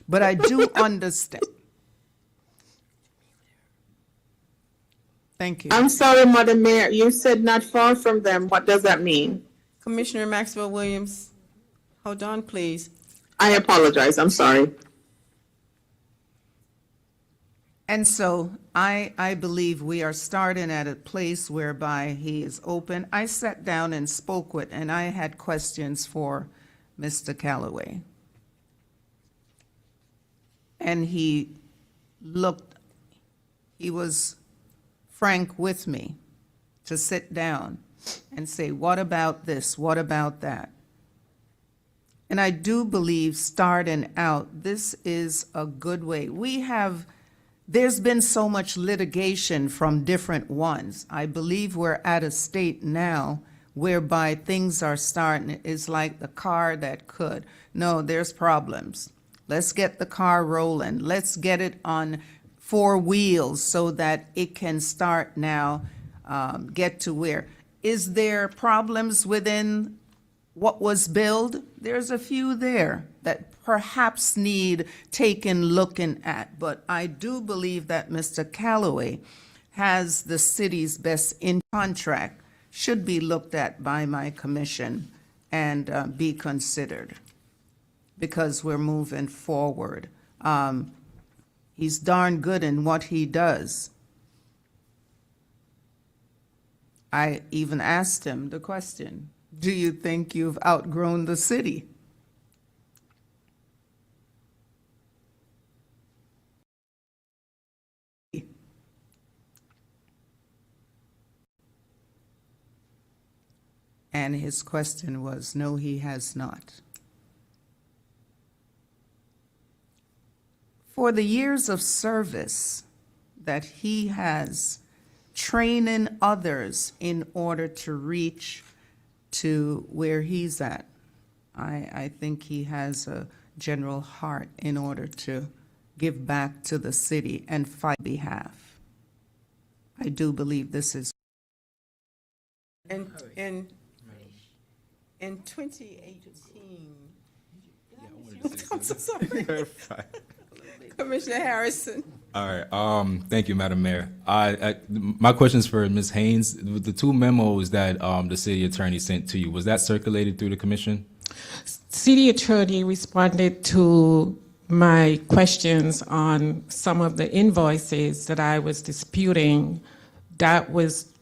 But I do understand. Thank you. I'm sorry, Madam Mayor, you said not far from them. What does that mean? Commissioner Maxwell Williams, hold on, please. I apologize, I'm sorry. And so I believe we are starting at a place whereby he is open. I sat down and spoke with, and I had questions for Mr. Callaway. And he was frank with me to sit down and say, what about this? What about that? And I do believe starting out, this is a good way. There's been so much litigation from different ones. I believe we're at a state now whereby things are starting. It's like the car that could. No, there's problems. Let's get the car rolling. Let's get it on 4 wheels so that it can start now, get to where. Is there problems within what was built? There's a few there that perhaps need looking at. But I do believe that Mr. Callaway has the city's best in contract, should be looked at by my commission and be considered, because we're moving forward. He's darn good in what he does. I even asked him the question, do you think you've outgrown the city? And his question was, no, he has not. For the years of service that he has, training others in order to reach to where he's at, I think he has a general heart in order to give back to the city and fight on behalf. I do believe this is. And in 2018, I'm so sorry. Commissioner Harrison. All right. Thank you, Madam Mayor. My question is for Ms. Haynes. The 2 memos that the city attorney sent to you, was that circulated through the commission? City attorney responded to my questions on some of the invoices that I was disputing. That was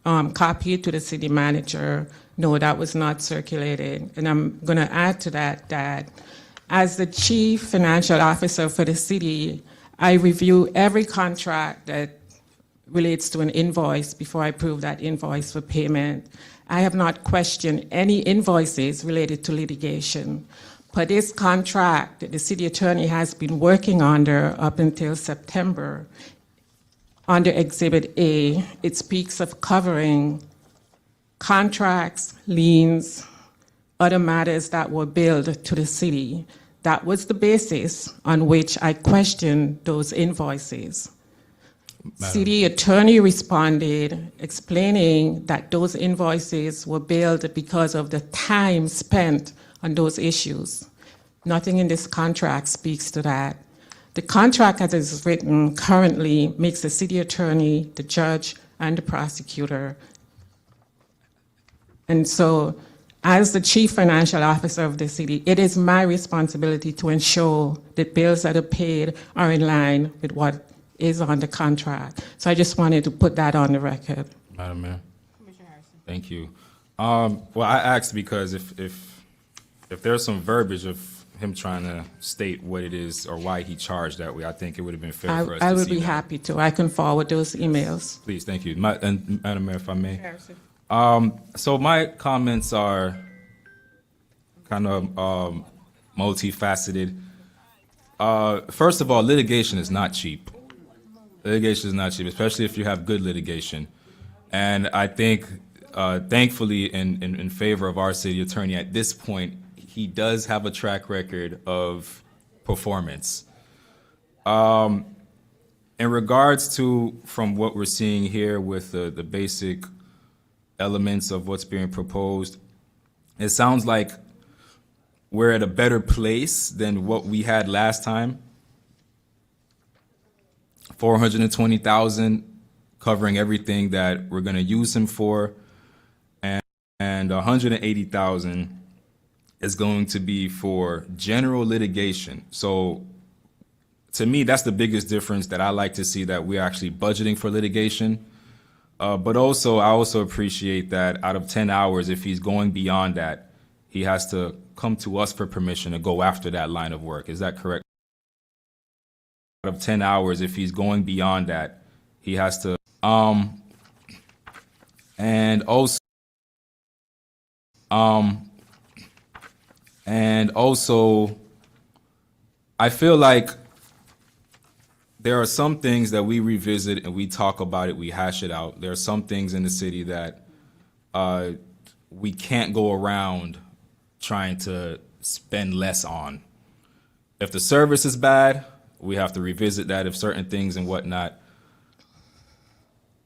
copied to the city manager. No, that was not circulated. And I'm going to add to that as the chief financial officer for the city, I review every contract that relates to an invoice before I approve that invoice for payment. I have not questioned any invoices related to litigation. But this contract that the city attorney has been working under up until September, under Exhibit A, it speaks of covering contracts, liens, other matters that were billed to the city. That was the basis on which I questioned those invoices. City attorney responded explaining that those invoices were billed because of the time spent on those issues. Nothing in this contract speaks to that. The contract as it is written currently makes the city attorney, the judge, and the prosecutor. And so, as the chief financial officer of the city, it is my responsibility to ensure that bills that are paid are in line with what is on the contract. So I just wanted to put that on the record. Madam Mayor. Thank you. Well, I asked because if there's some verbiage of him trying to state what it is or why he charged that way, I think it would have been fair for us to see that. I would be happy to. I can forward those emails. Please, thank you. And Madam Mayor, if I may. So my comments are kind of multifaceted. First of all, litigation is not cheap. Litigation is not cheap, especially if you have good litigation. And I think, thankfully, in favor of our city attorney at this point, he does have a track record of performance. In regards to from what we're seeing here with the basic elements of what's being proposed, it sounds like we're at a better place than what we had last time. 420,000 covering everything that we're going to use him for, and 180,000 is going to be for general litigation. So to me, that's the biggest difference that I like to see, that we're actually budgeting for litigation. But also, I also appreciate that out of 10 hours, if he's going beyond that, he has to come to us for permission to go after that line of work. Is that correct? Out of 10 hours, if he's going beyond that, he has to, and also, I feel like there are some things that we revisit and we talk about it, we hash it out. There are some things in the city that we can't go around trying to spend less on. If the service is bad, we have to revisit that. If certain things and whatnot.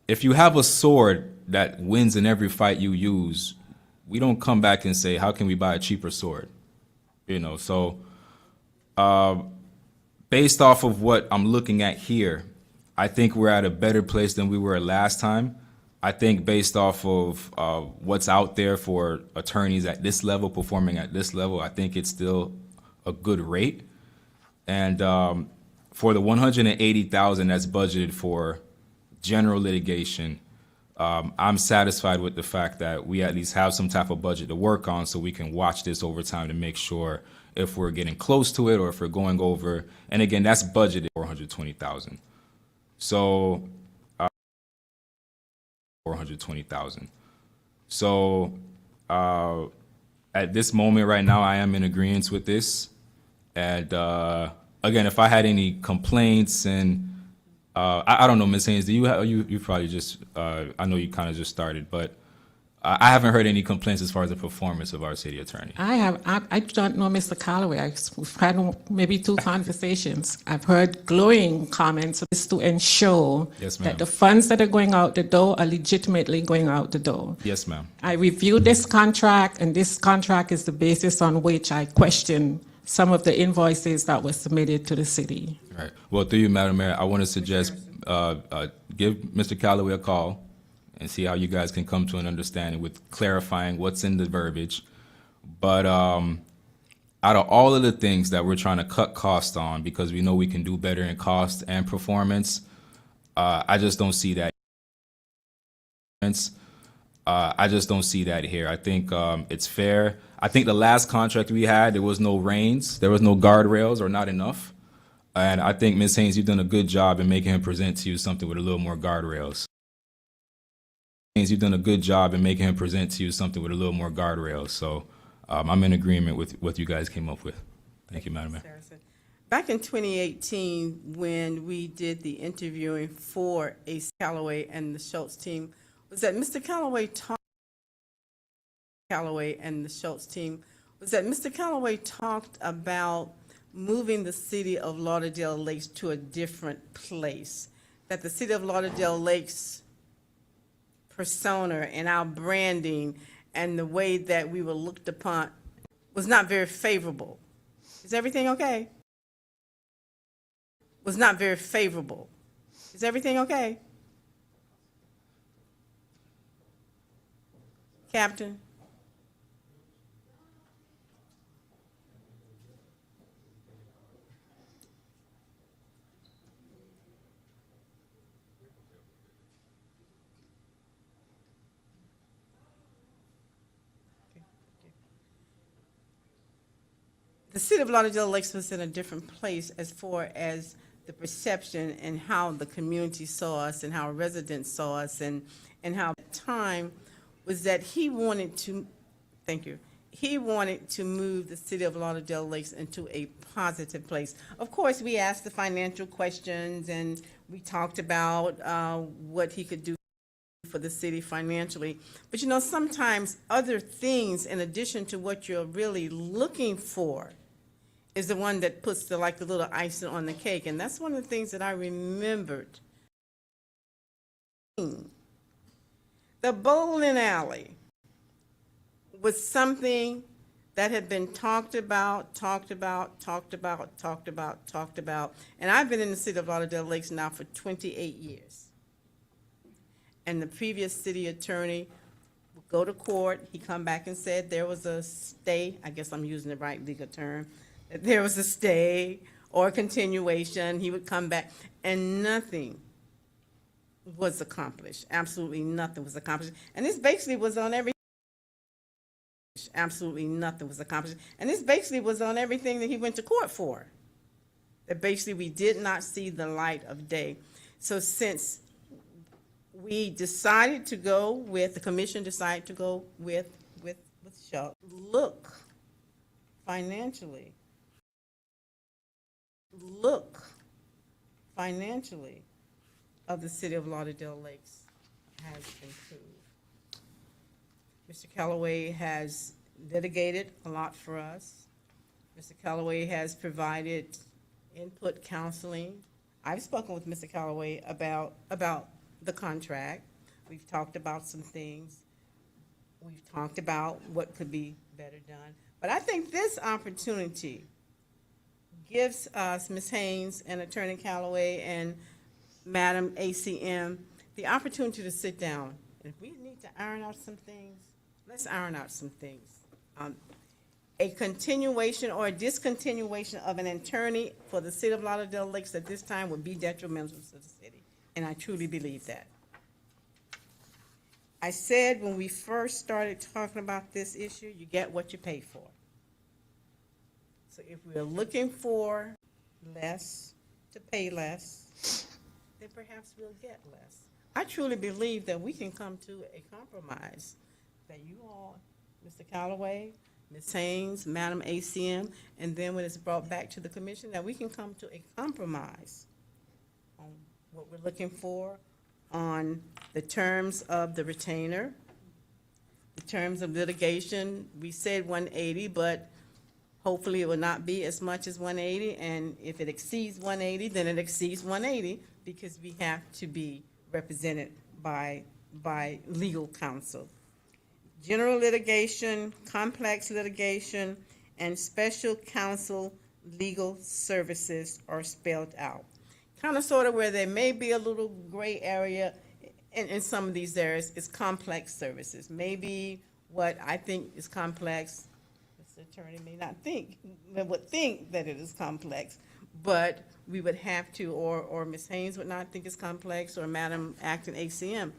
If you have a sword that wins in every fight you use, we don't come back and say, how can we buy a cheaper sword? You know, so based off of what I'm looking at here, I think we're at a better place than we were last time. I think based off of what's out there for attorneys at this level, performing at this level, I think it's still a good rate. And for the 180,000 that's budgeted for general litigation, I'm satisfied with the fact that we at least have some type of budget to work on, so we can watch this over time to make sure if we're getting close to it or if we're going over. And again, that's budgeted 420,000. So 420,000. So at this moment right now, I am in agreement with this. And again, if I had any complaints and I don't know, Ms. Haynes, do you have, you probably just, I know you kind of just started, but I haven't heard any complaints as far as the performance of our city attorney. I don't know Mr. Calloway. We've had maybe 2 conversations. I've heard glowing comments to ensure Yes, ma'am. that the funds that are going out the door are legitimately going out the door. Yes, ma'am. I reviewed this contract, and this contract is the basis on which I question some of the invoices that were submitted to the city. Right. Well, through you, Madam Mayor, I want to suggest give Mr. Calloway a call and see how you guys can come to an understanding with clarifying what's in the verbiage. But out of all of the things that we're trying to cut costs on, because we know we can do better in cost and performance, I just don't see that. I just don't see that here. I think it's fair. I think the last contract we had, there was no reins, there was no guardrails, or not enough. And I think, Ms. Haynes, you've done a good job in making him present to you something with a little more guardrails. You've done a good job in making him present to you something with a little more guardrails. So I'm in agreement with what you guys came up with. Thank you, Madam Mayor. Back in 2018, when we did the interviewing for Ace Calloway and the Schultz team, was that Mr. Calloway talked about moving the city of Lauderdale Lakes to a different place, that the city of Lauderdale Lakes persona and our branding and the way that we were looked upon was not very favorable. Is everything okay? Was not very favorable. Is everything okay? Captain? The city of Lauderdale Lakes was in a different place as far as the perception and how the community saw us and how residents saw us, and how at the time was that he wanted to, he wanted to move the city of Lauderdale Lakes into a positive place. Of course, we asked the financial questions and we talked about what he could do for the city financially. But you know, sometimes other things in addition to what you're really looking for is the one that puts the little icing on the cake, and that's one of the things that I remembered. The bowling alley was something that had been talked about, and I've been in the city of Lauderdale Lakes now for 28 years. And the previous city attorney would go to court, he come back and said there was a stay, I guess I'm using the right legal term, that there was a stay or continuation, he would come back, and nothing was accomplished, absolutely nothing was accomplished. And this basically was on every absolutely nothing was accomplished. And this basically was on everything that he went to court for. That basically we did not see the light of day. So since we decided to go with, the commission decided to go with Shuck, look financially of the city of Lauderdale Lakes has improved. Mr. Callaway has litigated a lot for us. Mr. Callaway has provided input counseling. I've spoken with Mr. Callaway about the contract. We've talked about some things. We've talked about what could be better done. But I think this opportunity gives us, Ms. Haynes and Attorney Callaway and Madam ACM, the opportunity to sit down. And if we need to iron out some things, let's iron out some things. A continuation or a discontinuation of an attorney for the city of Lauderdale Lakes at this time would be detrimental to the city, and I truly believe that. I said when we first started talking about this issue, you get what you pay for. So if we're looking for less, to pay less, then perhaps we'll get less. I truly believe that we can come to a compromise, that you all, Mr. Callaway, Ms. Haynes, Madam ACM, and then when it's brought back to the commission, that we can come to a compromise on what we're looking for, on the terms of the retainer, the terms of litigation. We said 180, but hopefully it will not be as much as 180, and if it exceeds 180, then it exceeds 180, because we have to be represented by legal counsel. General litigation, complex litigation, and special counsel legal services are spelled out. Kind of sort of where there may be a little gray area in some of these areas is complex services. Maybe what I think is complex, Mr. Attorney may not think, would think that it is complex, but we would have to, or Ms. Haynes would not think it's complex, or Madam Acting ACM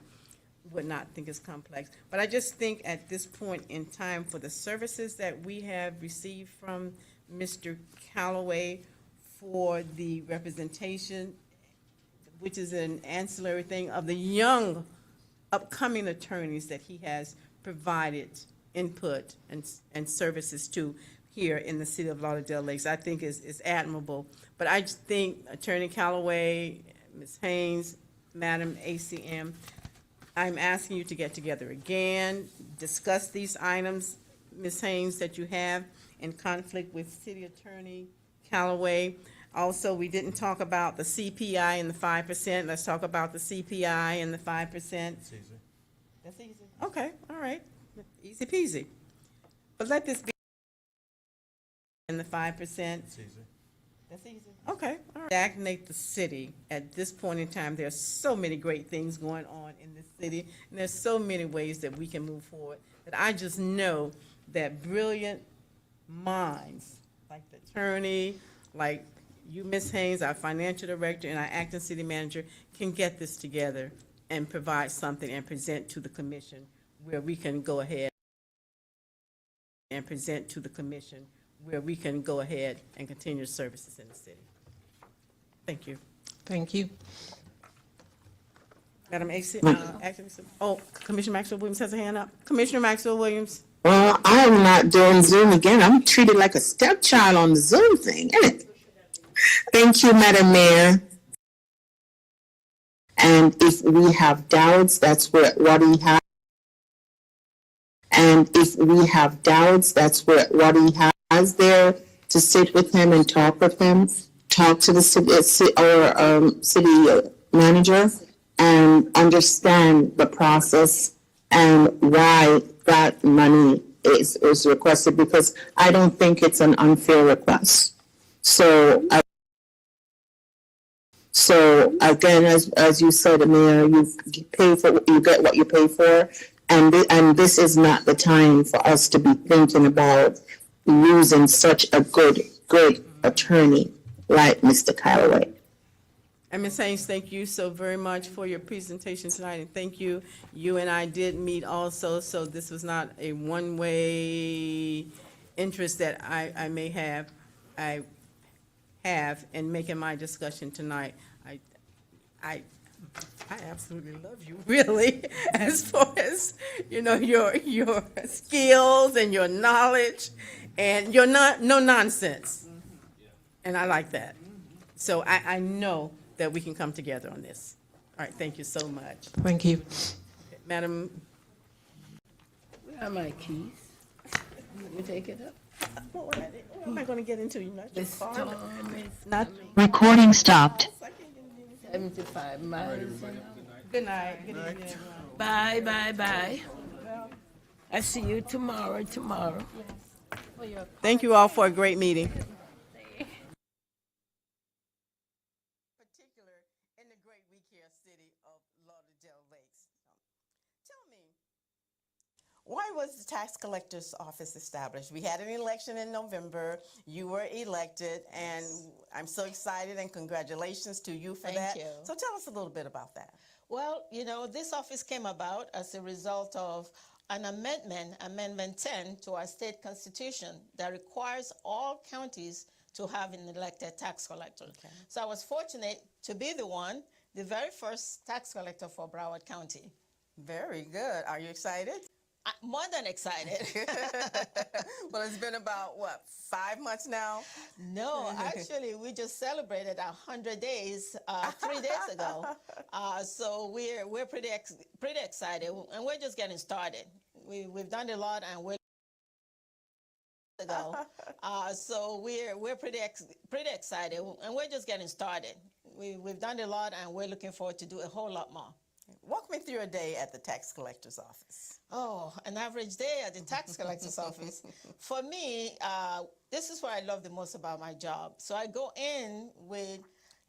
would not think it's complex. But I just think at this point in time, for the services that we have received from Mr. Callaway for the representation, which is an ancillary thing of the young upcoming attorneys that he has provided input and services to here in the city of Lauderdale Lakes, I think is admirable. But I just think Attorney Callaway, Ms. Haynes, Madam ACM, I'm asking you to get together again, discuss these items, Ms. Haynes, that you have in conflict with City Attorney Callaway. Also, we didn't talk about the CPI and the 5%. Let's talk about the CPI and the 5%. That's easy. That's easy. Okay, all right. Easy peasy. But let this be in the 5%. That's easy. That's easy. Okay, all right. Stagnate the city at this point in time. There are so many great things going on in this city, and there's so many ways that we can move forward, that I just know that brilliant minds, like the attorney, like you, Ms. Haynes, our financial director, and our acting city manager, can get this together and provide something and present to the commission where we can go ahead and continue services in the city. Thank you. Thank you. Madam AC, Commissioner Maxwell Williams has a hand up. Commissioner Maxwell Williams. Well, I am not doing Zoom again. I'm treated like a stepchild on the Zoom thing, isn't it? Thank you, Madam Mayor. And if we have doubts, that's what he has. And if we have doubts, that's what he has there. to sit with him and talk with him, talk to the city manager, and understand the process and why that money is requested, because I don't think it's an unfair request. So again, as you said, Mayor, you get what you pay for, and this is not the time for us to be thinking about losing such a good attorney like Mr. Callaway. And Ms. Haynes, thank you so very much for your presentation tonight, and thank you. You and I did meet also, so this was not a one-way interest that I may have. I have in making my discussion tonight. I absolutely love you, really, as far as, you know, your skills and your knowledge and your no nonsense. And I like that. So I know that we can come together on this. All right, thank you so much. Thank you. Madam, Where are my keys? You take it up. what am I going to get into? You know, The storm is not. Recording stopped. 75 miles an hour. Good night. Good evening, everyone. Bye, bye, bye. I see you tomorrow. Thank you all for a great meeting. Particular in the great we care city of Lauderdale Lakes. Tell me, why was the tax collector's office established? We had an election in November. You were elected, and I'm so excited, and congratulations to you for that. Thank you. So tell us a little bit about that. Well, you know, this office came about as a result of an Amendment 10 to our state constitution that requires all counties to have an elected tax collector. Okay. So I was fortunate to be the very first tax collector for Broward County. Very good. Are you excited? More than excited. Well, it's been about, what, 5 months now? No, actually, we just celebrated 100 days 3 days ago. So we're pretty excited, and we're just getting started. We've done a lot, and we're ago. So we're pretty excited, and we're just getting started. We've done a lot, and we're looking forward to do a whole lot more. Walk me through a day at the tax collector's office. Oh, an average day at the tax collector's office. For me, this is what I love the most about my job. So I go in with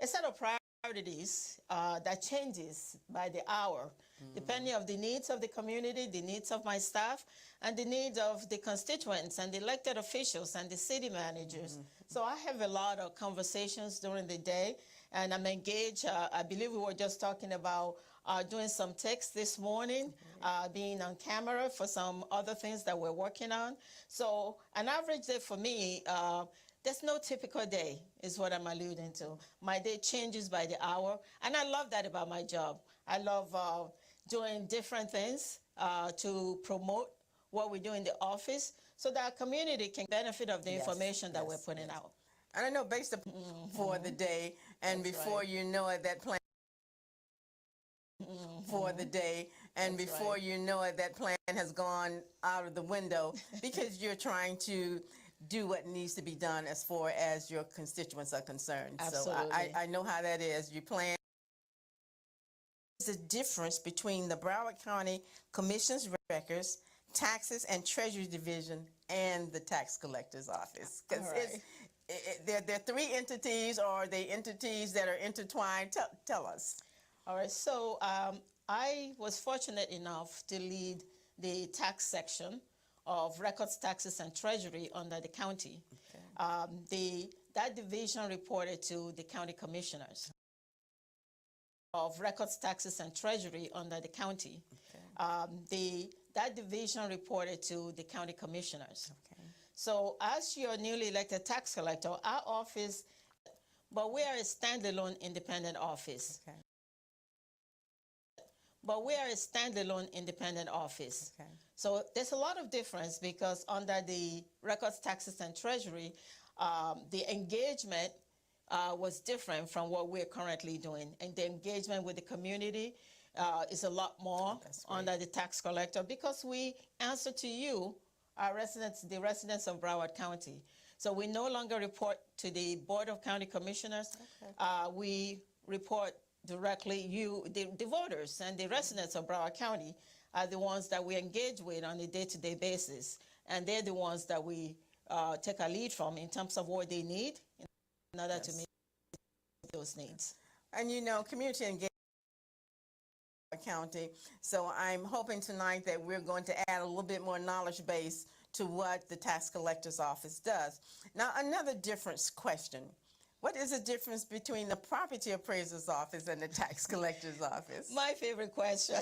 a set of priorities that changes by the hour, depending on the needs of the community, the needs of my staff, and the needs of the constituents and the elected officials and the city managers. So I have a lot of conversations during the day, and I'm engaged. I believe we were just talking about doing some text this morning, being on camera for some other things that we're working on. So an average day for me, there's no typical day, is what I'm alluding to. My day changes by the hour, and I love that about my job. I love doing different things to promote what we do in the office so that our community can benefit of the information that we're putting out. And I know based upon for the day, and That's before right. you know it, that plan for the day, and That's before right. you know it, that plan has gone out of the window because you're trying to do what needs to be done as far as your constituents are concerned. So Absolutely. I know how that is. You plan. There's a difference between the Broward County Commission's records, taxes and Treasury Division, and the tax collector's office. Because All right. they're three entities, or are they entities that are intertwined? Tell us. All right, so I was fortunate enough to lead the tax section of records, taxes, and treasury under the county. Okay. That division reported to the county commissioners of records, taxes, and treasury under the county. Okay. That division reported to the county commissioners. Okay. So as your newly elected tax collector, our office, but we are a standalone independent office. Okay. But we are a standalone independent office. Okay. So there's a lot of difference because under the records, taxes, and treasury, the engagement was different from what we're currently doing. And the engagement with the community is a lot more under the tax collector because we answer to you, our residents, the residents of Broward County. So we no longer report to the Board of County Commissioners. We report directly, the voters and the residents of Broward County are the ones that we engage with on a day-to-day basis. And they're the ones that we take a lead from in terms of what they need in order to meet those needs. And you know, community engagement county. So I'm hoping tonight that we're going to add a little bit more knowledge base to what the tax collector's office does. Now, another difference question. What is the difference between the property appraiser's office and the tax collector's office? My favorite question.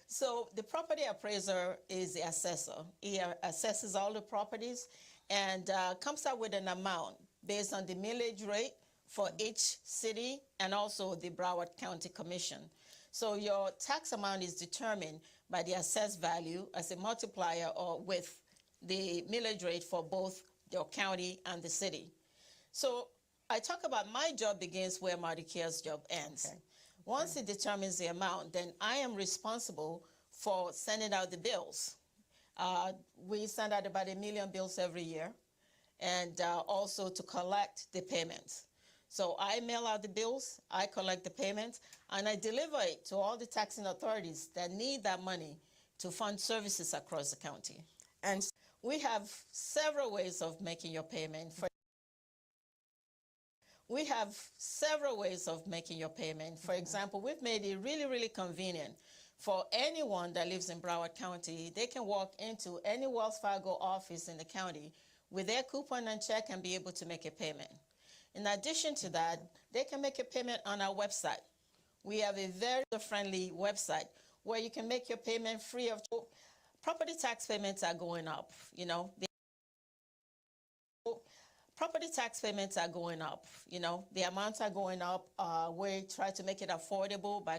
So the property appraiser is the assessor. He assesses all the properties and comes up with an amount based on the millage rate for each city and also the Broward County Commission. So your tax amount is determined by the assessed value as a multiplier or with the millage rate for both your county and the city. So I talk about my job begins where Marty Care's job ends. Okay. Once it determines the amount, then I am responsible for sending out the bills. We send out about 1 million bills every year, and also to collect the payments. So I mail out the bills, I collect the payments, and I deliver it to all the taxing authorities that need that money to fund services across the county. And we have several ways of making your payment. For example, we've made it really, really convenient for anyone that lives in Broward County. They can walk into any Wells Fargo office in the county with their coupon and check and be able to make a payment. In addition to that, they can make a payment on our website. We have a very friendly website where you can make your payment free of charge. Property tax payments are going up, you know. Property tax payments are going up, you know. The amounts are going up. We try to make it affordable by